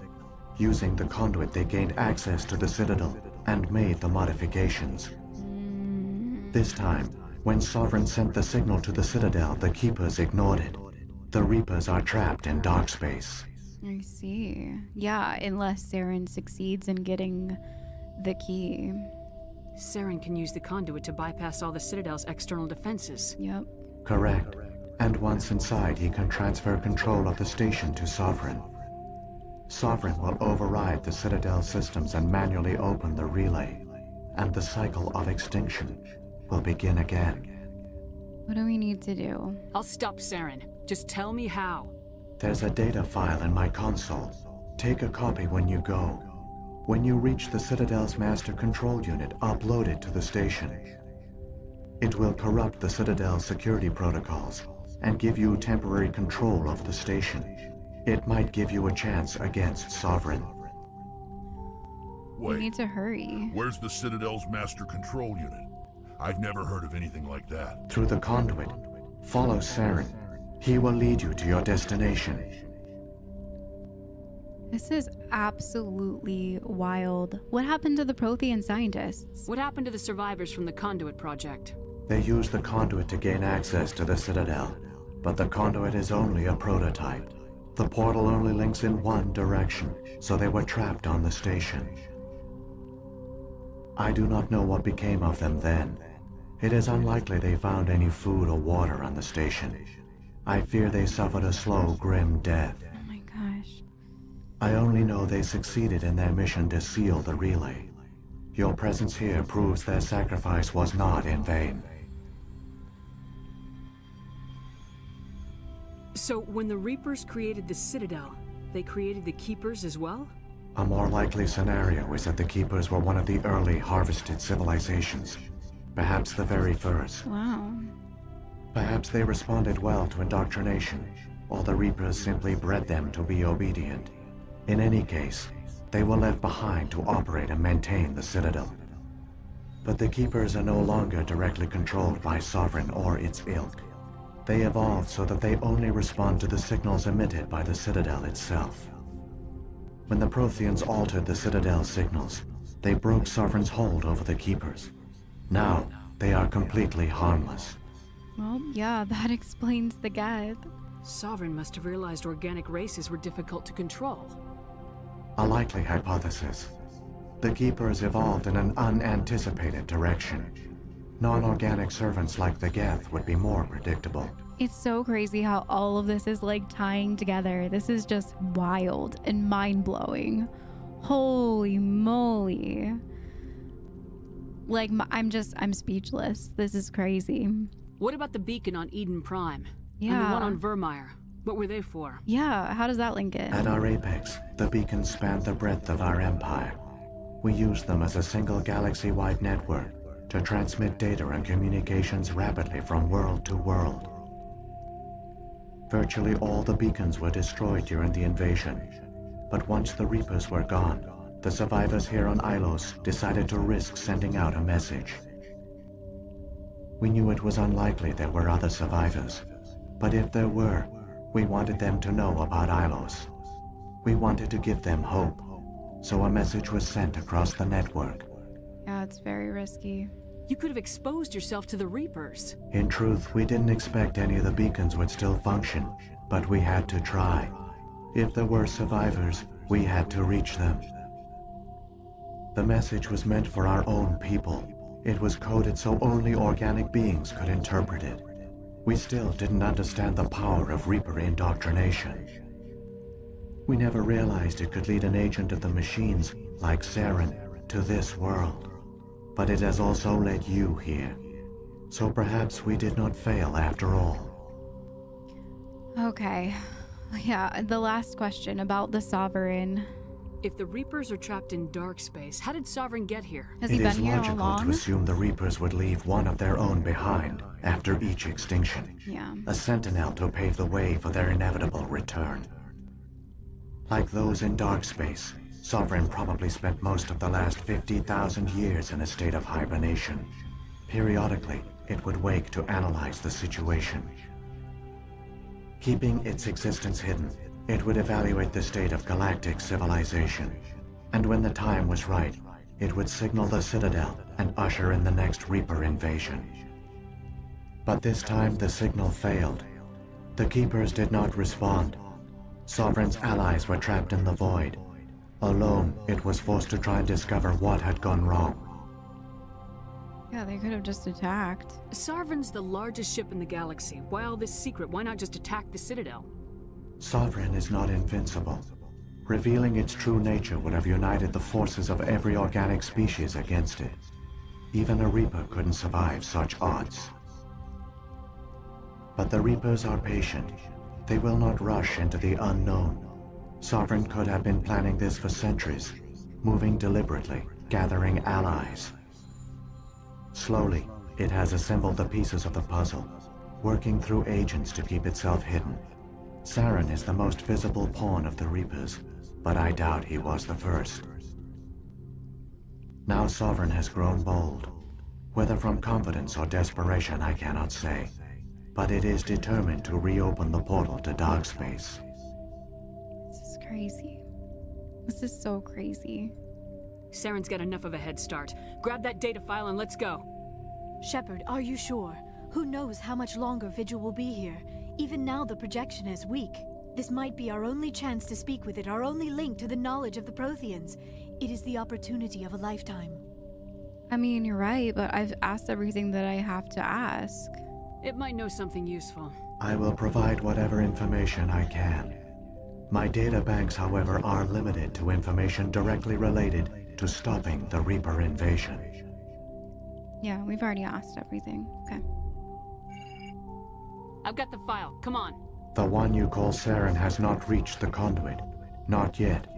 Using the Conduit, they gained access to the Citadel and made the modifications. This time, when Sovereign sent the signal to the Citadel, the Keepers ignored it. The Reapers are trapped in dark space. I see. Yeah, unless Saren succeeds in getting the key. Saren can use the Conduit to bypass all the Citadel's external defenses. Yep. Correct. And once inside, he can transfer control of the station to Sovereign. Sovereign will override the Citadel systems and manually open the relay, and the cycle of extinction will begin again. What do we need to do? I'll stop Saren. Just tell me how. There's a data file in my console. Take a copy when you go. When you reach the Citadel's master control unit, upload it to the station. It will corrupt the Citadel's security protocols and give you temporary control of the station. It might give you a chance against Sovereign. We need to hurry. Where's the Citadel's master control unit? I've never heard of anything like that. Through the Conduit. Follow Saren. He will lead you to your destination. This is absolutely wild. What happened to the Prothean scientists? What happened to the survivors from the Conduit project? They used the Conduit to gain access to the Citadel, but the Conduit is only a prototype. The portal only links in one direction, so they were trapped on the station. I do not know what became of them then. It is unlikely they found any food or water on the station. I fear they suffered a slow, grim death. Oh my gosh. I only know they succeeded in their mission to seal the relay. Your presence here proves their sacrifice was not in vain. So, when the Reapers created the Citadel, they created the Keepers as well? A more likely scenario is that the Keepers were one of the early harvested civilizations. Perhaps the very first. Wow. Perhaps they responded well to indoctrination, or the Reapers simply bred them to be obedient. In any case, they were left behind to operate and maintain the Citadel. But the Keepers are no longer directly controlled by Sovereign or its ilk. They evolved so that they only respond to the signals emitted by the Citadel itself. When the Protheans altered the Citadel's signals, they broke Sovereign's hold over the Keepers. Now, they are completely harmless. Well, yeah, that explains the gap. Sovereign must have realized organic races were difficult to control. A likely hypothesis. The Keepers evolved in an unanticipated direction. Non-organic servants like the Geth would be more predictable. It's so crazy how all of this is like tying together. This is just wild and mind-blowing. Holy moly. Like, I'm speechless. This is crazy. What about the beacon on Eden Prime? Yeah. And the one on Vermeer? What were they for? Yeah, how does that link in? At our apex, the beacons spanned the breadth of our empire. We used them as a single galaxy-wide network to transmit data and communications rapidly from world to world. Virtually all the beacons were destroyed during the invasion, but once the Reapers were gone, the survivors here on Ilos decided to risk sending out a message. We knew it was unlikely there were other survivors, but if there were, we wanted them to know about Ilos. We wanted to give them hope, so a message was sent across the network. Yeah, it's very risky. You could have exposed yourself to the Reapers. In truth, we didn't expect any of the beacons would still function, but we had to try. If there were survivors, we had to reach them. The message was meant for our own people. It was coded so only organic beings could interpret it. We still didn't understand the power of Reaper indoctrination. We never realized it could lead an agent of the machines, like Saren, to this world. But it has also led you here. So perhaps we did not fail after all. Okay. Yeah, the last question about the Sovereign. If the Reapers are trapped in dark space, how did Sovereign get here? Has he been here all along? It is logical to assume the Reapers would leave one of their own behind after each extinction. Yeah. A sentinel to pave the way for their inevitable return. Like those in dark space, Sovereign probably spent most of the last 50,000 years in a state of hibernation. Periodically, it would wake to analyze the situation. Keeping its existence hidden, it would evaluate the state of galactic civilization. And when the time was right, it would signal the Citadel and usher in the next Reaper invasion. But this time the signal failed. The Keepers did not respond. Sovereign's allies were trapped in the void. Alone, it was forced to try and discover what had gone wrong. Yeah, they could have just attacked. Sovereign's the largest ship in the galaxy. Why all this secret? Why not just attack the Citadel? Sovereign is not invincible. Revealing its true nature would have united the forces of every organic species against it. Even a Reaper couldn't survive such odds. But the Reapers are patient. They will not rush into the unknown. Sovereign could have been planning this for centuries, moving deliberately, gathering allies. Slowly, it has assembled the pieces of the puzzle, working through agents to keep itself hidden. Saren is the most visible pawn of the Reapers, but I doubt he was the first. Now Sovereign has grown bold. Whether from confidence or desperation, I cannot say. But it is determined to reopen the portal to dark space. This is crazy. This is so crazy. Saren's got enough of a head start. Grab that data file and let's go. Shepard, are you sure? Who knows how much longer Vigil will be here? Even now the projection is weak. This might be our only chance to speak with it, our only link to the knowledge of the Protheans. It is the opportunity of a lifetime. I mean, you're right, but I've asked everything that I have to ask. It might know something useful. I will provide whatever information I can. My data banks, however, are limited to information directly related to stopping the Reaper invasion. Yeah, we've already asked everything. Okay. I've got the file. Come on. The one you call Saren has not reached the Conduit. Not yet.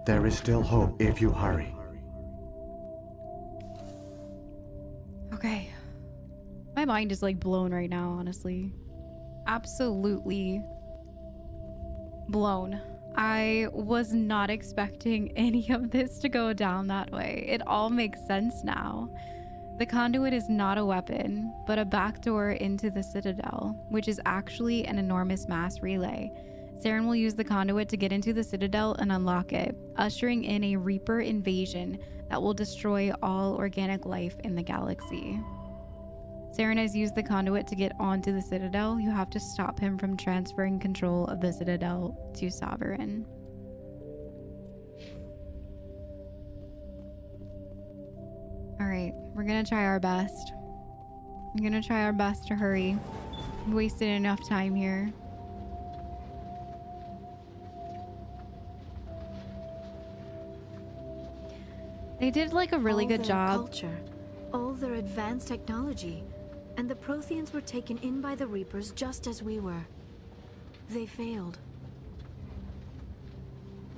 There is still hope if you hurry. Okay. My mind is like blown right now, honestly. Absolutely blown. I was not expecting any of this to go down that way. It all makes sense now. The Conduit is not a weapon, but a backdoor into the Citadel, which is actually an enormous mass relay. Saren will use the Conduit to get into the Citadel and unlock it, ushering in a Reaper invasion that will destroy all organic life in the galaxy. Saren has used the Conduit to get onto the Citadel. You have to stop him from transferring control of the Citadel to Sovereign. Alright, we're gonna try our best. I'm gonna try our best to hurry. We wasted enough time here. They did like a really good job. Culture, all their advanced technology, and the Protheans were taken in by the Reapers just as we were. They failed.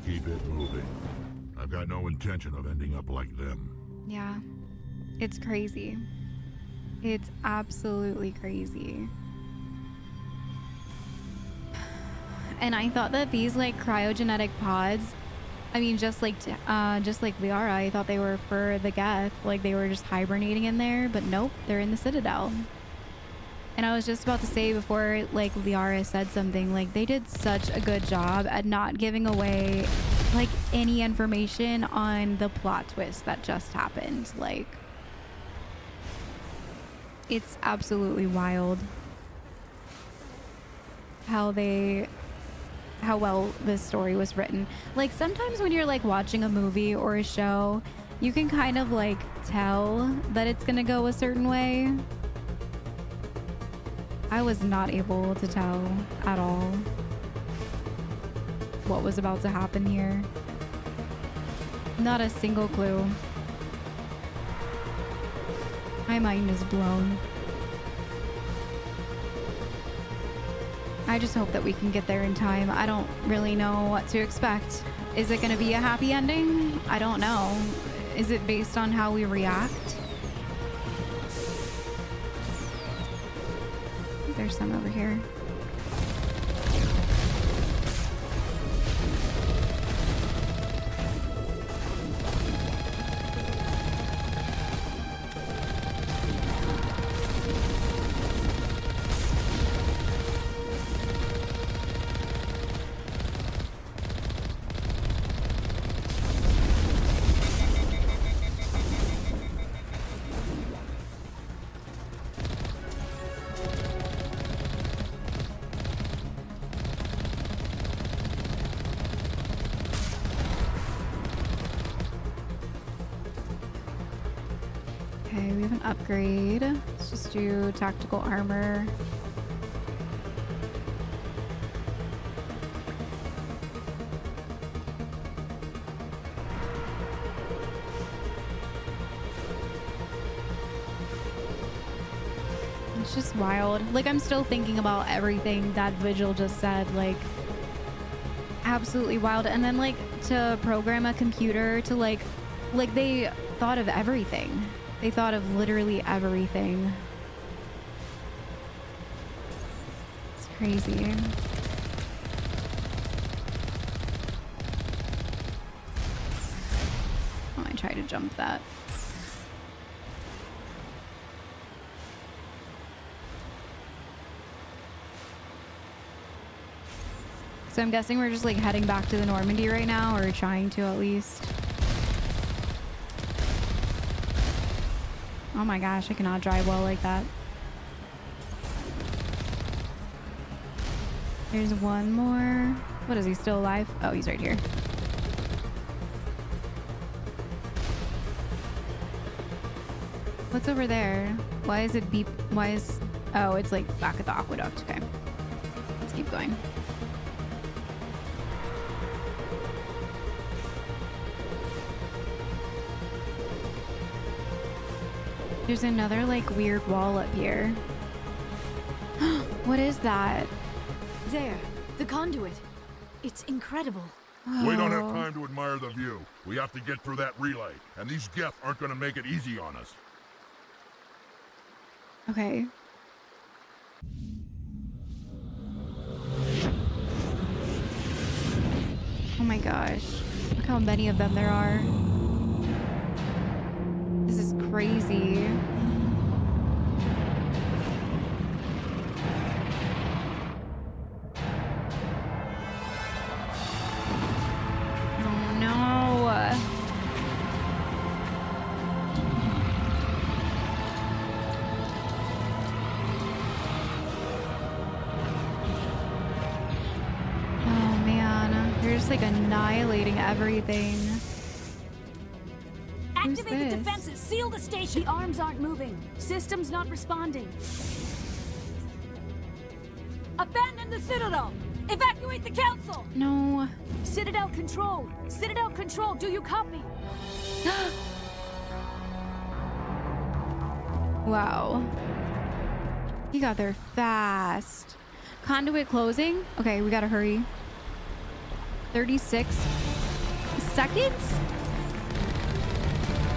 Keep it moving. I've got no intention of ending up like them. Yeah, it's crazy. It's absolutely crazy. And I thought that these like cryogenetic pods, I mean, just like Liara, I thought they were for the Geth, like they were just hibernating in there, but nope, they're in the Citadel. And I was just about to say before like Liara said something, like they did such a good job at not giving away like any information on the plot twist that just happened. Like, it's absolutely wild how well this story was written. Like sometimes when you're like watching a movie or a show, you can kind of like tell that it's gonna go a certain way. I was not able to tell at all what was about to happen here. Not a single clue. My mind is blown. I just hope that we can get there in time. I don't really know what to expect. Is it going to be a happy ending? I don't know. Is it based on how we react? There's some over here. Okay, we have an upgrade. Let's just do tactical armor. It's just wild. Like, I'm still thinking about everything that Vigil just said. Like, absolutely wild. And then, like, to program a computer to, like they thought of everything. They thought of literally everything. It's crazy. Oh, I tried to jump that. So I'm guessing we're just like heading back to the Normandy right now, or trying to at least. Oh my gosh, I cannot drive well like that. There's one more. What, is he still alive? Oh, he's right here. What's over there? Why is it beep? Why is... Oh, it's like back at the aqueduct. Okay. Let's keep going. There's another like weird wall up here. What is that? There, the conduit. It's incredible. We don't have time to admire the view. We have to get through that relay, and these Geth aren't going to make it easy on us. Okay. Oh my gosh. Look how many of them there are. This is crazy. Oh no. Oh man. You're just like annihilating everything. Activate the defenses. Seal the station. The arms aren't moving. Systems not responding. Abandon the Citadel. Evacuate the Council. No. Citadel Control. Citadel Control. Do you copy? Wow. He got there fast. Conduit closing. Okay, we gotta hurry. 36 seconds?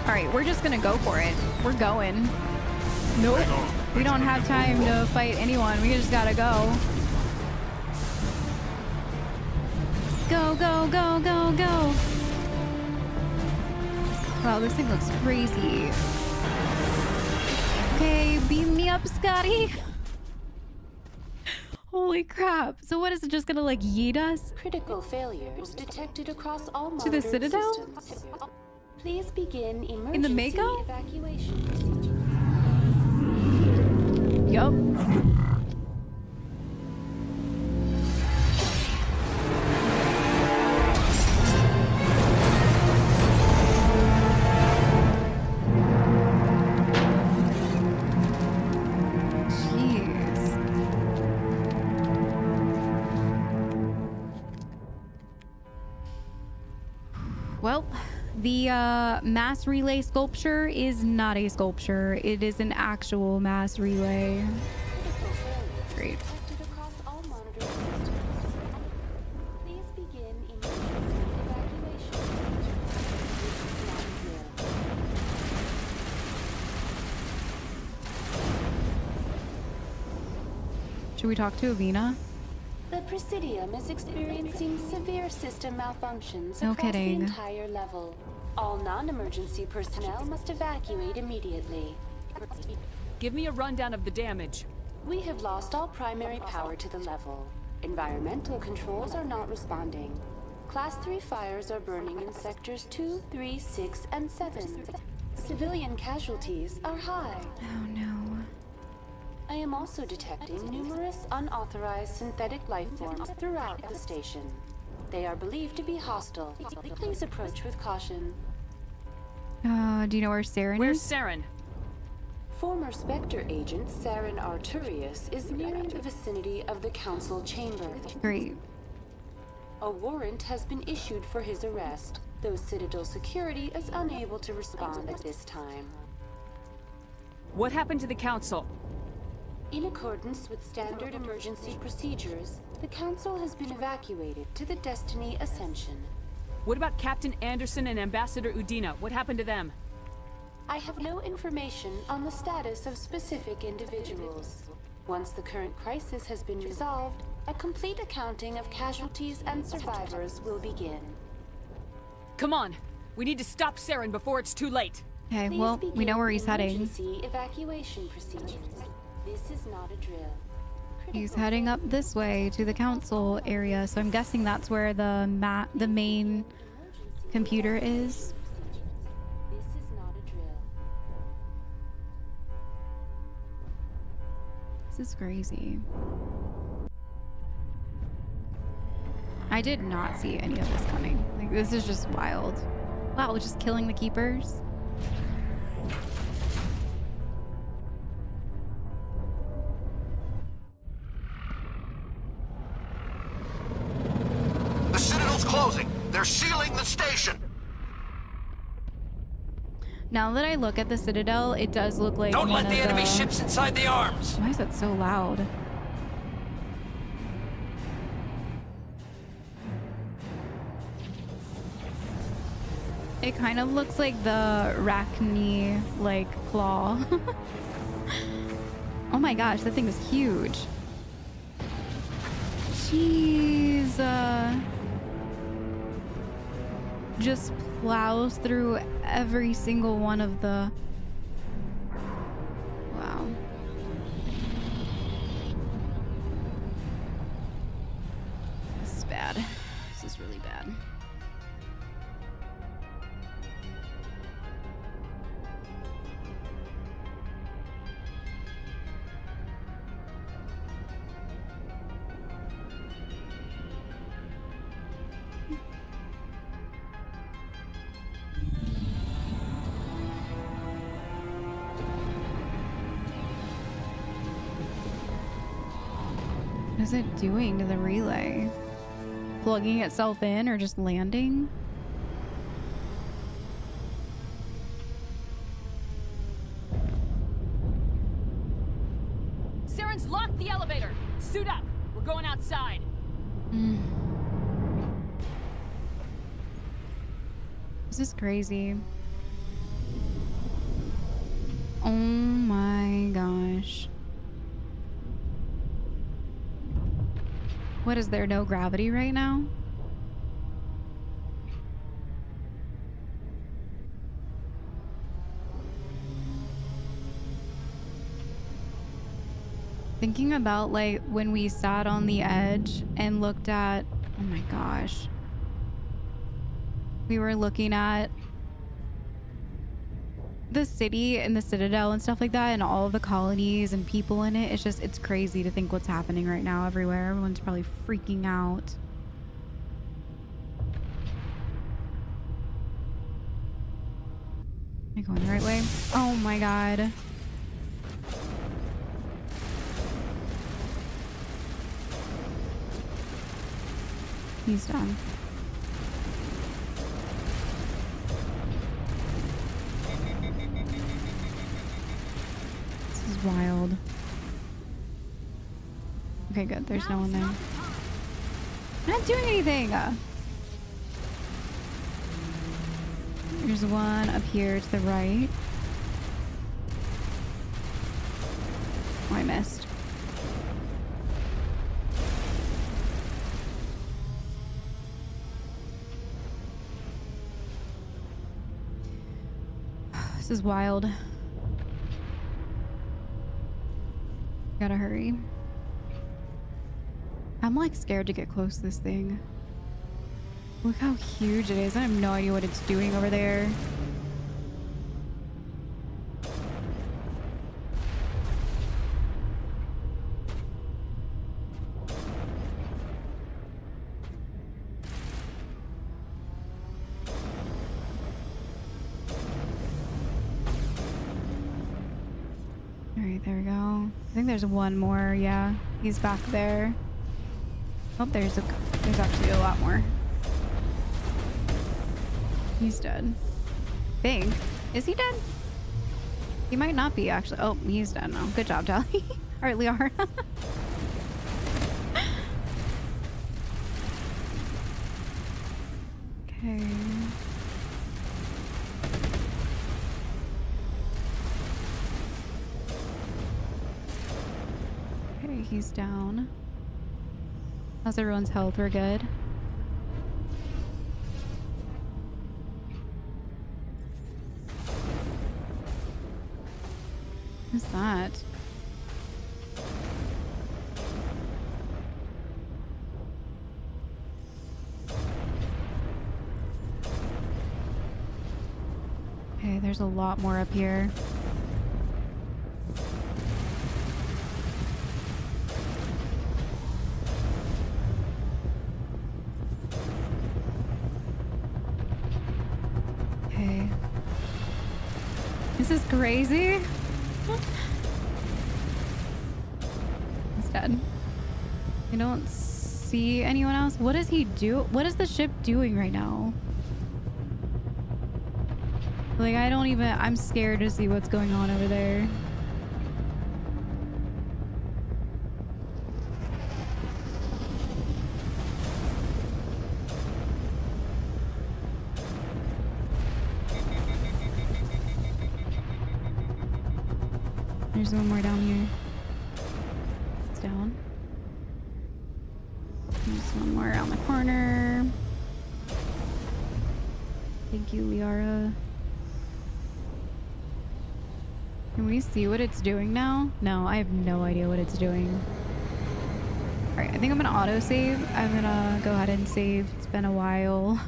All right, we're just gonna go for it. We're going. Nope. We don't have time to fight anyone. We just gotta go. Go, go, go, go, go. Wow, this thing looks crazy. Okay, beam me up, Scotty. Holy crap. So what is it, just gonna like yeet us? Critical failures detected across all to the Citadel? systems. Please begin emergency In the Mako? evacuation procedure. Yup. Well, the mass relay sculpture is not a sculpture. It is an actual mass relay. Great. Please begin emergency evacuation. Should we talk to Udina? The Presidium is experiencing severe system malfunctions No across kidding. the entire level. All non-emergency personnel must evacuate immediately. Give me a rundown of the damage. We have lost all primary power to the level. Environmental controls are not responding. Class 3 fires are burning in sectors 2, 3, 6, and 7. Civilian casualties are high. Oh no. I am also detecting numerous unauthorized synthetic life forms throughout the station. They are believed to be hostile. Please approach with caution. Do you know where Saren Where's is? Saren? Former Spectre agent Saren Arturius is nearing the vicinity of the Council chamber. Great. A warrant has been issued for his arrest, though Citadel security is unable to respond at this time. What happened to the Council? In accordance with standard emergency procedures, the Council has been evacuated to the Destiny Ascension. What about Captain Anderson and Ambassador Udina? What happened to them? I have no information on the status of specific individuals. Once the current crisis has been resolved, a complete accounting of casualties and survivors will begin. Come on! We need to stop Saren before it's too late! Okay, Please well, we know where he's heading. emergency evacuation procedures. This is not a drill. He's heading up this way to the council area, so I'm guessing that's where the main computer is. This is not a drill. This is crazy. I did not see any of this coming. Like, this is just wild. Wow, just killing the keepers. The Citadel's closing. They're sealing the station. Now that I look at the Citadel, it does look like Don't let the enemy ships inside the arms. Why is that so loud? It kind of looks like the Arachne, like, claw. Oh my gosh, that thing is huge. Jeez. Just plows through every single one of the... Wow. This is bad. This is really bad. What is it doing to the relay? Plugging itself in or just landing? Saren's locked the elevator. Suit up. We're going outside. This is crazy. Oh my gosh. What, is there no gravity right now? Thinking about like when we sat on the edge and looked at, oh my gosh. We were looking at the city and the Citadel and stuff like that and all of the colonies and people in it. It's just, it's crazy to think what's happening right now everywhere. Everyone's probably freaking out. Am I going the right way? Oh my god. He's done. This is wild. Okay, good. There's no one there. I'm not doing anything. There's one up here to the right. Oh, I missed. This is wild. Gotta hurry. I'm like scared to get close to this thing. Look how huge it is. I have no idea what it's doing over there. There we go. I think there's one more. Yeah, he's back there. Oh, there's actually a lot more. He's dead. Think. Is he dead? He might not be actually. Oh, he's dead now. Good job, Tali. All right, Liara. Okay. He's down. How's everyone's health? We're good. Who's that? Okay, there's a lot more up here. This is crazy. He's dead. I don't see anyone else. What does he do? What is the ship doing right now? Like, I don't even... I'm scared to see what's going on over there. There's one more down here. It's down. There's one more around the corner. Thank you, Liara. Can we see what it's doing now? No, I have no idea what it's doing. Alright, I think I'm gonna auto-save. I'm gonna go ahead and save. It's been a while.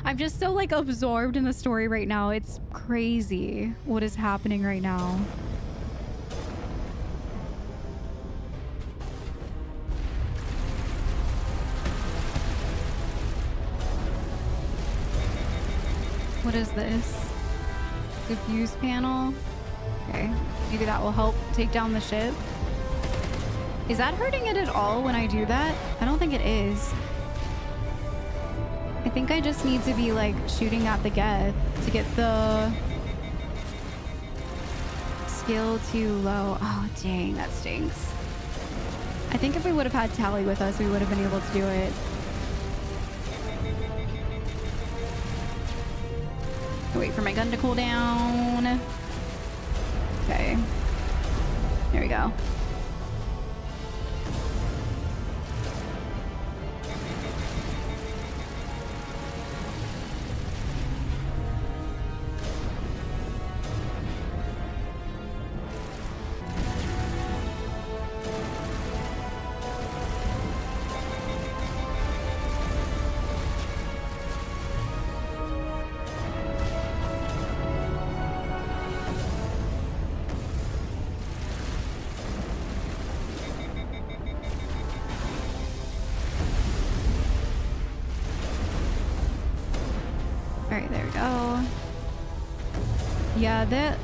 I'm just so, like, absorbed in the story right now. It's crazy what is happening right now. What is this? Diffuse panel? Okay, maybe that will help take down the ship. Is that hurting it at all when I do that? I don't think it is. I think I just need to be like shooting at the Geth to get the skill too low. Oh, dang, that stinks. I think if we would have had Tali with us, we would have been able to do it. Wait for my gun to cool down. Okay. There we go. Alright, there we go. Yeah, the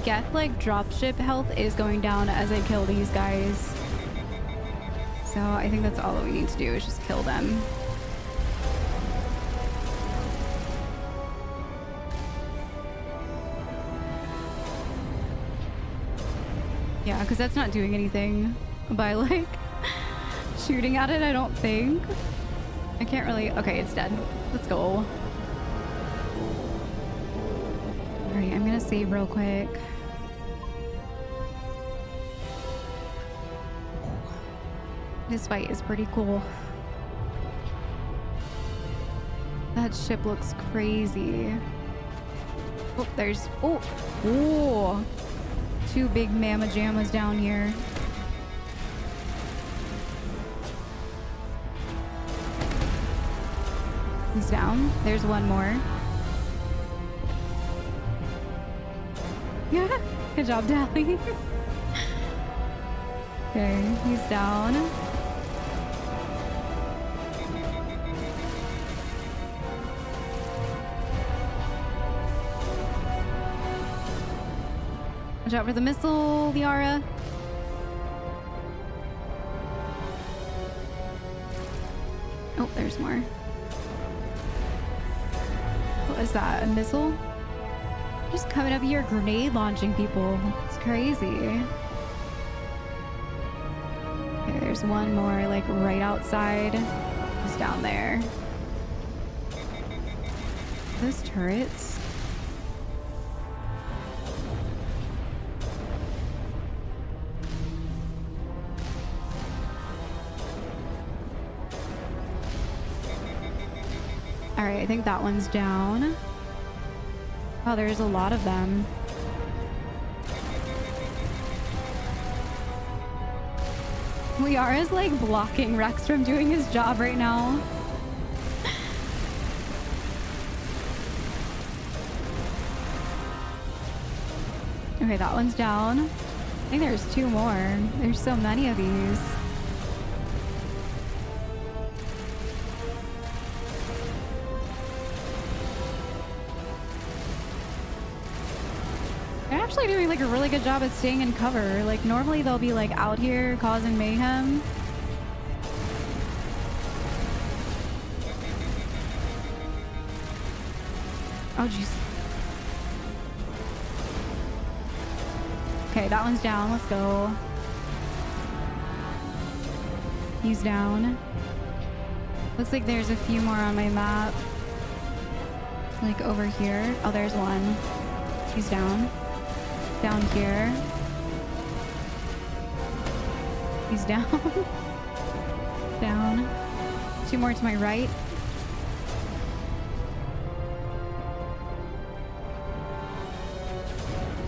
Geth, like, dropship health is going down as I kill these guys. So I think that's all that we need to do is just kill them. Yeah, because that's not doing anything by, like, shooting at it, I don't think. I can't really... Okay, it's dead. Let's go. Alright, I'm gonna save real quick. This fight is pretty cool. That ship looks crazy. Oh, there's... Oh! Oh! Two big mamma jammas down here. He's down. There's one more. Yeah, good job, Tali. Okay, he's down. Watch out for the missile, Liara. Oh, there's more. What is that? A missile? Just coming up here grenade launching people. It's crazy. Okay, there's one more like right outside. Just down there. Those turrets. Alright, I think that one's down. Oh, there's a lot of them. Liara's like blocking Rex from doing his job right now. Okay, that one's down. I think there's two more. There's so many of these. actually doing like a really good job at staying in cover. Like normally they'll be like out here causing mayhem. Oh jeez. Okay, that one's down. Let's go. He's down. Looks like there's a few more on my map. Like over here. Oh, there's one. He's down. Down here. He's down. Down. Two more to my right.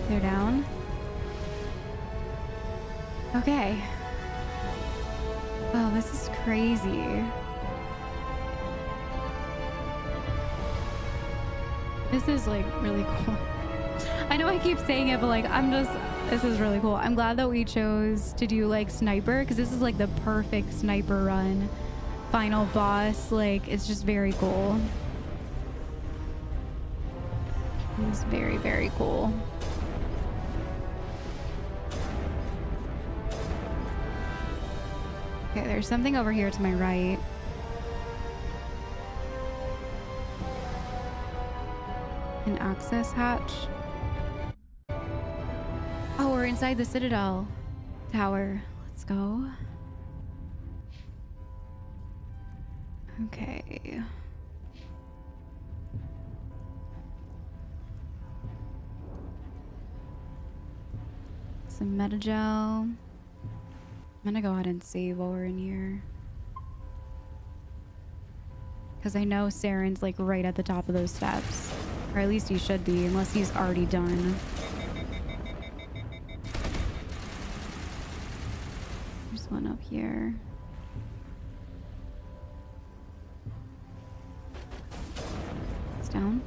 They're down. Okay. Oh, this is crazy. This is like really cool. I know I keep saying it, but like this is really cool. I'm glad that we chose to do like sniper because this is like the perfect sniper run. Final boss, like it's just very cool. It's very, very cool. Okay, there's something over here to my right. An access hatch. Oh, we're inside the Citadel tower. Let's go. Okay. Some metagel. I'm gonna go ahead and save while we're in here. Because I know Saren's like right at the top of those steps. Or at least he should be, unless he's already done. There's one up here. It's down.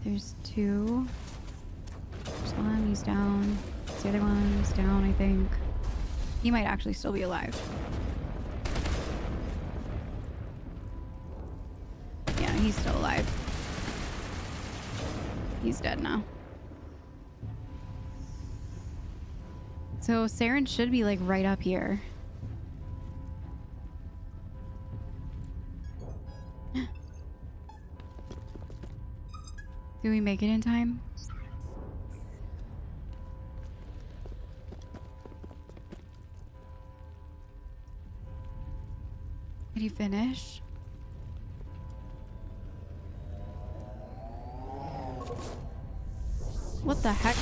There's two. There's one, he's down. The other one's down, I think. He might actually still be alive. Yeah, he's still alive. He's dead now. So Saren should be like right up here. Do we make it in time? Did he finish? What the heck?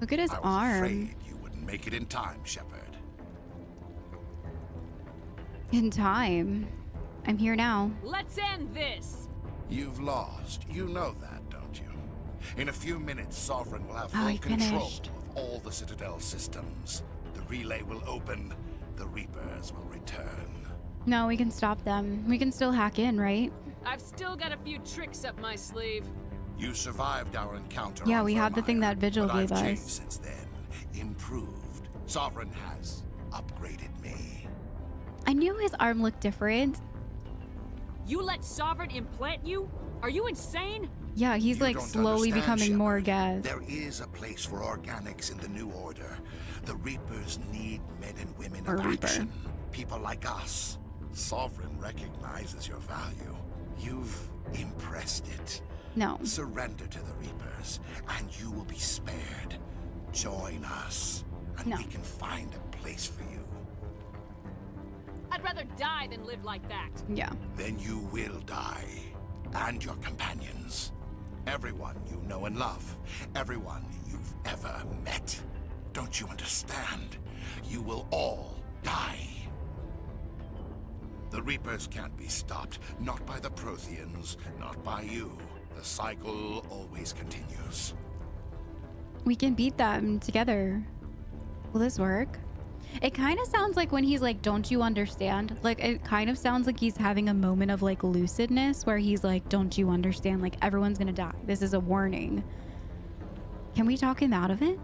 Look at his arm. I was afraid you wouldn't make it in time, Shepard. In time? I'm here now. Let's end this! You've lost. You know that, don't you? In a few minutes, Sovereign will have full he control finished. of all the Citadel systems. The relay will open. The Reapers will return. No, we can stop them. We can still hack in, right? I've still got a few tricks up my sleeve. You survived our encounter. Yeah, on we had the thing that Vigil but gave I've changed us. since then. Improved. Sovereign has upgraded me. I knew his arm looked different. You let Sovereign implant you? Are you insane? Yeah, he's You like don't slowly understand, becoming more Shepard. Geth. There is a place for organics in the New Order. The Reapers need men and women of action. People like us. Sovereign recognizes your value. You've impressed it. No. Surrender to the Reapers, and you will be spared. Join us, and we can find a place for you. I'd rather die than live like that. Yeah. Then you will die, and your companions. Everyone you know and love. Everyone you've ever met. Don't you understand? You will all die. The Reapers can't be stopped. Not by the Protheans, not by you. The cycle always continues. We can beat them together. Will this work? It kind of sounds like when he's like, don't you understand? Like, it kind of sounds like he's having a moment of like lucidness where he's like, don't you understand? Like, everyone's gonna die. This is a warning. Can we talk him out of it?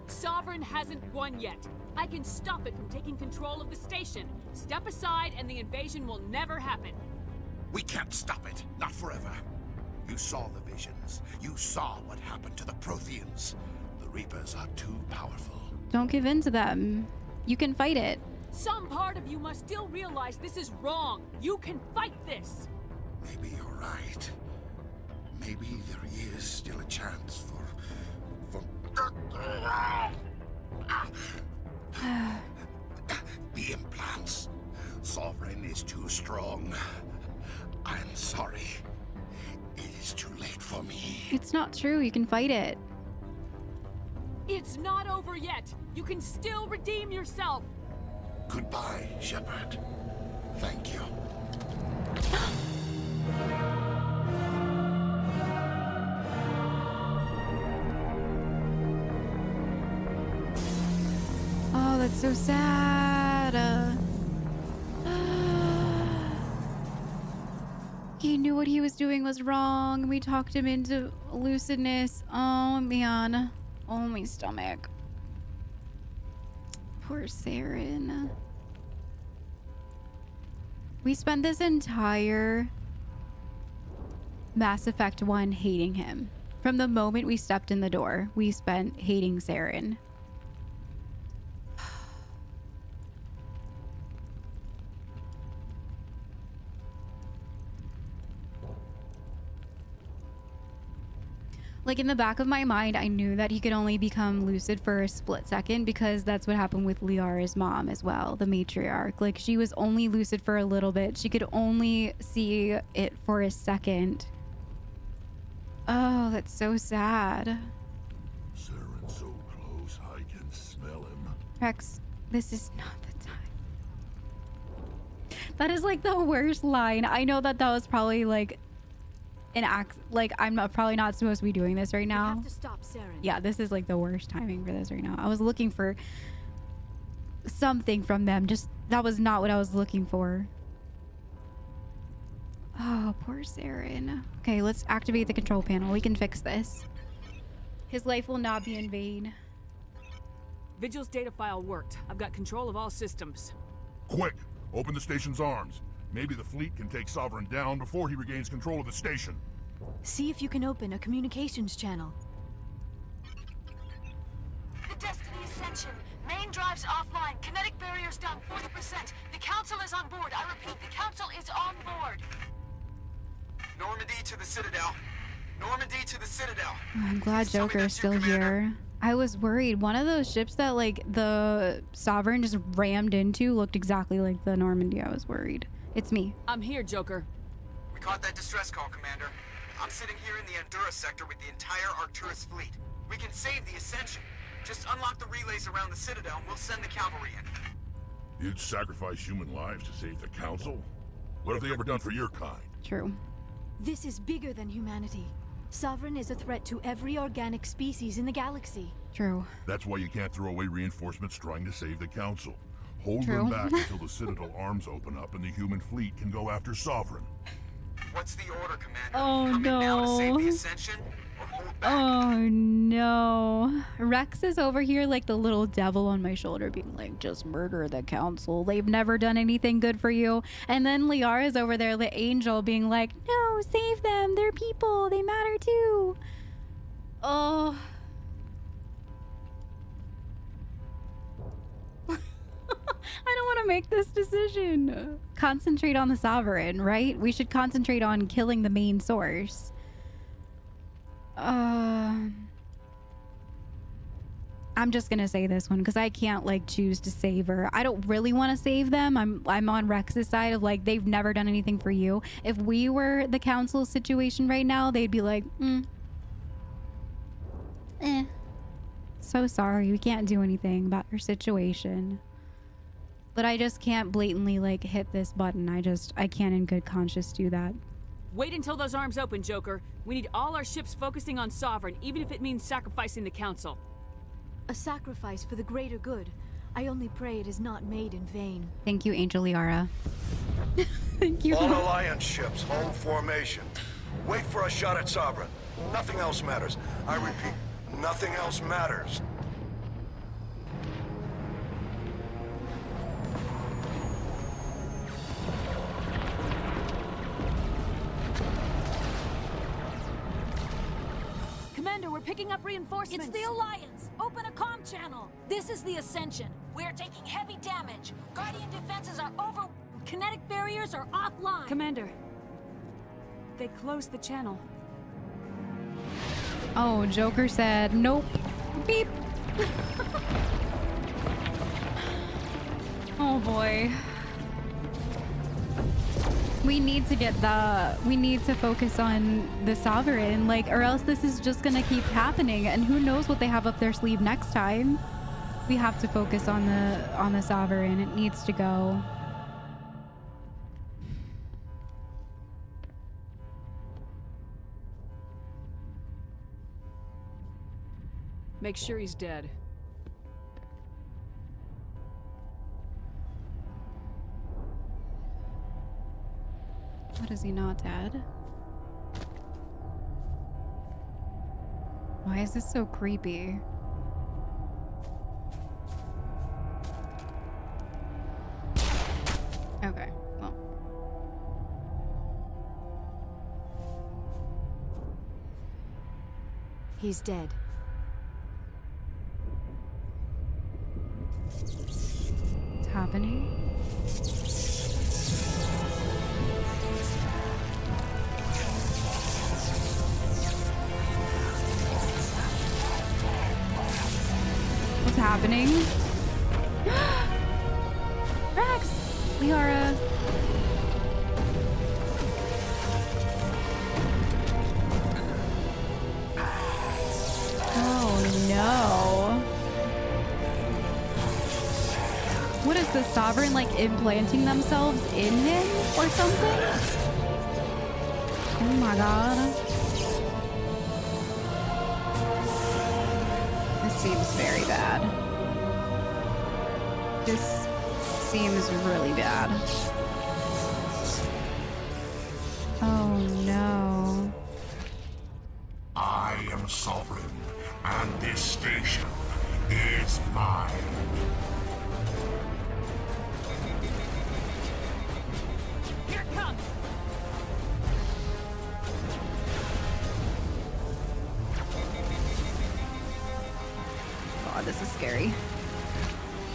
Sovereign hasn't won yet. I can stop it from taking control of the station. Step aside and the invasion will never happen. We can't stop it. Not forever. You saw the visions. You saw what happened to the Protheans. The Reapers are too powerful. Don't give in to them. You can fight it. Some part of you must still realize this is wrong. You can fight this. Maybe you're right. Maybe there is still a chance for the implants. Sovereign is too strong. I'm sorry. It is too late for me. It's not true. You can fight it. It's not over yet. You can still redeem yourself. Goodbye, Shepard. Thank you. Oh, that's so sad. He knew what he was doing was wrong. We talked him into lucidness. Oh, man. Oh, my stomach. Poor Saren. We spent this entire Mass Effect 1 hating him. From the moment we stepped in the door, we spent hating Saren. Like, in the back of my mind, I knew that he could only become lucid for a split second because that's what happened with Liara's mom as well, the matriarch. Like, she was only lucid for a little bit. She could only see it for a second. Oh, that's so sad. Saren's so close, I can smell him. Rex, this is not the time. That is like the worst line. I know that that was probably like an act, like I'm probably not supposed to be doing this right now. We have to stop Saren. Yeah, this is like the worst timing for this right now. I was looking for something from them. Just that was not what I was looking for. Oh, poor Saren. Okay, let's activate the control panel. We can fix this. His life will not be in vain. Vigil's data file worked. I've got control of all systems. Quick! Open the station's arms. Maybe the fleet can take Sovereign down before he regains control of the station. See if you can open a communications channel. The Destiny Ascension. Main drives offline. Kinetic barriers down 40%. The Council is on board. I repeat, the Council is on board. Normandy to the Citadel. Normandy to the Citadel. Oh, I'm glad Joker's still here. I was worried. One of those ships that like the Sovereign just rammed into looked exactly like the Normandy. I was worried. It's me. I'm here, Joker. We caught that distress call, Commander. I'm sitting here in the Endura sector with the entire Arcturus fleet. We can save the Ascension. Just unlock the relays around the Citadel and we'll send the cavalry in. You'd sacrifice human lives to save the Council? What have they ever done for your kind? True. This is bigger than humanity. Sovereign is a threat to every organic species in the galaxy. True. That's why you can't throw away reinforcements trying to save the Council. Hold True. them back until the Citadel arms open up and the human fleet can go after Sovereign. What's the order, Commander? Oh, Come in now to save the no. Ascension, or hold back? Oh no. Rex is over here like the little devil on my shoulder being like, just murder the Council. They've never done anything good for you. And then Liara's over there, the angel, being like, no, save them. They're people. They matter too. Oh. I don't want to make this decision. Concentrate on the Sovereign, right? We should concentrate on killing the main source. I'm just gonna say this one because I can't like choose to save her. I don't really want to save them. I'm on Rex's side of like they've never done anything for you. If we were the Council situation right now, they'd be like, so sorry, we can't do anything about your situation. But I just can't blatantly like hit this button. I can't in good conscience do that. Wait until those arms open, Joker. We need all our ships focusing on Sovereign, even if it means sacrificing the Council. A sacrifice for the greater good. I only pray it is not made in vain. Thank you, Angel Liara. Thank you. All Alliance ships, hold formation. Wait for a shot at Sovereign. Nothing else matters. I repeat, nothing else matters. picking up reinforcements. It's the Alliance! Open a comm channel! This is the Ascension. We're taking heavy damage. Guardian defenses are over... Kinetic barriers are offline. Commander, they closed the channel. Oh, Joker said nope. Beep. Oh boy. We need to focus on the Sovereign, like, or else this is just gonna keep happening, and who knows what they have up their sleeve next time. We have to focus on the Sovereign. It needs to go. Make sure he's dead. What, is he not dead? Why is this so creepy? Okay, well. He's dead. What's happening? What's happening? Rex! Liara! Oh no. What is the Sovereign, like, implanting themselves in him or something? Oh my god. This seems very bad. This seems really bad. Oh no. I am Sovereign, and this station is mine. Here it comes! God, this is scary.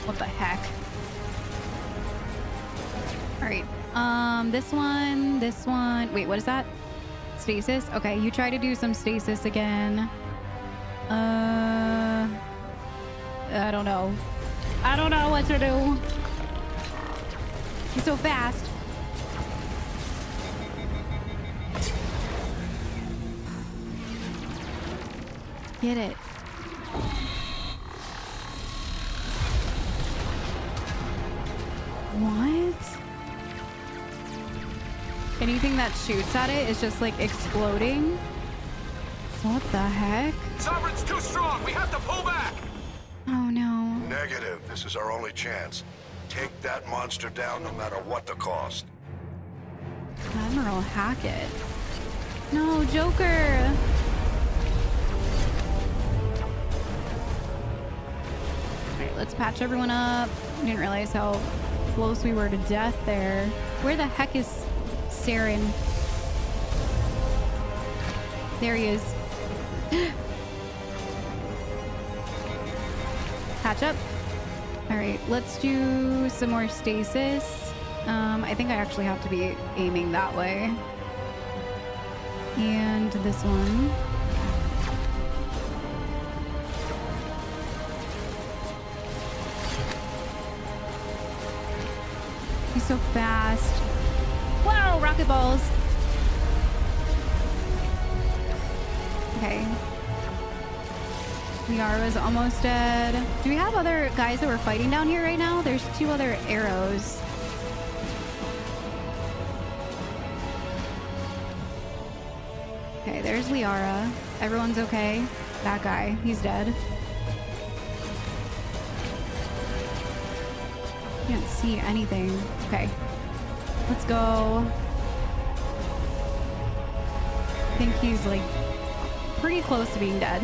What the heck? Alright. This one. Wait, what is that? Stasis? Okay, you try to do some stasis again. I don't know. I don't know what to do. He's so fast. Get it. What? Anything that shoots at it is just like exploding? What the heck? Sovereign's too strong. We have to pull back. Oh no. Negative. This is our only chance. Take that monster down no matter what the cost. Admiral Hackett. No, Joker. Alright, let's patch everyone up. Didn't realize how close we were to death there. Where the heck is Saren? There he is. Patch up. Alright, let's do some more stasis. I think I actually have to be aiming that way. And this one. He's so fast. Wow, rocket balls. Okay. Liara's almost dead. Do we have other guys that we're fighting down here right now? There's 2 other arrows. Okay, there's Liara. Everyone's okay. That guy, he's dead. Can't see anything. Okay. Let's go. I think he's like pretty close to being dead.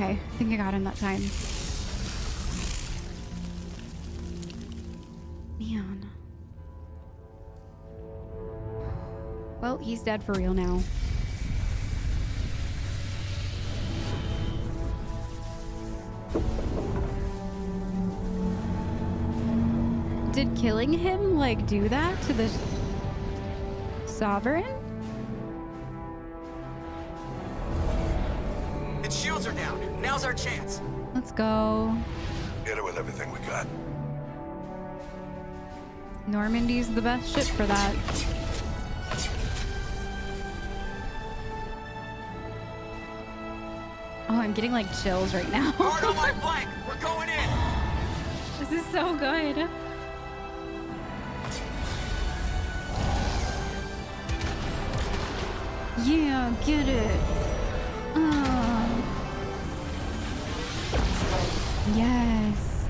Okay, I think I got him that time. Man. Well, he's dead for real now. Did killing him, like, do that to the Sovereign? Its shields are down. Now's our chance. Let's go. Hit it with everything we got. Normandy's the best ship for that. Oh, I'm getting like chills right now. Hard on my flank. We're going in. This is so good. Yeah, get it. Yes.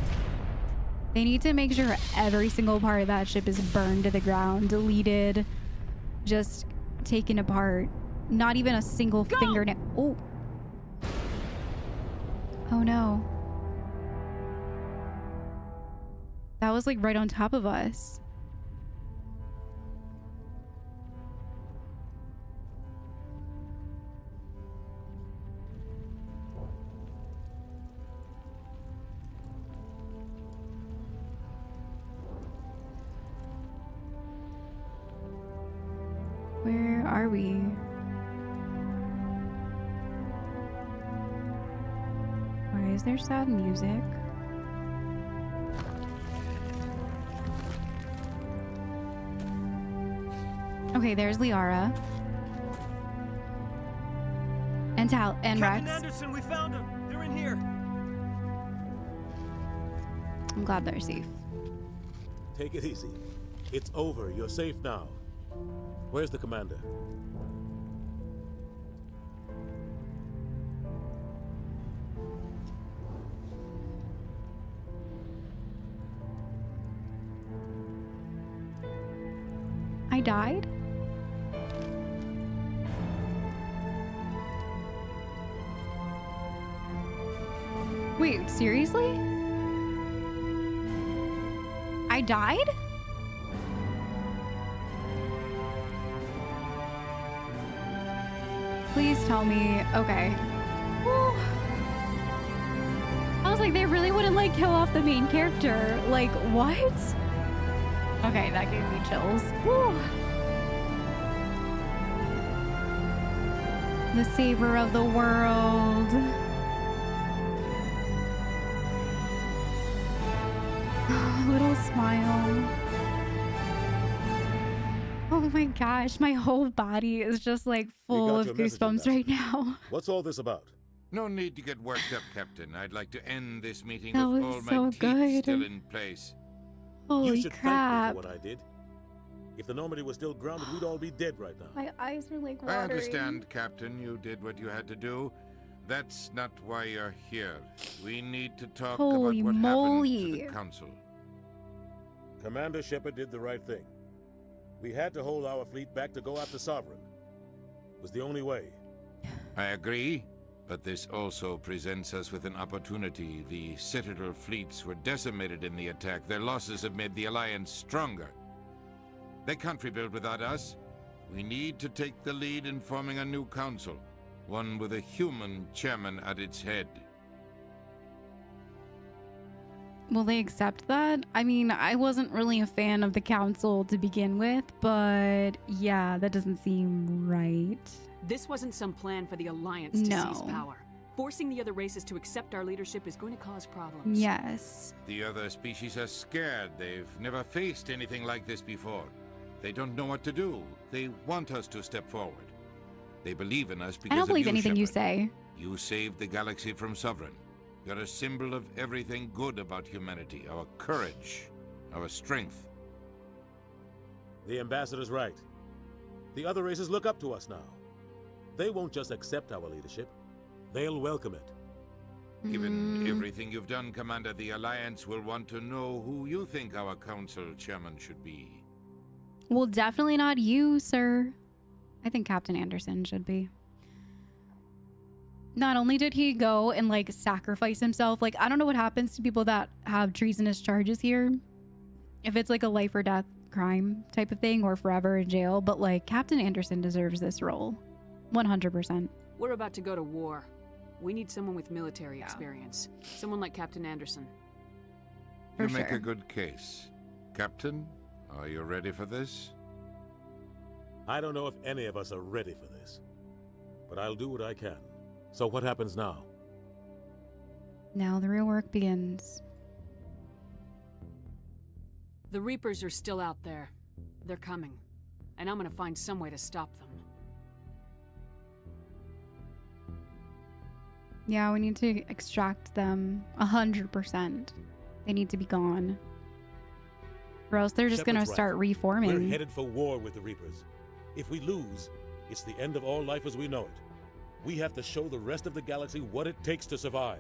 They need to make sure every single part of that ship is burned to the ground, deleted, just taken apart. Not even a single fingernail. Oh. Oh no. That was like right on top of us. Where are we? Why is there sad music? Okay, there's Liara. And Tal and Captain Rex. Anderson, we found them. They're in here. I'm glad they're safe. Take it easy. It's over. You're safe now. Where's the commander? I died? Wait, seriously? I died? Please tell me. Okay. Whew. I was like, they really wouldn't like kill off the main character. Like, what? Okay, that gave me chills. Whew. The savior of the world. Little smile. Oh my gosh, my whole body is just like full of goosebumps right now. What's all this about? No need to get worked up, Captain. I'd like to end this meeting That with was all so my teeth good. still in place. Holy You should crap. thank me for what I did. If the Normandy was still grounded, we'd all be dead right now. My eyes are like I watering. understand, Captain. You did what you had to do. That's not why you're here. We need to talk Holy about what moly. happened to the Council. Commander Shepard did the right thing. We had to hold our fleet back to go after Sovereign. It was the only way. I agree, but this also presents us with an opportunity. The Citadel fleets were decimated in the attack. Their losses have made the Alliance stronger. They can't rebuild without us. We need to take the lead in forming a new council, one with a human chairman at its head. Will they accept that? I mean, I wasn't really a fan of the council to begin with, but yeah, that doesn't seem right. This wasn't some plan for the Alliance to seize power. Forcing the other races to accept our leadership is going to cause problems. Yes. The other species are scared. They've never faced anything like this before. They don't know what to do. They want us to step forward. They believe in us because I don't believe of you, anything you Shepard. say. You saved the galaxy from Sovereign. You're a symbol of everything good about humanity. Our courage, our strength. The ambassador's right. The other races look up to us now. They won't just accept our leadership. They'll welcome it. Given everything you've done, Commander, the Alliance will want to know who you think our council chairman should be. Well, definitely not you, sir. I think Captain Anderson should be. Not only did he go and like sacrifice himself, like I don't know what happens to people that have treasonous charges here, if it's like a life or death crime type of thing or forever in jail, but like Captain Anderson deserves this role 100%. We're about to go to war. We need someone with military experience, someone like Captain Anderson. You make a good case. Captain, are you ready for this? I don't know if any of us are ready for this, but I'll do what I can. So what happens now? Now the real work begins. The Reapers are still out there. They're coming, and I'm gonna find some way to stop them. Yeah, we need to extract them 100%. They need to be gone. Or else they're just gonna start reforming. We're headed for war with the Reapers. If we lose, it's the end of all life as we know it. We have to show the rest of the galaxy what it takes to survive.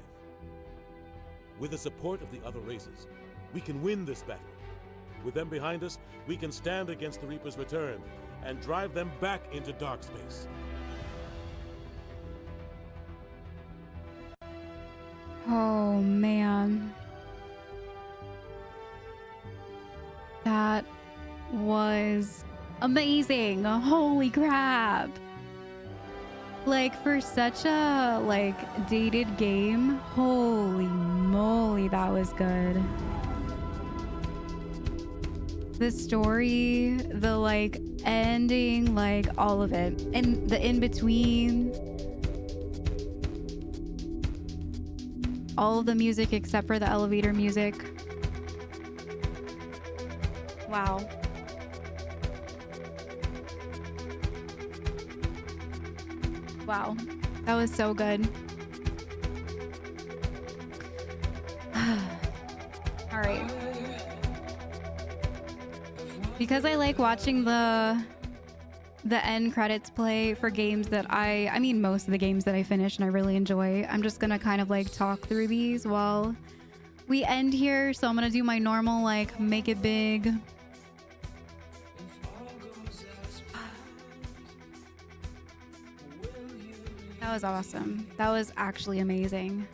With the support of the other races, we can win this battle. With them behind us, we can stand against the Reapers' return and drive them back into dark space. Oh man. That was amazing. Holy crap. Like for such a like dated game, holy moly, that was good. The story, the like ending, like all of it, and the in-between, all of the music except for the elevator music. Wow. Wow, that was so good. All right. Because I like watching the end credits play for games that I mean most of the games that I finish and I really enjoy, I'm just gonna kind of like talk through these while we end here. So I'm gonna do my normal like make it big. That was awesome. That was actually amazing.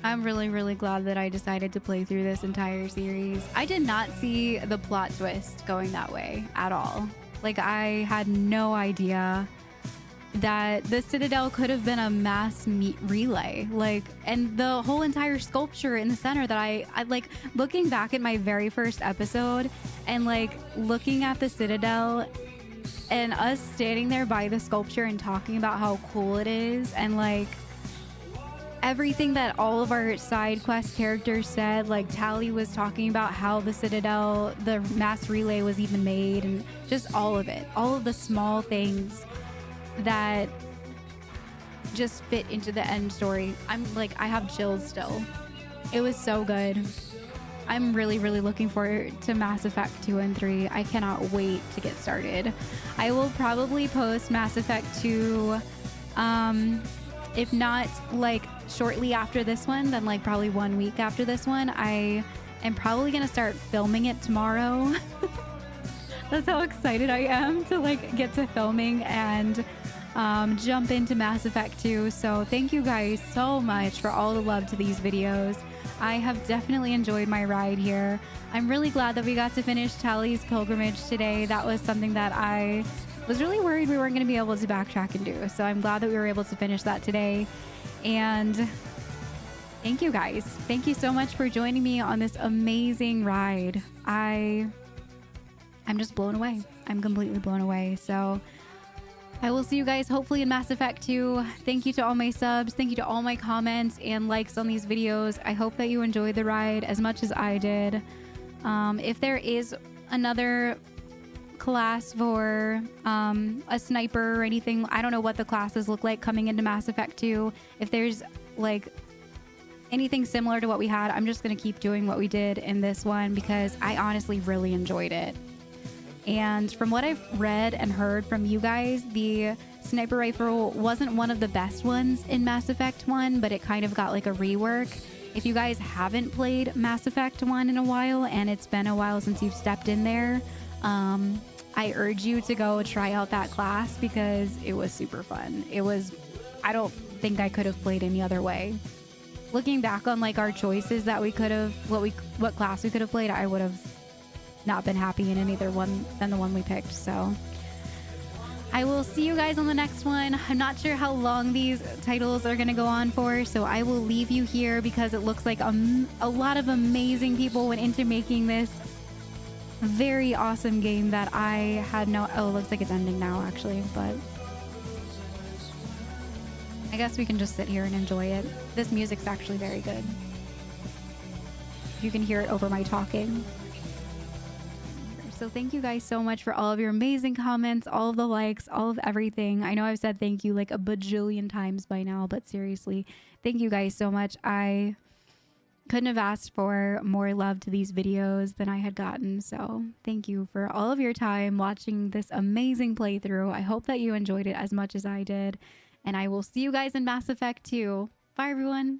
I'm really, really glad that I decided to play through this entire series. I did not see the plot twist going that way at all. Like, I had no idea that the Citadel could have been a mass relay. Like, and the whole entire sculpture in the center that I like, looking back at my very first episode and like looking at the Citadel and us standing there by the sculpture and talking about how cool it is and like everything that all of our side quest characters said. Like Tali was talking about how the Citadel, the mass relay was even made, and just all of it, all of the small things that just fit into the end story. I'm like, I have chills still. It was so good. I'm really, really looking forward to Mass Effect 2 and 3. I cannot wait to get started. I will probably post Mass Effect 2, if not like shortly after this one, then like probably 1 week after this one. I am probably gonna start filming it tomorrow. That's how excited I am to like get to filming and jump into Mass Effect 2. So thank you guys so much for all the love to these videos. I have definitely enjoyed my ride here. I'm really glad that we got to finish Tali's pilgrimage today. That was something that I was really worried we weren't going to be able to backtrack and do. So I'm glad that we were able to finish that today. And thank you guys. Thank you so much for joining me on this amazing ride. I'm just blown away. I'm completely blown away. So I will see you guys hopefully in Mass Effect 2. Thank you to all my subs. Thank you to all my comments and likes on these videos. I hope that you enjoyed the ride as much as I did. If there is another class for a sniper or anything, I don't know what the classes look like coming into Mass Effect 2. If there's like anything similar to what we had, I'm just going to keep doing what we did in this one because I honestly really enjoyed it. And from what I've read and heard from you guys, the sniper rifle wasn't one of the best ones in Mass Effect 1, but it kind of got like a rework. If you guys haven't played Mass Effect 1 in a while, and it's been a while since you've stepped in there, I urge you to go try out that class because it was super fun. It was I don't think I could have played any other way. Looking back on like our choices that we could have, what class we could have played, I would have not been happy in any other one than the one we picked. So I will see you guys on the next one. I'm not sure how long these titles are going to go on for, so I will leave you here because it looks like a lot of amazing people went into making this very awesome game that I had no... Oh, it looks like it's ending now, actually, but I guess we can just sit here and enjoy it. This music's actually very good. You can hear it over my talking. So thank you guys so much for all of your amazing comments, all of the likes, all of everything. I know I've said thank you like a bajillion times by now, but seriously, thank you guys so much. I couldn't have asked for more love to these videos than I had gotten. So thank you for all of your time watching this amazing playthrough. I hope that you enjoyed it as much as I did. And I will see you guys in Mass Effect 2. Bye, everyone.